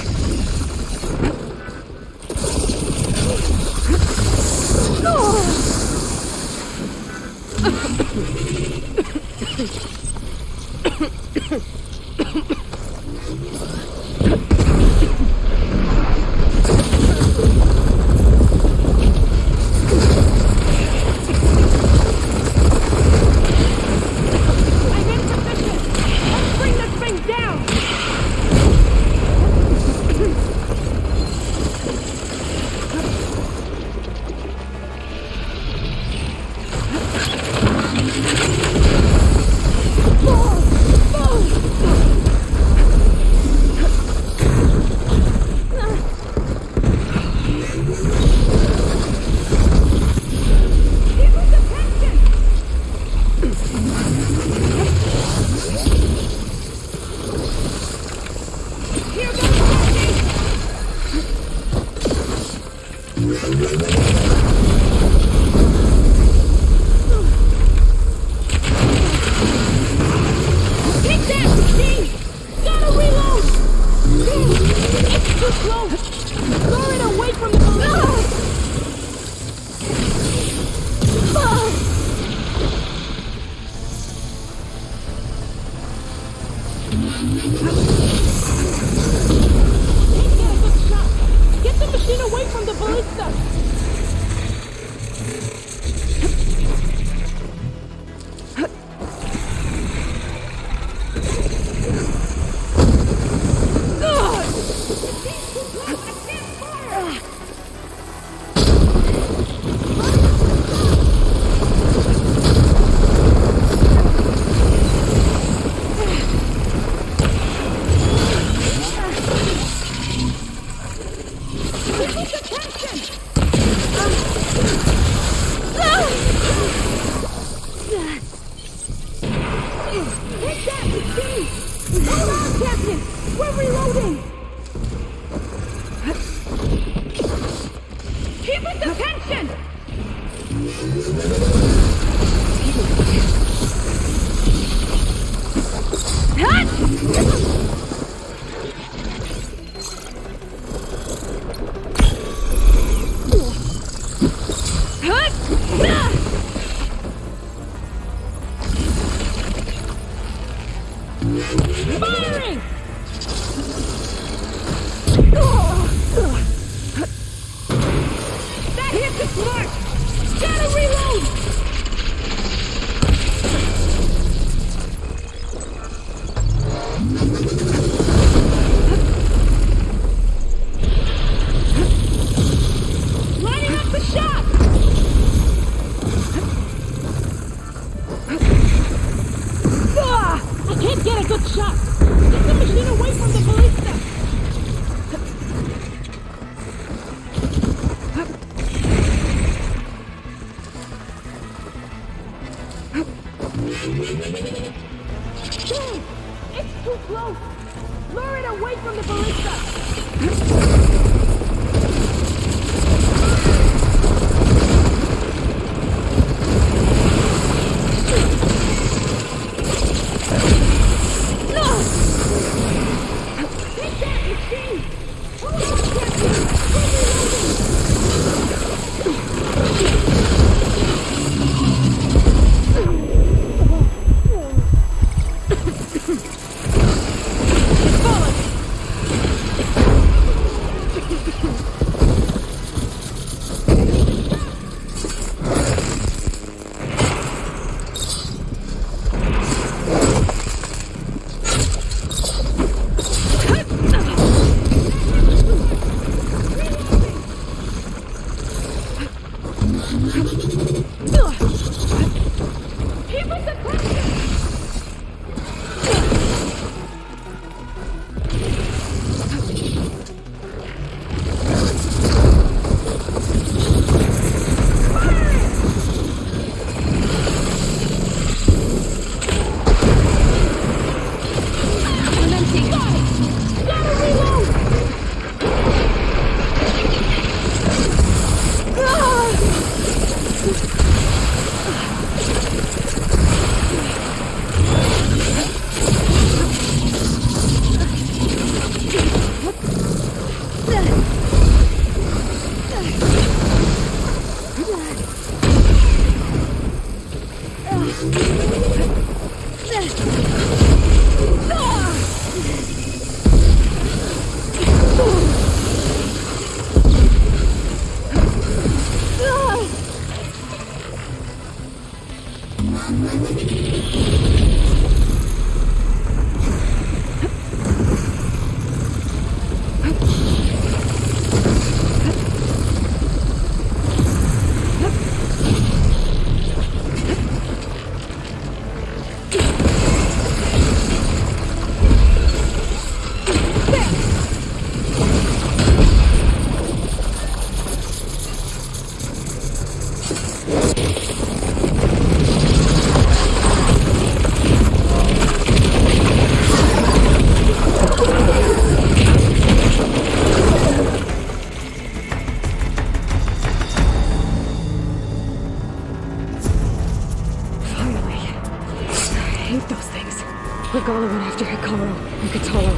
Regala went after Hikaru and Katalo.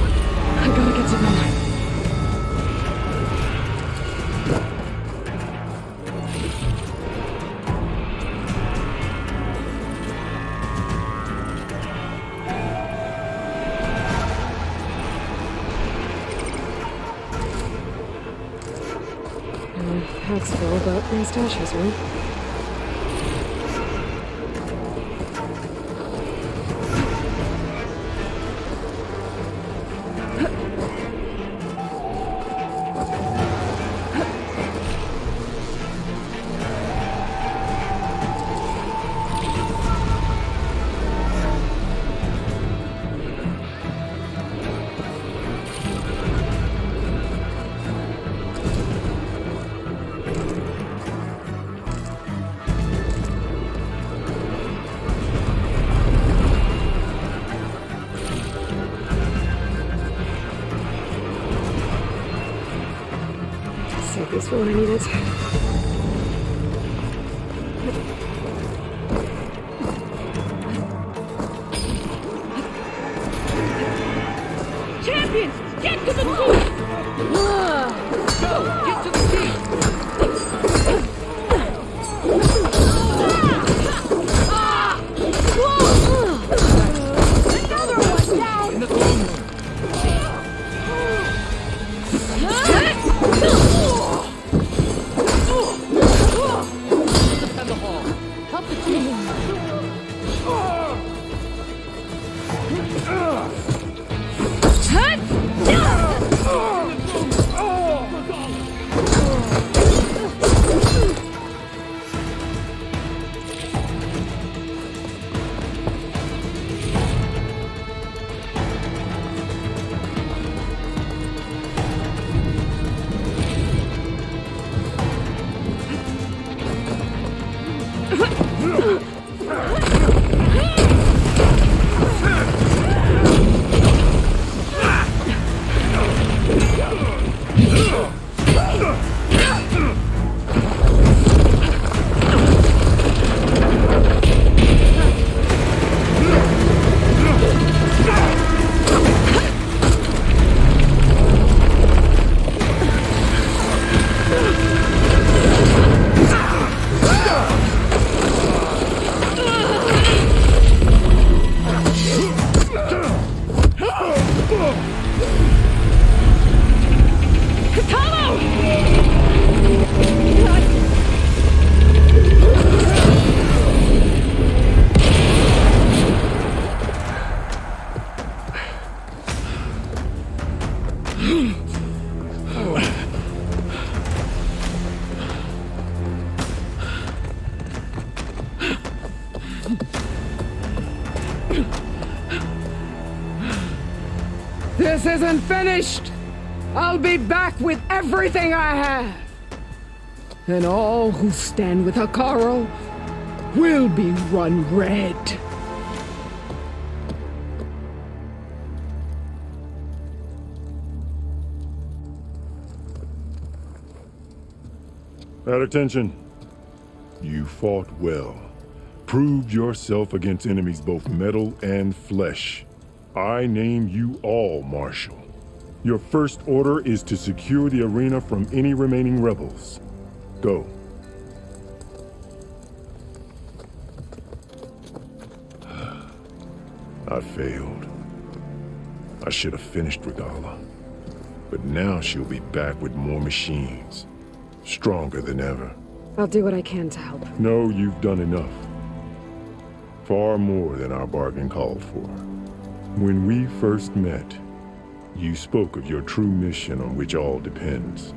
I gotta get to them. Pack's full, but my stash has room. Save this for when I need it. Champions, get to the team! Go, get to the Another one down! In the throne room. Defend the hall. Help the This isn't finished! I'll be back with everything I have! And all who stand with Hikaru will be run red. At attention. You fought well. Proved yourself against enemies both metal and flesh. I name you all Marshal. Your first order is to secure the arena from any remaining rebels. Go. I failed. I should have finished Regala. But now she'll be back with more machines. Stronger than ever. I'll do what I can to help. No, you've done enough. Far more than our bargain called for. When we first met, you spoke of your true mission on which all depends.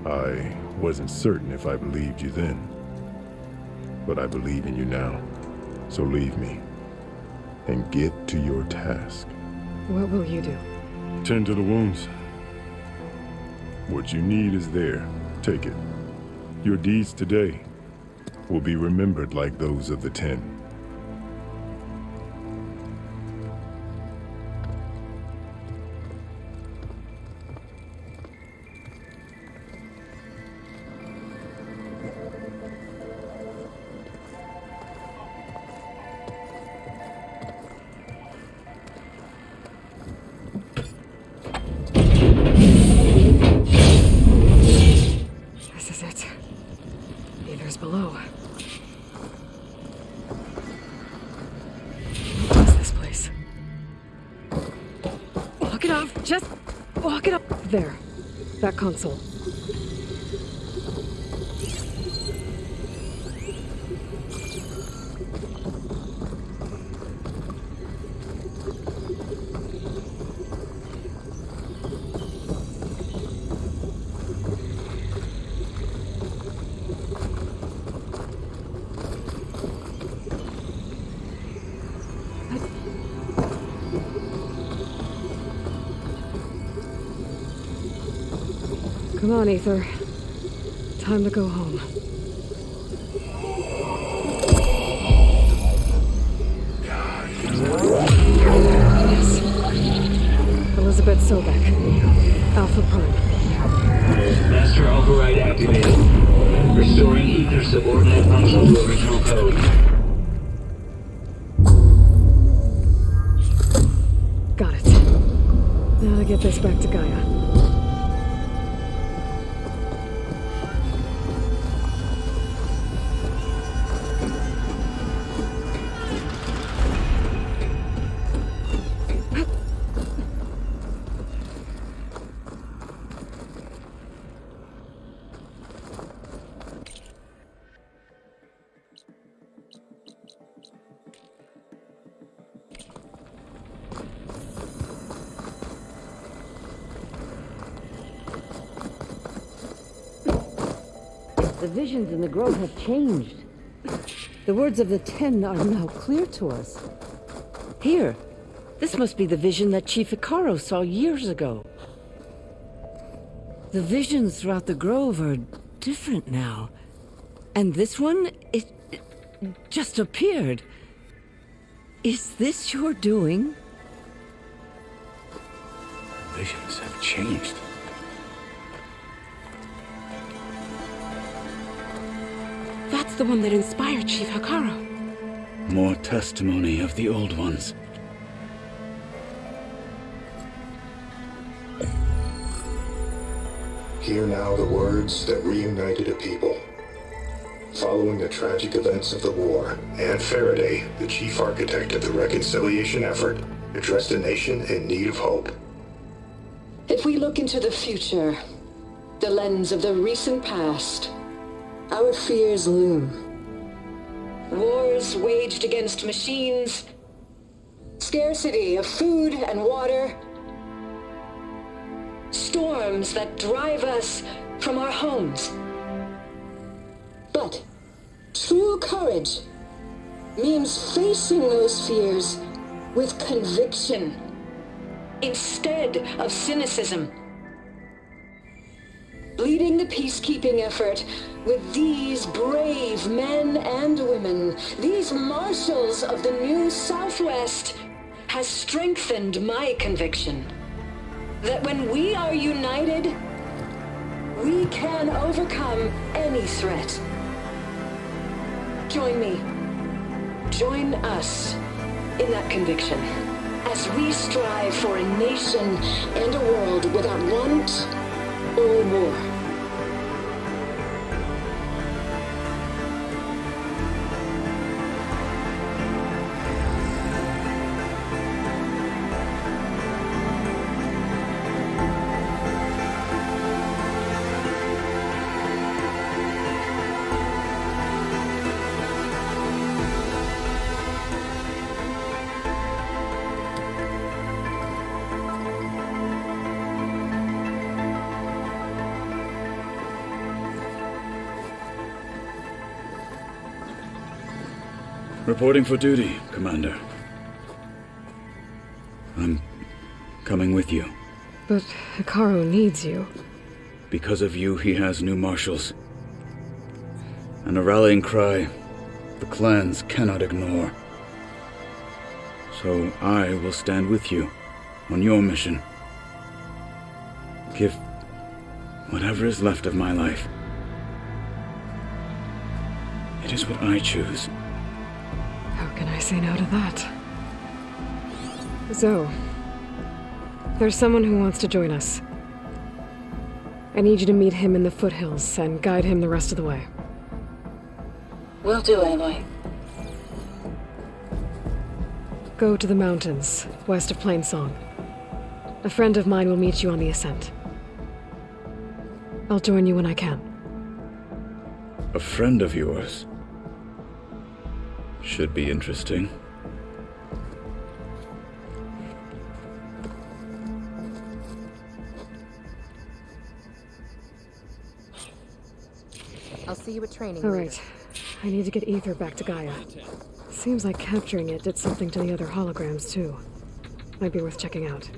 I wasn't certain if I believed you then. But I believe in you now. So leave me. And get to your task. What will you do? Tend to the wounds. What you need is there. Take it. Your deeds today will be remembered like those of the 10. Walk it off. Just walk it up. There. That console. Come on, Ether. Time to go home. Yes. Elizabeth Sobek. Alpha Prime. Master override activated. Restoring Ether subordinate function to original code. Got it. Now to get this back to Gaia. The visions in the grove have changed. The words of the Ten are now clear to us. Here, this must be the vision that Chief Hikaru saw years ago. The visions throughout the grove are different now. And this one, it just appeared. Is this your doing? Visions have changed. That's the one that inspired Chief Hikaru. More testimony of the old ones. Hear now the words that reunited a people. Following the tragic events of the war, Anne Faraday, the chief architect of the reconciliation effort, addressed a nation in need of hope. If we look into the future, the lens of the recent past, our fears loom. Wars waged against machines, scarcity of food and water, storms that drive us from our homes. But true courage means facing those fears with conviction instead of cynicism. Leading the peacekeeping effort with these brave men and women, these marshals of the new Southwest, has strengthened my conviction that when we are united, we can overcome any threat. Join me. Join us in that conviction as we strive for a nation and a world without want or war. Reporting for duty, Commander. I'm coming with you. But Hikaru needs you. Because of you, he has new marshals. And a rallying cry the clans cannot ignore. So I will stand with you on your mission. Give whatever is left of my life. It is what I choose. How can I say no to that? Zoe, there's someone who wants to join us. I need you to meet him in the foothills and guide him the rest of the way. Will do, Aloy. Go to the mountains, west of Plainsong. A friend of mine will meet you on the ascent. I'll join you when I can. A friend of yours? Should be interesting. I'll see you at training. All right. I need to get Ether back to Gaia. Seems like capturing it did something to the other holograms, too. Might be worth checking out.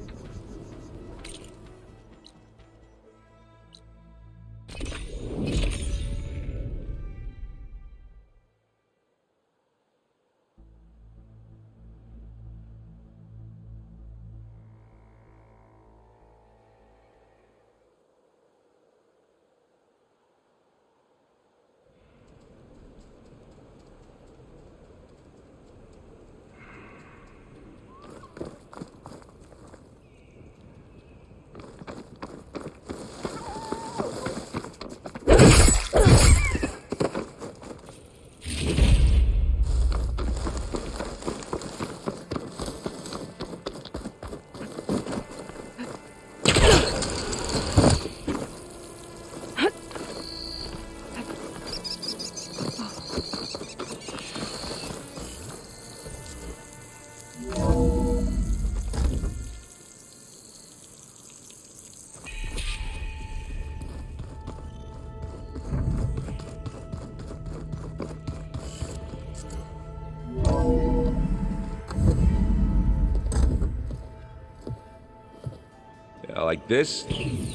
Like this?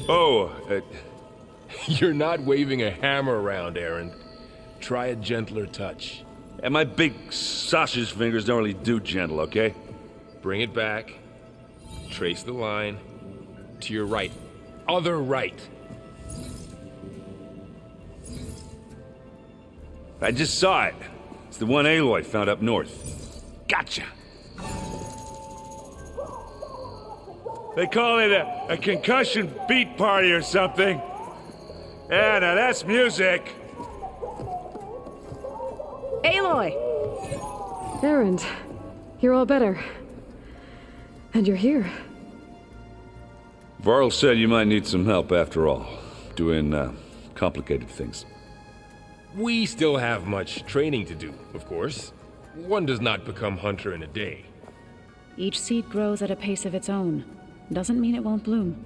Oh, you're not waving a hammer around, Aaron. Try a gentler touch. And my big sausage fingers don't really do gentle, okay? Bring it back. Trace the line. To your right. Other right. I just saw it. It's the one Aloy found up north. Gotcha! They call it a concussion beat party or something. Yeah, now that's music. Aloy! Erend, you're all better. And you're here. Varl said you might need some help after all. Doing, complicated things. We still have much training to do, of course. One does not become hunter in a day. Each seed grows at a pace of its own. Doesn't mean it won't bloom.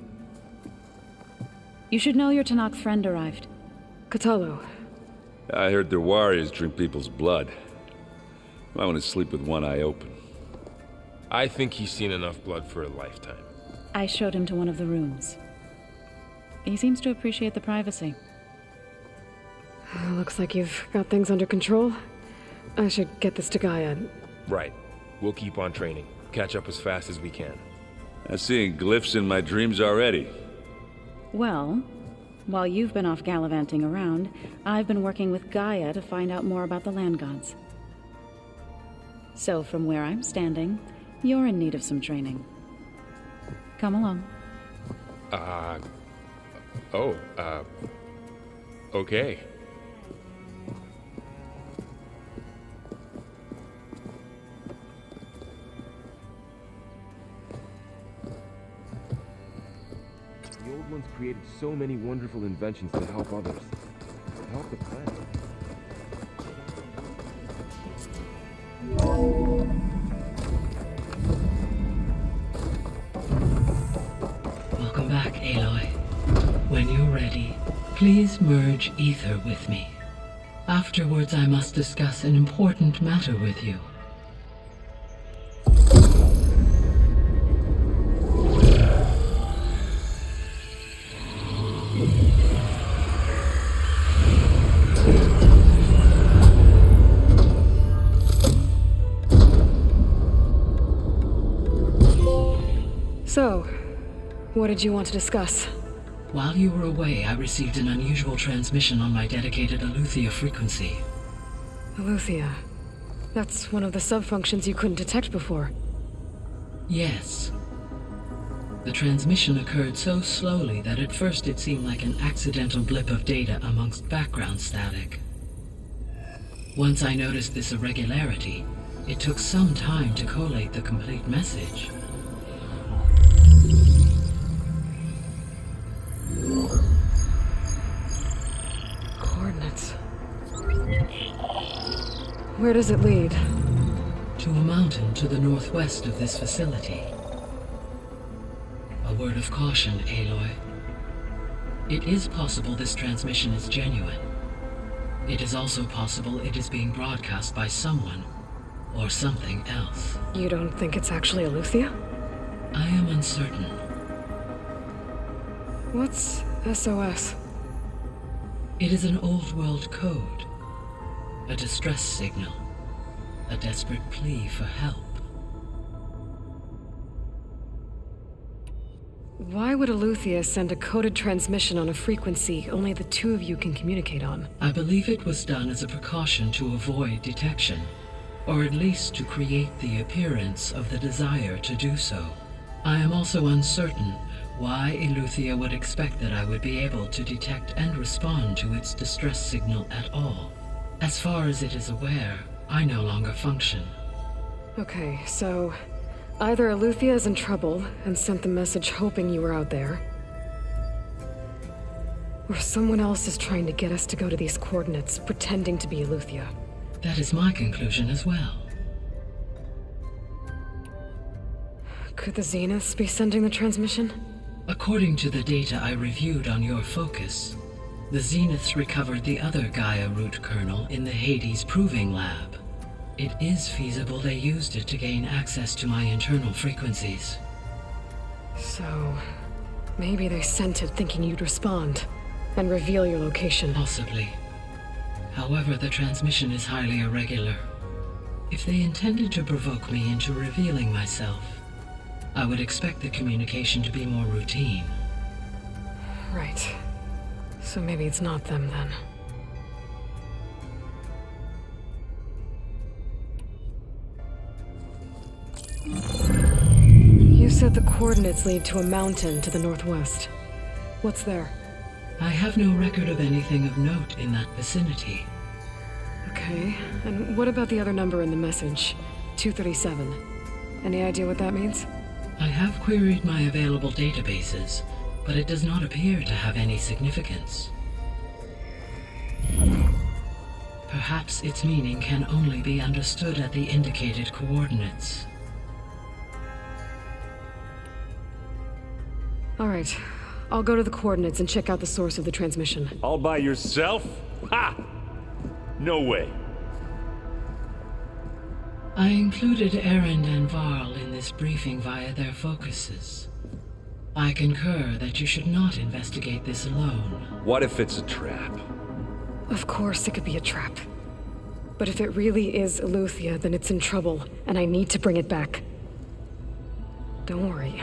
You should know your Tanakh friend arrived. Katalo. I heard their warriors drink people's blood. I want to sleep with one eye open. I think he's seen enough blood for a lifetime. I showed him to one of the rooms. He seems to appreciate the privacy. Looks like you've got things under control. I should get this to Gaia. Right. We'll keep on training. Catch up as fast as we can. I'm seeing glyphs in my dreams already. Well, while you've been off gallivanting around, I've been working with Gaia to find out more about the land gods. So from where I'm standing, you're in need of some training. Come along. Okay. The old ones created so many wonderful inventions to help others. To help the planet. Welcome back, Aloy. When you're ready, please merge ether with me. Afterwards, I must discuss an important matter with you. So, what did you want to discuss? While you were away, I received an unusual transmission on my dedicated Aletheia frequency. Aletheia. That's one of the sub-functions you couldn't detect before. Yes. The transmission occurred so slowly that at first it seemed like an accidental blip of data amongst background static. Once I noticed this irregularity, it took some time to collate the complete message. Where does it lead? To a mountain to the northwest of this facility. A word of caution, Aloy. It is possible this transmission is genuine. It is also possible it is being broadcast by someone or something else. You don't think it's actually Eleuthia? I am uncertain. What's SOS? It is an old world code. A distress signal. A desperate plea for help. Why would Eleuthia send a coded transmission on a frequency only the two of you can communicate on? I believe it was done as a precaution to avoid detection, or at least to create the appearance of the desire to do so. I am also uncertain why Eleuthia would expect that I would be able to detect and respond to its distress signal at all. As far as it is aware, I no longer function. Okay, so either Eleuthia is in trouble and sent the message hoping you were out there, or someone else is trying to get us to go to these coordinates, pretending to be Eleuthia. That is my conclusion as well. Could the Zeniths be sending the transmission? According to the data I reviewed on your focus, the Zeniths recovered the other Gaia root kernel in the Hades Proving Lab. It is feasible they used it to gain access to my internal frequencies. So, maybe they sent it thinking you'd respond and reveal your location. Possibly. However, the transmission is highly irregular. If they intended to provoke me into revealing myself, I would expect the communication to be more routine. Right. So maybe it's not them then. You said the coordinates lead to a mountain to the northwest. What's there? I have no record of anything of note in that vicinity. Okay, and what about the other number in the message? 237. Any idea what that means? I have queried my available databases, but it does not appear to have any significance. Perhaps its meaning can only be understood at the indicated coordinates. All right, I'll go to the coordinates and check out the source of the transmission. All by yourself? Ha! No way. I included Erend and Varl in this briefing via their focuses. I concur that you should not investigate this alone. What if it's a trap? Of course it could be a trap. But if it really is Eleuthia, then it's in trouble, and I need to bring it back. Don't worry.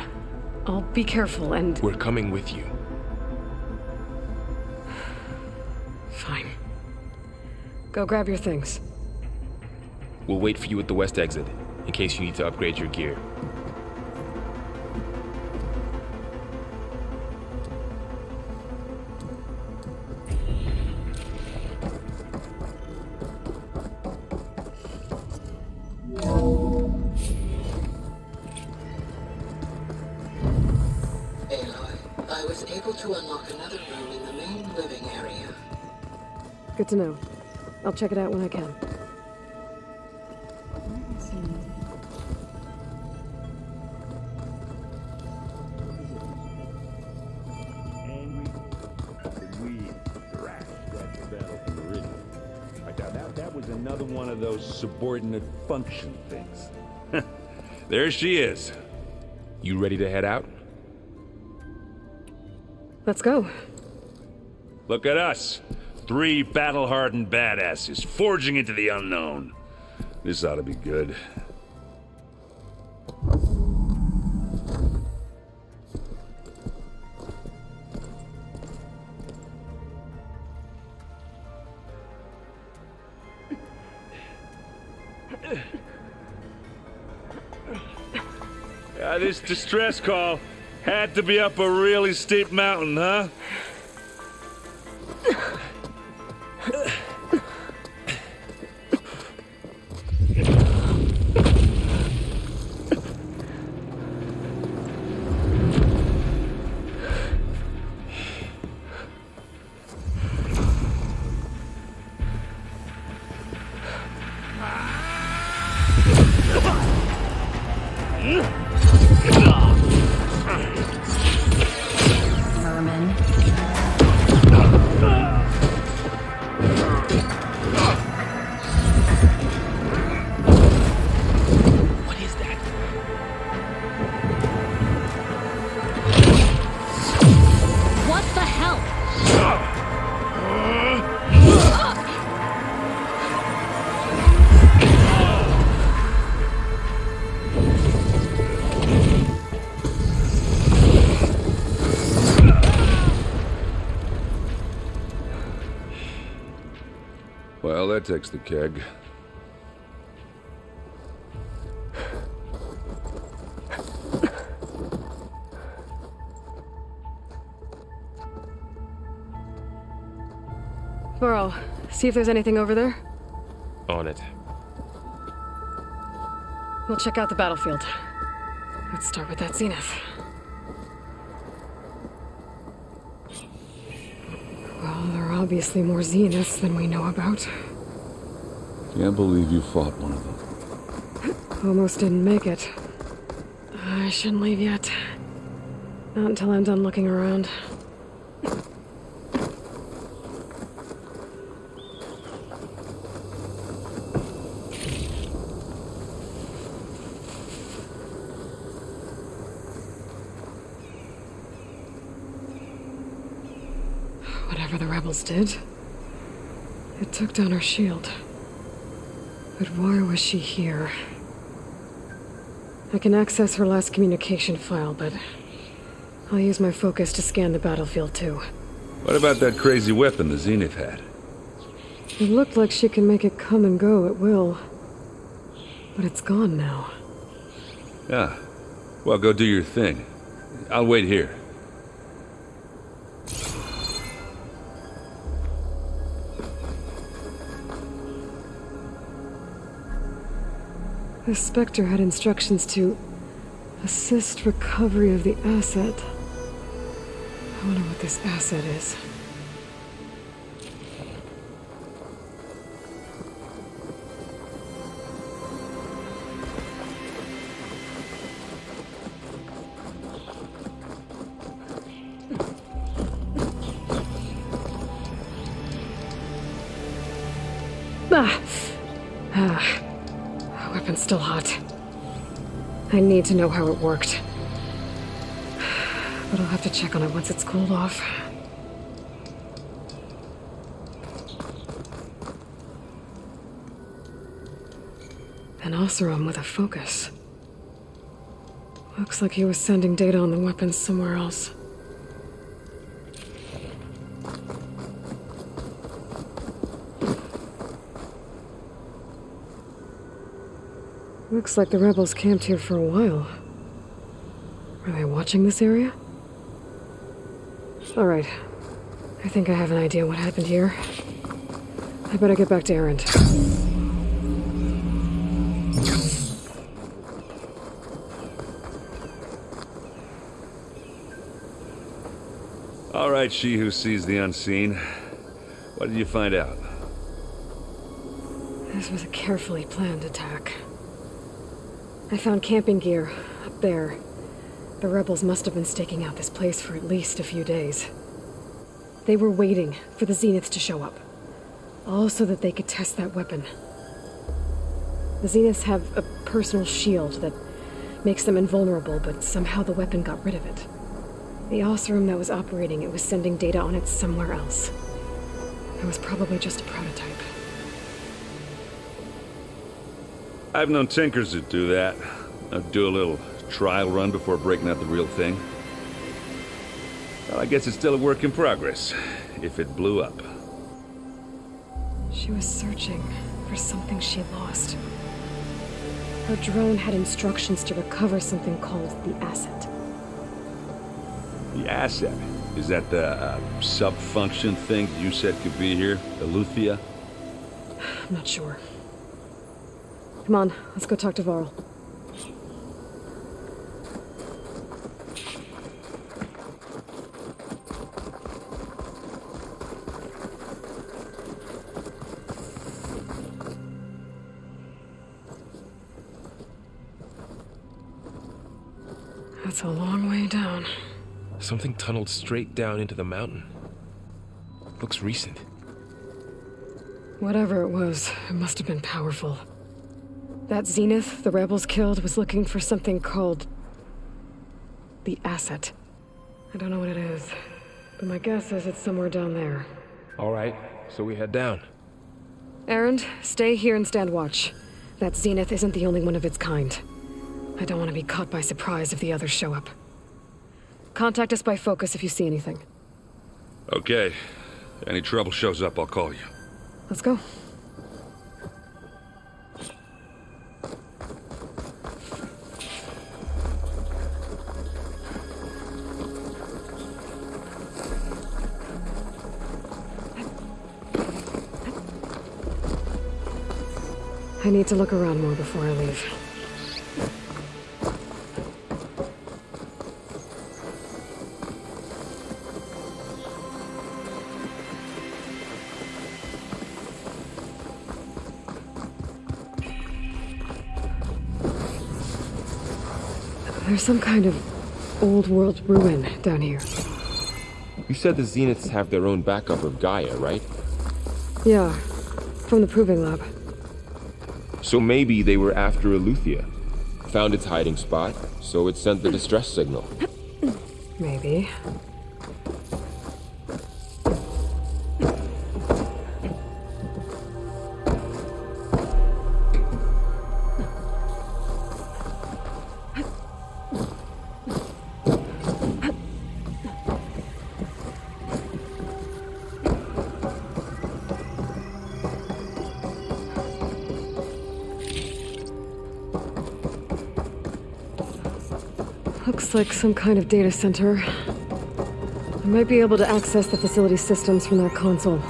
I'll be careful and... We're coming with you. Fine. Go grab your things. We'll wait for you at the west exit, in case you need to upgrade your gear. Aloy, I was able to unlock another room in the main living area. Good to know. I'll check it out when I can. That was another one of those subordinate function things. There she is. You ready to head out? Let's go. Look at us. 3 battle-hardened badasses forging into the unknown. This ought to be good. This distress call had to be up a really steep mountain, huh? Vermin. What is that? What the hell? Well, that takes the keg. Varl, see if there's anything over there. On it. We'll check out the battlefield. Let's start with that zenith. Well, there are obviously more zeniths than we know about. Can't believe you fought one of them. Almost didn't make it. I shouldn't leave yet. Not until I'm done looking around. Whatever the rebels did, it took down her shield. But why was she here? I can access her last communication file, but I'll use my focus to scan the battlefield too. What about that crazy weapon the Zenith had? It looked like she can make it come and go at will. But it's gone now. Yeah. Well, go do your thing. I'll wait here. The Spectre had instructions to assist recovery of the asset. I wonder what this asset is. Weapon's still hot. I need to know how it worked. But I'll have to check on it once it's cooled off. An Oseram with a focus. Looks like he was sending data on the weapons somewhere else. Looks like the rebels camped here for a while. Are they watching this area? Alright. I think I have an idea what happened here. I better get back to Erend. All right, she who sees the unseen. What did you find out? This was a carefully planned attack. I found camping gear up there. The rebels must have been staking out this place for at least a few days. They were waiting for the Zeniths to show up. All so that they could test that weapon. The Zeniths have a personal shield that makes them invulnerable, but somehow the weapon got rid of it. The Oseram that was operating it was sending data on it somewhere else. It was probably just a prototype. I've known tinkers that do that. I'd do a little trial run before breaking out the real thing. Well, I guess it's still a work in progress, if it blew up. She was searching for something she lost. Her drone had instructions to recover something called the asset. The asset? Is that the sub-function thing you said could be here? The Luthia? I'm not sure. Come on, let's go talk to Varl. That's a long way down. Something tunneled straight down into the mountain. Looks recent. Whatever it was, it must have been powerful. That Zenith the rebels killed was looking for something called the asset. I don't know what it is, but my guess is it's somewhere down there. All right, so we head down. Erend, stay here and stand watch. That Zenith isn't the only one of its kind. I don't want to be caught by surprise if the others show up. Contact us by focus if you see anything. Okay. Any trouble shows up, I'll call you. Let's go. I need to look around more before I leave. There's some kind of old world ruin down here. You said the Zeniths have their own backup of Gaia, right? Yeah, from the proving lab. So maybe they were after Eleuthia. Found its hiding spot, so it sent the distress signal. Maybe. Looks like some kind of data center. I might be able to access the facility systems from that console.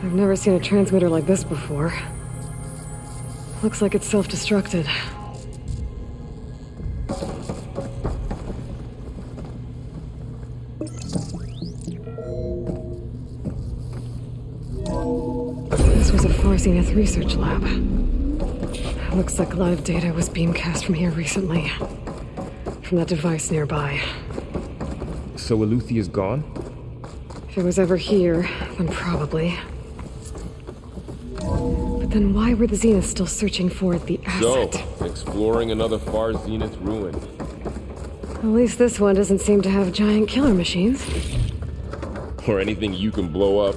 I've never seen a transmitter like this before. Looks like it's self-destructed. This was a Far Zenith research lab. Looks like a lot of data was beamcast from here recently. From that device nearby. So Eleuthia's gone? If it was ever here, then probably. But then why were the Zeniths still searching for the asset? So, exploring another Far Zenith ruin. At least this one doesn't seem to have giant killer machines. Or anything you can blow up.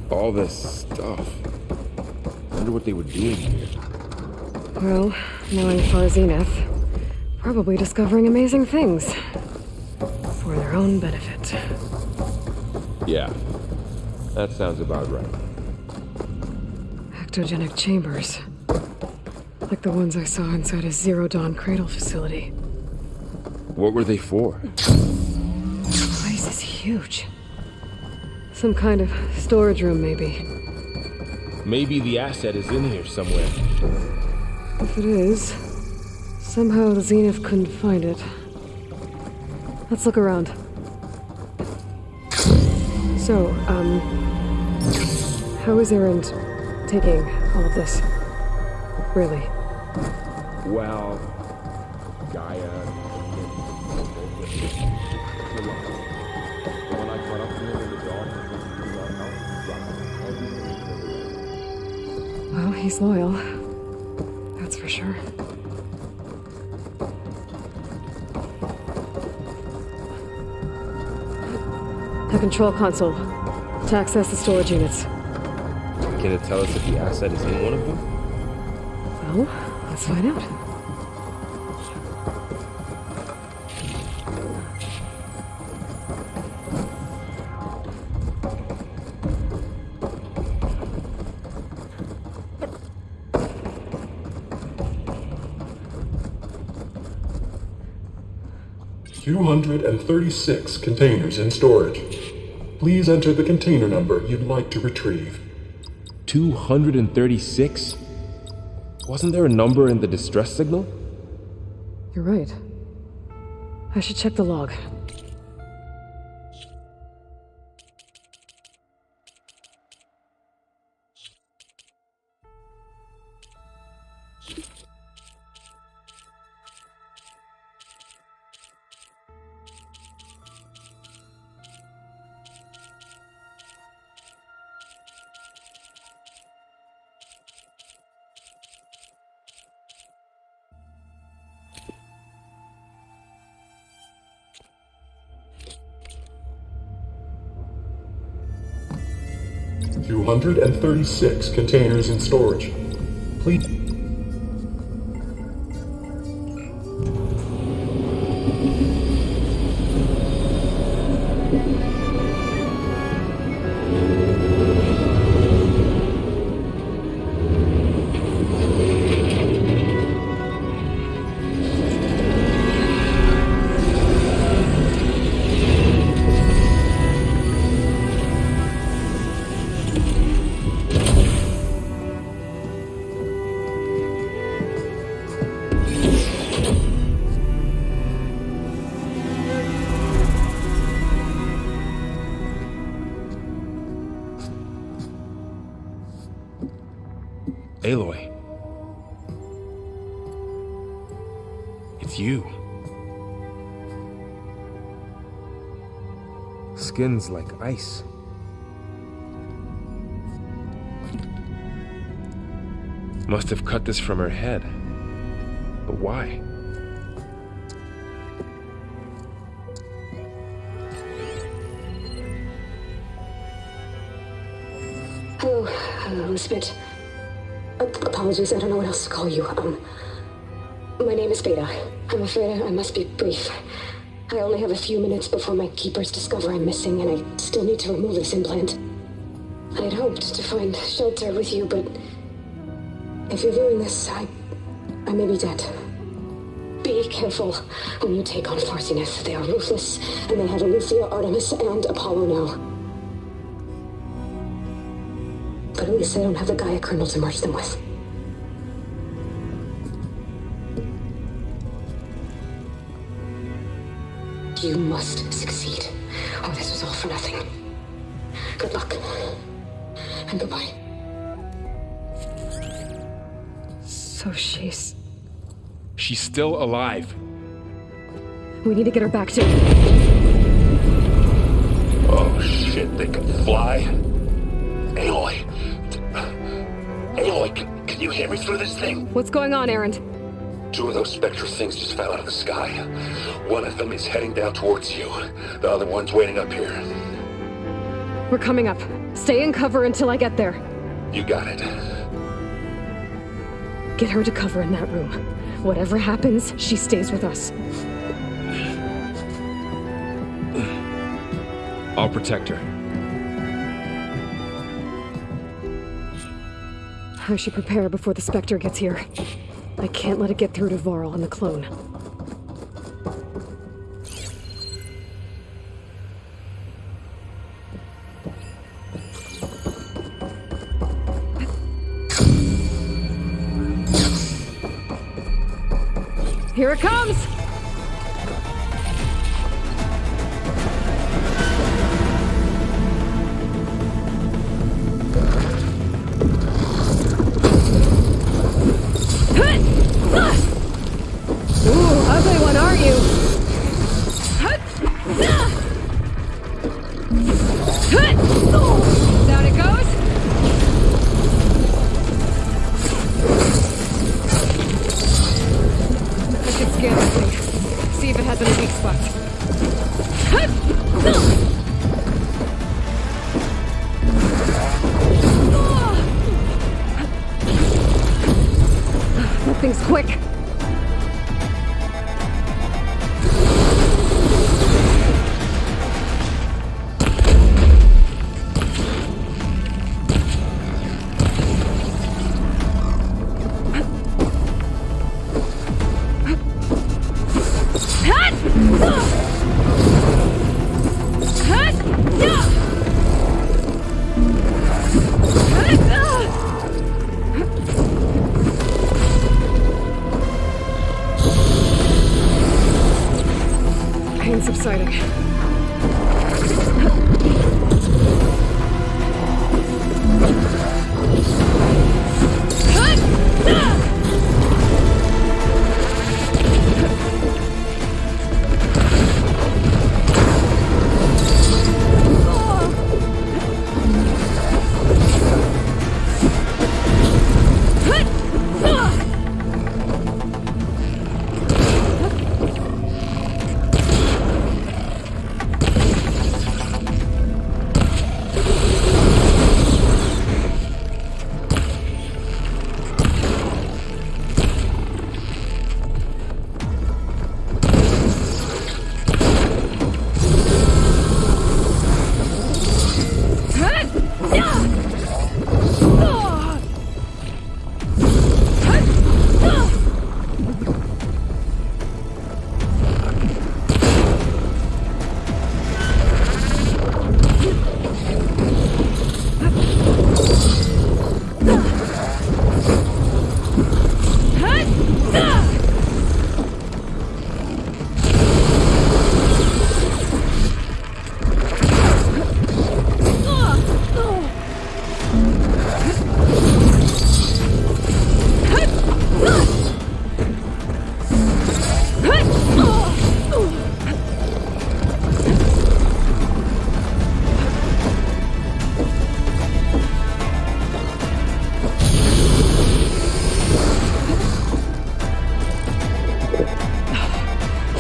All this stuff. Wonder what they were doing here. Well, knowing Far Zenith, probably discovering amazing things. For their own benefit. Yeah, that sounds about right. Ectogenic chambers. Like the ones I saw inside a Zero Dawn cradle facility. What were they for? The place is huge. Some kind of storage room, maybe. Maybe the asset is in here somewhere. If it is, somehow the Zenith couldn't find it. Let's look around. So, how is Erend taking all of this? Really? Well, Gaia... When I caught up to him in the dark, Well, he's loyal. That's for sure. The control console. To access the storage units. Can it tell us if the asset is in one of them? Well, let's find out. 236 containers in storage. Please enter the container number you'd like to retrieve. 236? Wasn't there a number in the distress signal? You're right. I should check the log. $236 containers in storage. Please. Aloy. It's you. Skin's like ice. Must have cut this from her head. But why? Hello, Elizabeth. Apologies, I don't know what else to call you. My name is Beta. I'm afraid I must be brief. I only have a few minutes before my keepers discover I'm missing, and I still need to remove this implant. I had hoped to find shelter with you, but if you're viewing this, I may be dead. Be careful when you take on Farsineth. They are ruthless, and they have Aletheia, Artemis, and Apollo now. But at least I don't have the Gaia kernel to merge them with. You must succeed, or this was all for nothing. Good luck, and goodbye. So she's still alive. We need to get her back to... Oh shit, they can fly? Aloy! Aloy, can you hear me through this thing? What's going on, Erend? 2 of those spectral things just fell out of the sky. One of them is heading down towards you. The other one's waiting up here. We're coming up. Stay in cover until I get there. You got it. Get her to cover in that room. Whatever happens, she stays with us. I'll protect her. I should prepare before the Spectre gets here. I can't let it get through to Varl and the clone. Here it comes! Ooh, ugly one, are you? Down it goes. I should scan this thing. See if it has any weak spots. That thing's quick. Ah! pain subsiding.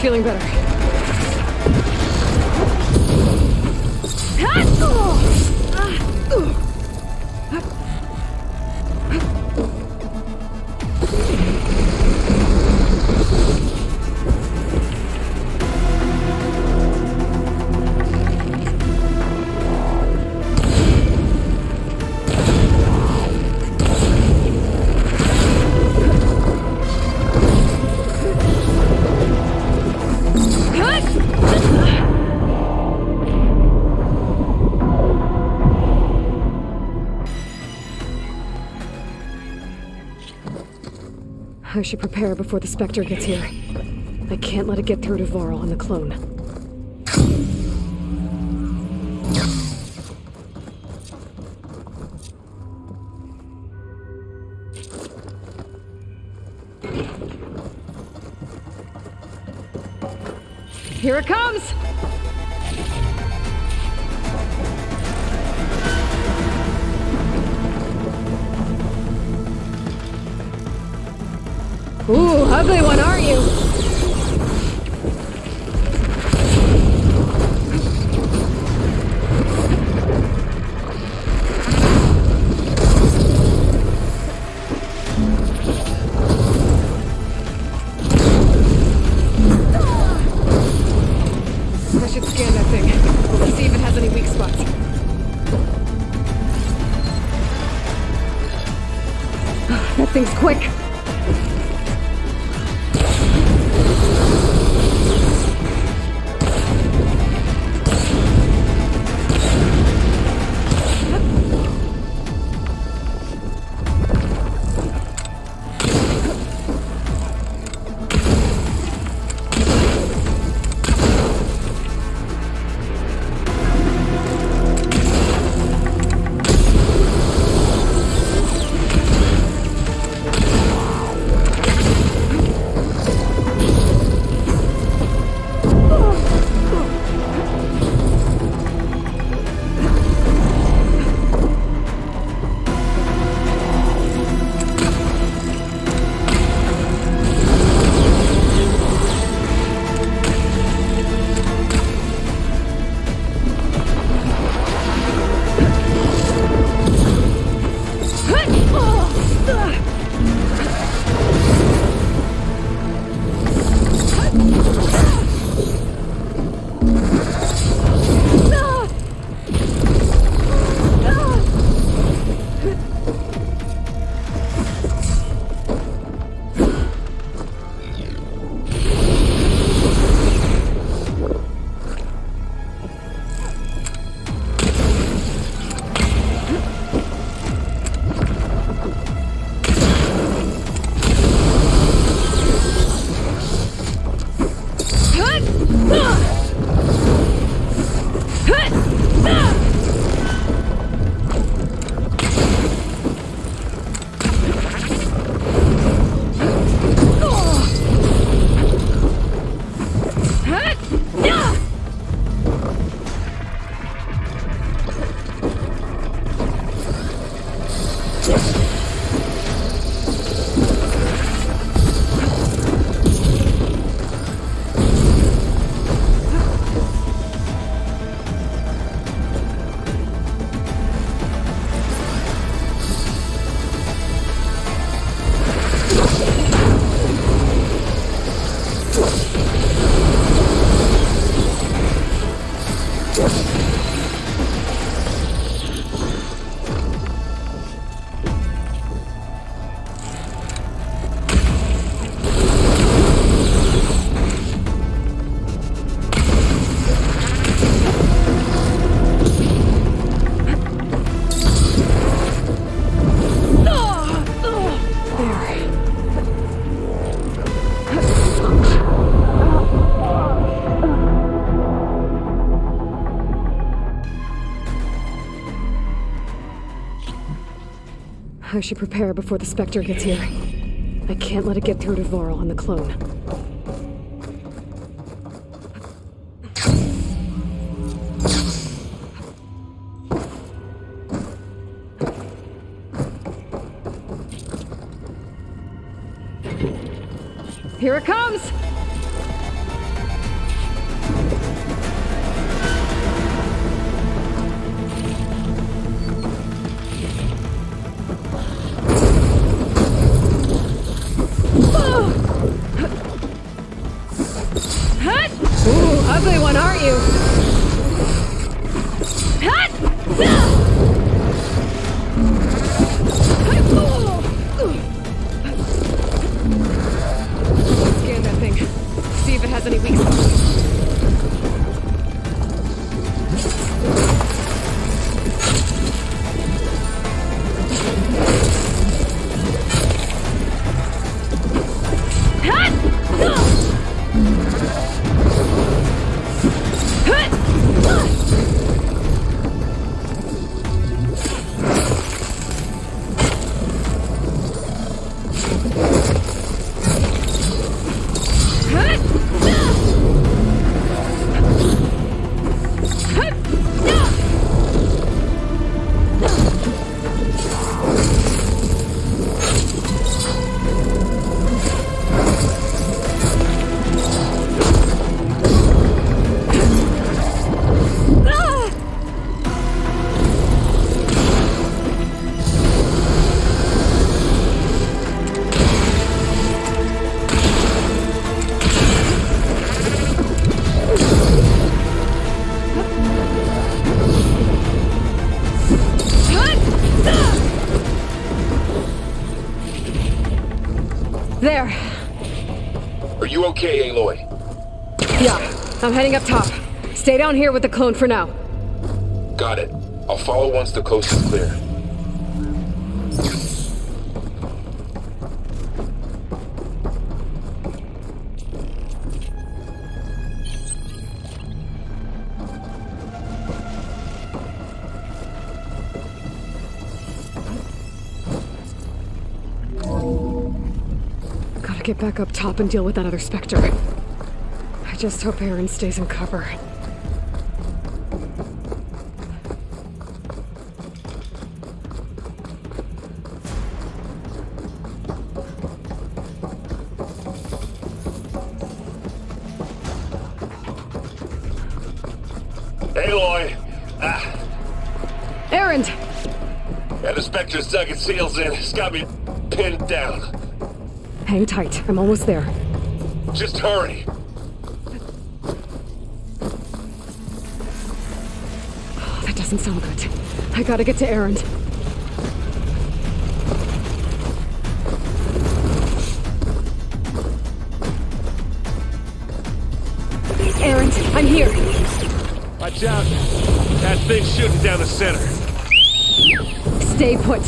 Feeling better. I should prepare before the Spectre gets here. I can't let it get through to Varl and the clone. Here it comes! Ooh, ugly one, aren't you? I should scan that thing. See if it has any weak spots. That thing's quick. I should prepare before the Spectre gets here. I can't let it get through to Varl and the clone. Here it comes! Ooh, ugly one, aren't you? Scan that thing. See if it has any weak spots. There. Are you okay, Aloy? Yeah, I'm heading up top. Stay down here with the clone for now. Got it. I'll follow once the coast is clear. Gotta get back up top and deal with that other Spectre. I just hope Aaron stays in cover. Aloy! Aaron! Yeah, the Spectre's dug its seals in. It's got me pinned down. Hang tight. I'm almost there. Just hurry. Oh, that doesn't sound good. I gotta get to Aaron. Aaron, I'm here. Watch out. That thing's shooting down the center. Stay put.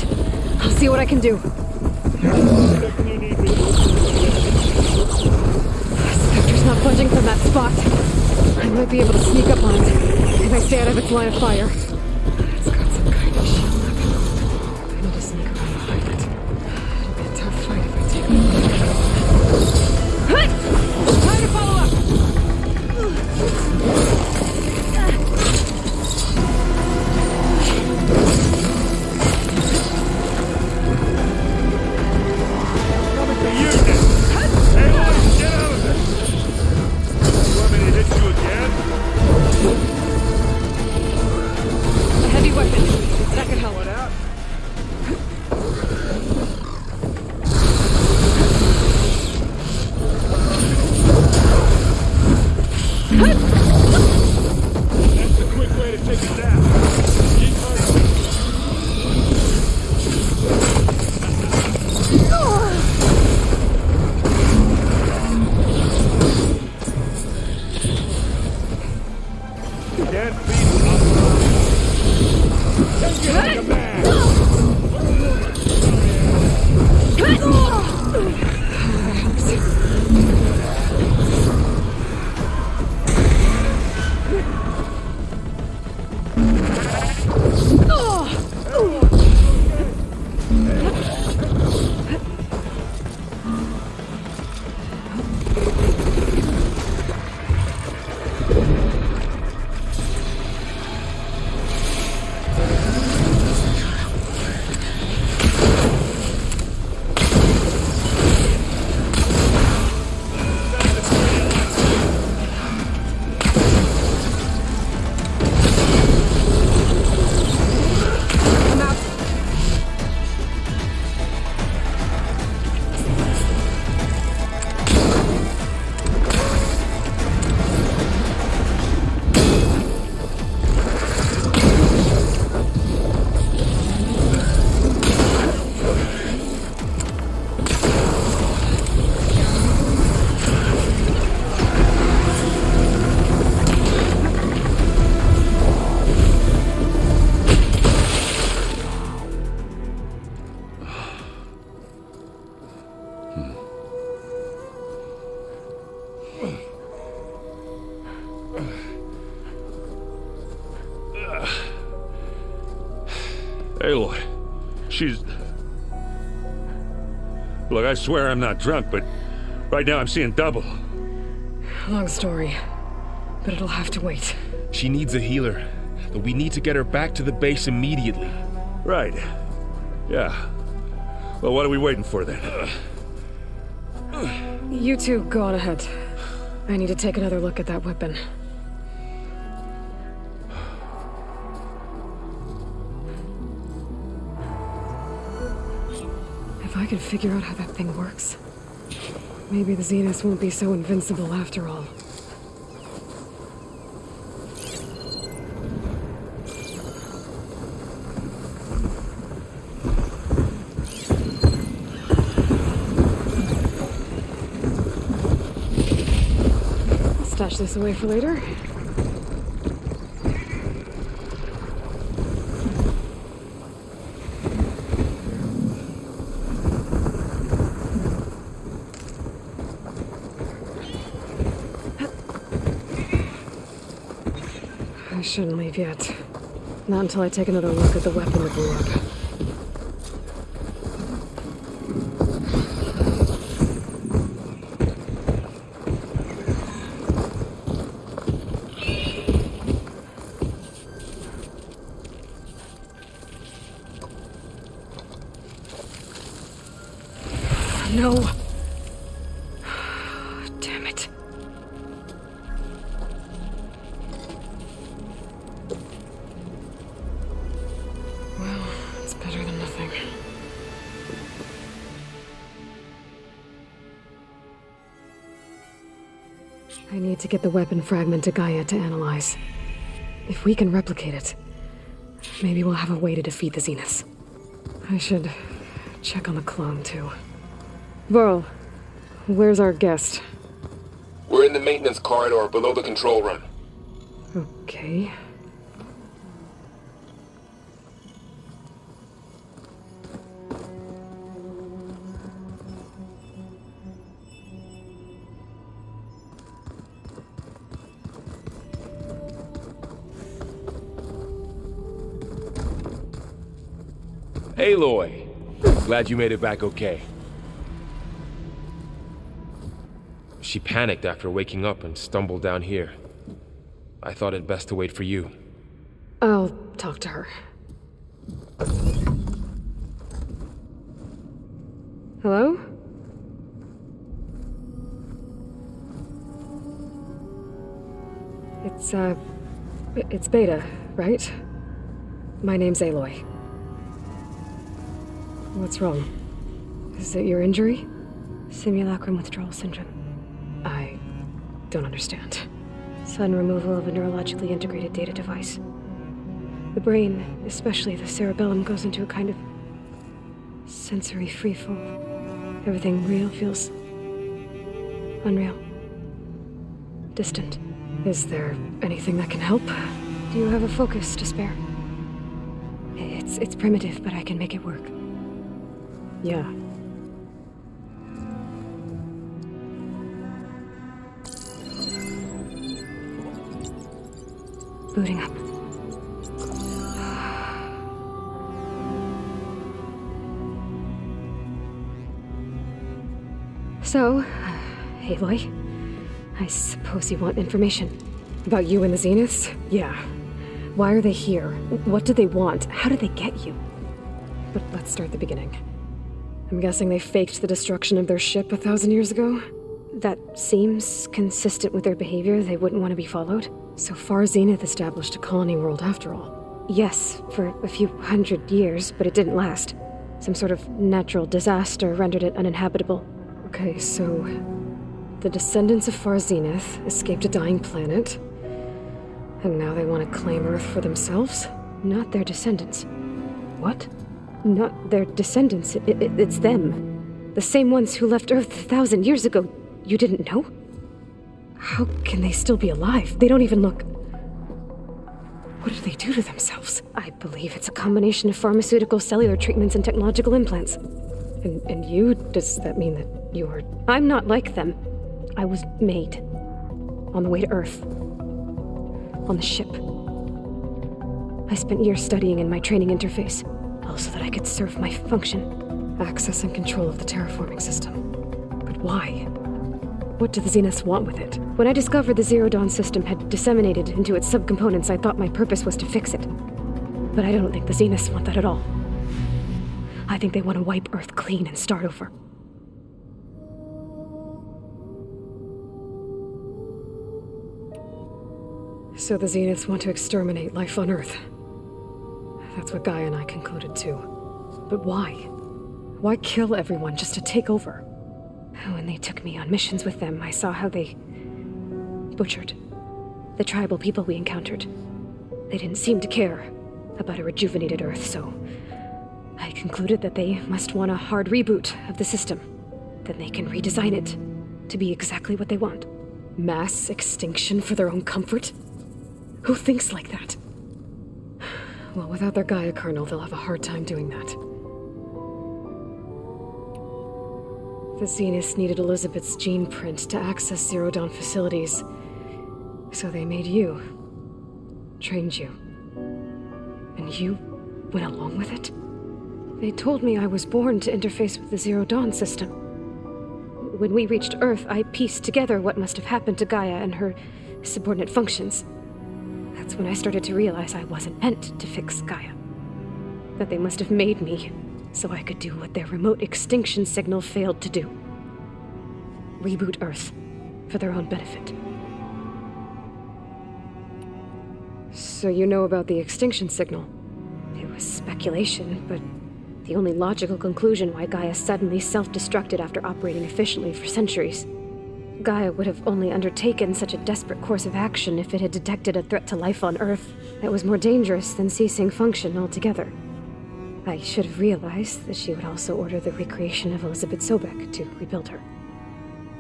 I'll see what I can do. Spectre's not budging from that spot. I might be able to sneak up on it if I stay out of its line of fire. It's got some kind of shield up. I need to sneak around behind it. It'll be a tough fight if I take it. Time to follow up! Aloy, she's... Look, I swear I'm not drunk, but right now I'm seeing double. Long story, but it'll have to wait. She needs a healer, but we need to get her back to the base immediately. Right. Yeah. Well, what are we waiting for then? You two go on ahead. I need to take another look at that weapon. If I can figure out how that thing works, maybe the Zeniths won't be so invincible after all. Stash this away for later. I shouldn't leave yet. Not until I take another look at the weapon that blew up. No. Damn it. Well, it's better than nothing. I need to get the weapon fragment to Gaia to analyze. If we can replicate it, maybe we'll have a way to defeat the Zeniths. I should check on the clone, too. Varl, where's our guest? We're in the maintenance corridor below the control room. Okay. Aloy, glad you made it back okay. She panicked after waking up and stumbled down here. I thought it best to wait for you. I'll talk to her. Hello? It's Beta, right? My name's Aloy. What's wrong? Is it your injury? Simulacrum withdrawal syndrome. I don't understand. Sudden removal of a neurologically integrated data device. The brain, especially the cerebellum, goes into a kind of sensory freefall. Everything real feels unreal. Distant. Is there anything that can help? Do you have a focus to spare? It's primitive, but I can make it work. Yeah. Booting up. So, Aloy, I suppose you want information. About you and the Zeniths? Yeah. Why are they here? What do they want? How did they get you? But let's start at the beginning. I'm guessing they faked the destruction of their ship 1,000 years ago? That seems consistent with their behavior. They wouldn't want to be followed. So far, Zenith established a colony world after all. Yes, for a few hundred years, but it didn't last. Some sort of natural disaster rendered it uninhabitable. Okay, so the descendants of Far Zenith escaped a dying planet, and now they want to claim Earth for themselves? Not their descendants. What? Not their descendants. It's them. The same ones who left Earth 1,000 years ago. You didn't know? How can they still be alive? They don't even look... What did they do to themselves? I believe it's a combination of pharmaceutical, cellular treatments, and technological implants. And you? Does that mean that you're... I'm not like them. I was made. On the way to Earth. On the ship. I spent years studying in my training interface. all so that I could serve my function. Access and control of the terraforming system. But why? What do the Zeniths want with it? When I discovered the Zero Dawn system had disseminated into its subcomponents, I thought my purpose was to fix it. But I don't think the Zeniths want that at all. I think they want to wipe Earth clean and start over. So the Zeniths want to exterminate life on Earth. That's what Gaia and I concluded too. But why? Why kill everyone just to take over? When they took me on missions with them, I saw how they butchered the tribal people we encountered. They didn't seem to care about a rejuvenated Earth, so I concluded that they must want a hard reboot of the system. Then they can redesign it to be exactly what they want. Mass extinction for their own comfort? Who thinks like that? Well, without their Gaia kernel, they'll have a hard time doing that. The Zeniths needed Elizabeth's gene print to access Zero Dawn facilities. So they made you. Trained you. And you went along with it? They told me I was born to interface with the Zero Dawn system. When we reached Earth, I pieced together what must have happened to Gaia and her subordinate functions. That's when I started to realize I wasn't meant to fix Gaia. That they must have made me so I could do what their remote extinction signal failed to do. Reboot Earth for their own benefit. So you know about the extinction signal? It was speculation, but the only logical conclusion why Gaia suddenly self-destructed after operating efficiently for centuries. Gaia would have only undertaken such a desperate course of action if it had detected a threat to life on Earth that was more dangerous than ceasing function altogether. I should have realized that she would also order the recreation of Elizabeth Sobek to rebuild her.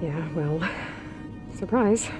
Yeah, well, surprise.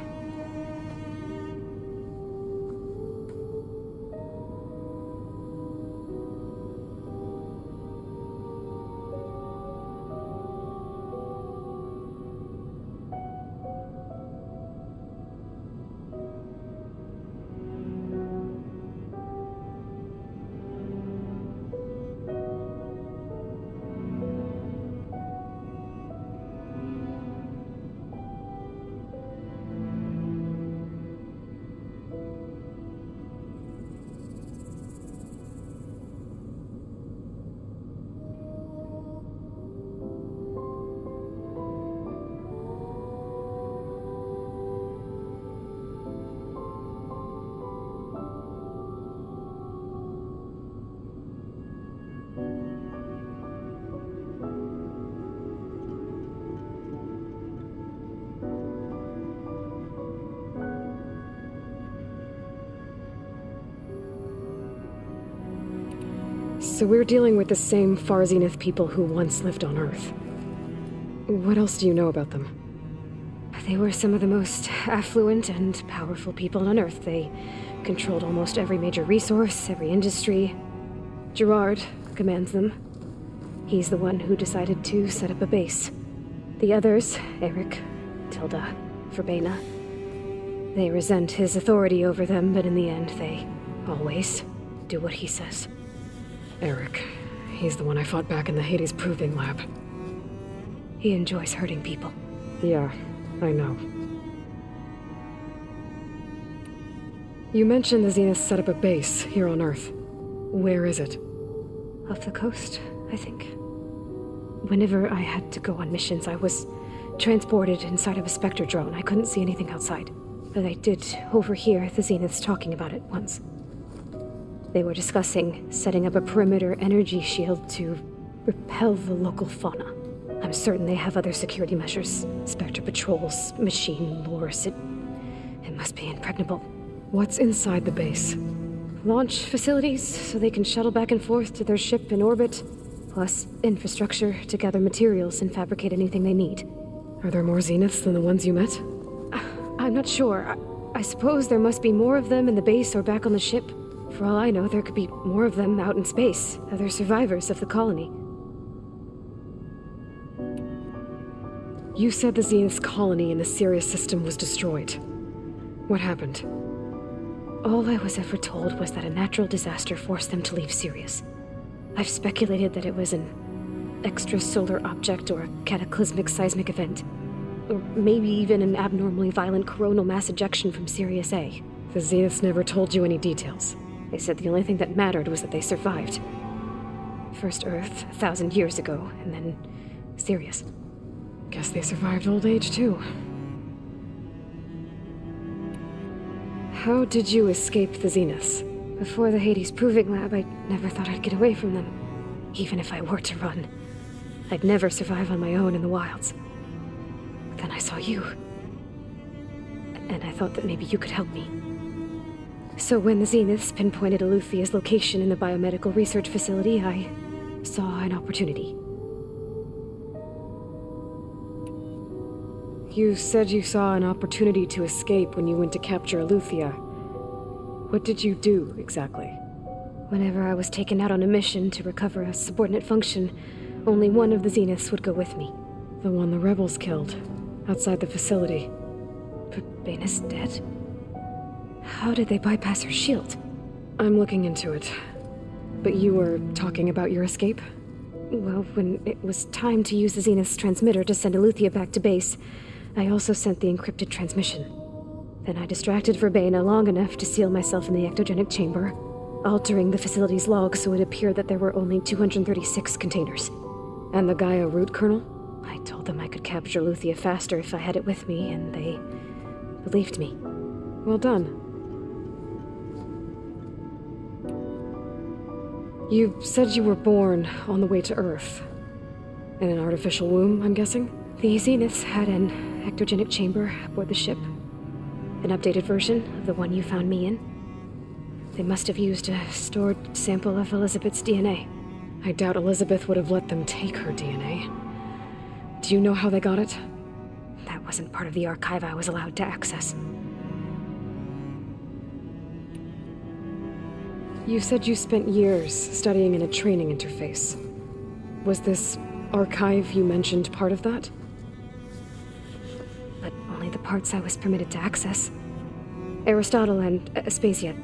So we're dealing with the same Far Zenith people who once lived on Earth. What else do you know about them? They were some of the most affluent and powerful people on Earth. They controlled almost every major resource, every industry. Gerard commands them. He's the one who decided to set up a base. The others, Eric, Tilda, Verbena, they resent his authority over them, but in the end, they always do what he says. Eric. He's the one I fought back in the Hades Proving Lab. He enjoys hurting people. Yeah, I know. You mentioned the Zeniths set up a base here on Earth. Where is it? Off the coast, I think. Whenever I had to go on missions, I was transported inside of a Spectre drone. I couldn't see anything outside. But I did overhear the Zeniths talking about it once. They were discussing setting up a perimeter energy shield to repel the local fauna. I'm certain they have other security measures. Spectre patrols, machine lures. It must be impregnable. What's inside the base? Launch facilities, so they can shuttle back and forth to their ship in orbit. Plus infrastructure to gather materials and fabricate anything they need. Are there more Zeniths than the ones you met? I'm not sure. I suppose there must be more of them in the base or back on the ship. For all I know, there could be more of them out in space, other survivors of the colony. You said the Zenith's colony in the Sirius system was destroyed. What happened? All I was ever told was that a natural disaster forced them to leave Sirius. I've speculated that it was an extrasolar object or a cataclysmic seismic event. Or maybe even an abnormally violent coronal mass ejection from Sirius A. The Zeniths never told you any details. They said the only thing that mattered was that they survived. First Earth, 1,000 years ago, and then Sirius. Guess they survived old age, too. How did you escape the Zeniths? Before the Hades Proving Lab, I never thought I'd get away from them. Even if I were to run. I'd never survive on my own in the wilds. But then I saw you. And I thought that maybe you could help me. So when the Zeniths pinpointed Eluthia's location in the biomedical research facility, I saw an opportunity. You said you saw an opportunity to escape when you went to capture Eluthia. What did you do, exactly? Whenever I was taken out on a mission to recover a subordinate function, only one of the Zeniths would go with me. The one the rebels killed, outside the facility. But Baina's dead? How did they bypass her shield? I'm looking into it. But you were talking about your escape? Well, when it was time to use the Zenith's transmitter to send Eluthia back to base, I also sent the encrypted transmission. Then I distracted Verbena long enough to seal myself in the ectogenic chamber, altering the facility's log so it appeared that there were only 236 containers. And the Gaia root kernel? I told them I could capture Eluthia faster if I had it with me, and they believed me. Well done. You said you were born on the way to Earth. In an artificial womb, I'm guessing? The Zeniths had an ectogenic chamber aboard the ship. An updated version of the one you found me in. They must have used a stored sample of Elizabeth's DNA. I doubt Elizabeth would have let them take her DNA. Do you know how they got it? That wasn't part of the archive I was allowed to access. You said you spent years studying in a training interface. Was this archive you mentioned part of that? But only the parts I was permitted to access. Aristotle and Aspasia,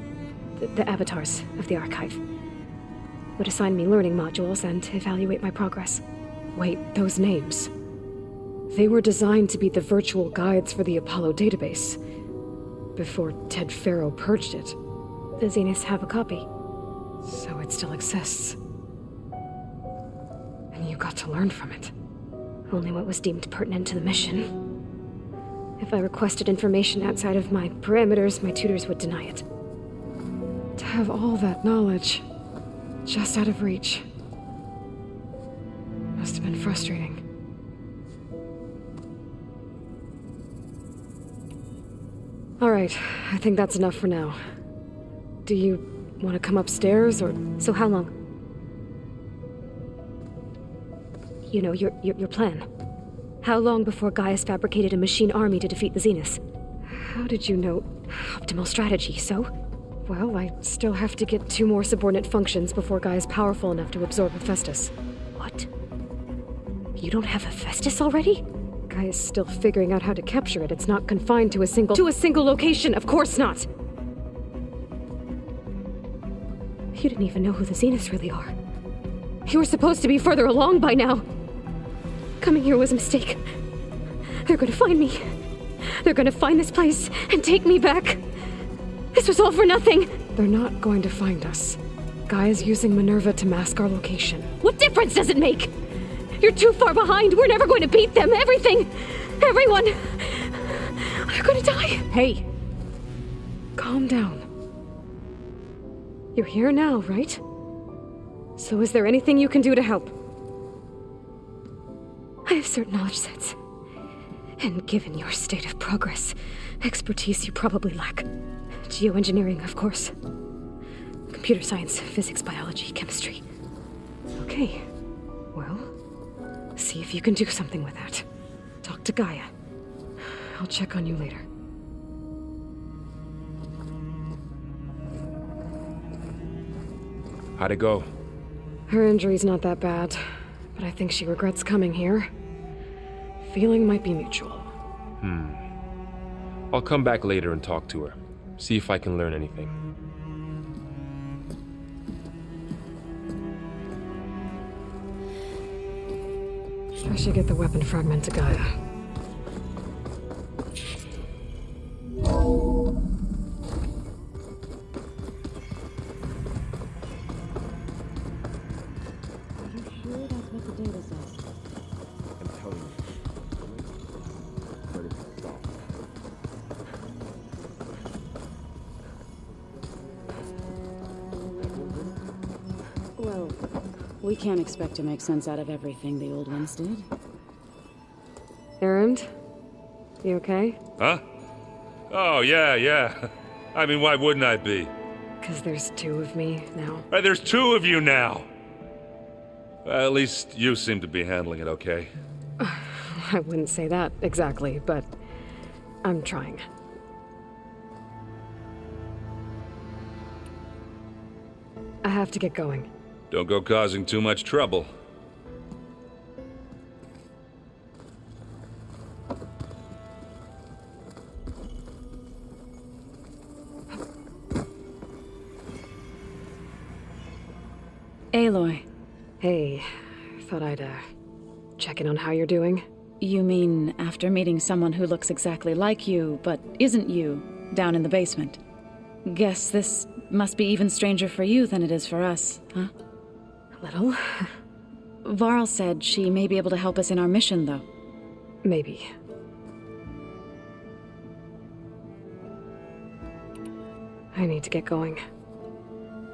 the avatars of the archive, would assign me learning modules and evaluate my progress. Wait, those names. They were designed to be the virtual guides for the Apollo database, before Ted Farrow purged it. The Zeniths have a copy. So it still exists. And you got to learn from it. Only what was deemed pertinent to the mission. If I requested information outside of my parameters, my tutors would deny it. To have all that knowledge, just out of reach, must have been frustrating. All right, I think that's enough for now. Do you want to come upstairs, or... So how long? You know, your plan. How long before Gaia's fabricated a machine army to defeat the Zeniths? How did you know? Optimal strategy, so? Well, I still have to get 2 more subordinate functions before Gaia's powerful enough to absorb Hephaestus. What? You don't have Hephaestus already? Gaia's still figuring out how to capture it. It's not confined to a single... To a single location, of course not! You didn't even know who the Zeniths really are. You were supposed to be further along by now! Coming here was a mistake. They're gonna find me. They're gonna find this place and take me back. This was all for nothing! They're not going to find us. Gaia's using Minerva to mask our location. What difference does it make? You're too far behind. We're never going to beat them. Everything. Everyone. They're gonna die. Hey. Calm down. You're here now, right? So is there anything you can do to help? I have certain knowledge sets. And given your state of progress, expertise you probably lack. Geoengineering, of course. Computer science, physics, biology, chemistry. Okay. Well, see if you can do something with that. Talk to Gaia. I'll check on you later. How'd it go? Her injury's not that bad, but I think she regrets coming here. Feeling might be mutual. I'll come back later and talk to her. See if I can learn anything. I should get the weapon fragment to Gaia. I'm telling you. But it's stopped. Well, we can't expect to make sense out of everything the old ones did. Erend? You okay? Huh? Oh, yeah. I mean, why wouldn't I be? Because there's two of me now. There's two of you now! Well, at least you seem to be handling it okay. I wouldn't say that exactly, but I'm trying. I have to get going. Don't go causing too much trouble. Aloy. Hey, thought I'd, check in on how you're doing. You mean after meeting someone who looks exactly like you, but isn't you, down in the basement? Guess this must be even stranger for you than it is for us, huh? A little. Varl said she may be able to help us in our mission, though. Maybe. I need to get going.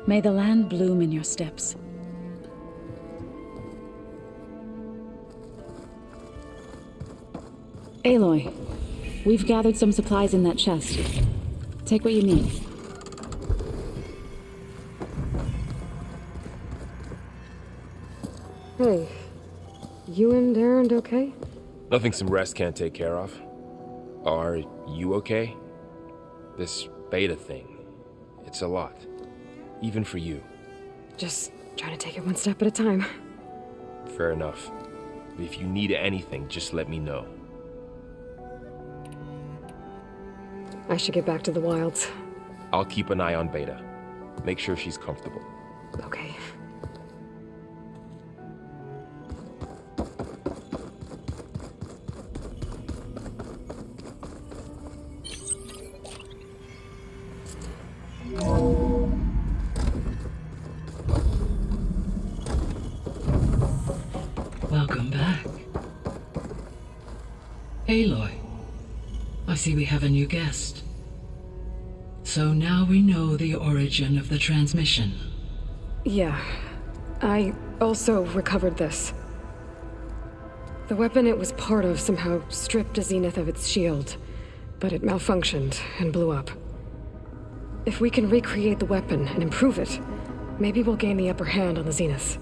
May the land bloom in your steps. Aloy, we've gathered some supplies in that chest. Take what you need. Hey, you and Erend okay? Nothing some rest can't take care of. Are you okay? This beta thing, it's a lot. Even for you. Just trying to take it one step at a time. Fair enough. But if you need anything, just let me know. I should get back to the wilds. I'll keep an eye on Beta. Make sure she's comfortable. Okay. Welcome back. Aloy, I see we have a new guest. So now we know the origin of the transmission. Yeah. I also recovered this. The weapon it was part of somehow stripped a Zenith of its shield, but it malfunctioned and blew up. If we can recreate the weapon and improve it, maybe we'll gain the upper hand on the Zeniths.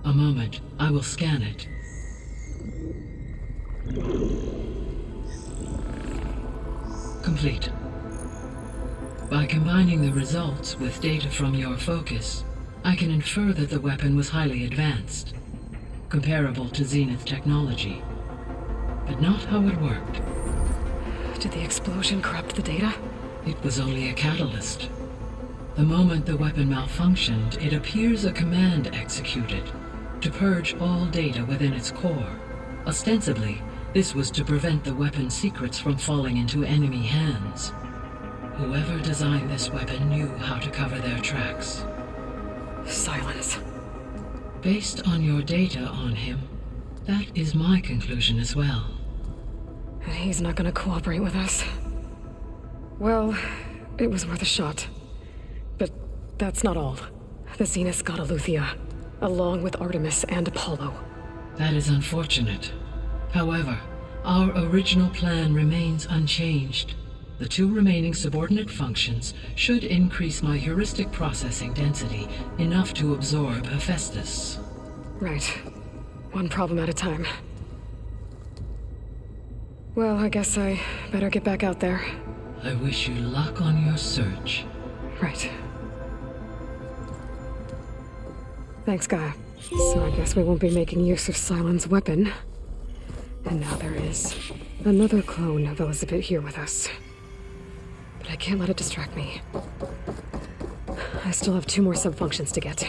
A moment, I will scan it. Complete. By combining the results with data from your focus, I can infer that the weapon was highly advanced, comparable to Zenith technology, but not how it worked. Did the explosion corrupt the data? It was only a catalyst. The moment the weapon malfunctioned, it appears a command executed to purge all data within its core. Ostensibly, this was to prevent the weapon's secrets from falling into enemy hands. Whoever designed this weapon knew how to cover their tracks. Silence. Based on your data on him, that is my conclusion as well. He's not gonna cooperate with us. Well, it was worth a shot. But that's not all. The Zeniths got Aletheia, along with Artemis and Apollo. That is unfortunate. However, our original plan remains unchanged. The two remaining subordinate functions should increase my heuristic processing density enough to absorb Hephaestus. Right. One problem at a time. Well, I guess I better get back out there. I wish you luck on your search. Right. Thanks, Gaia. So I guess we won't be making use of Cylon's weapon. And now there is another clone of Elizabeth here with us. But I can't let it distract me. I still have 2 more subfunctions to get.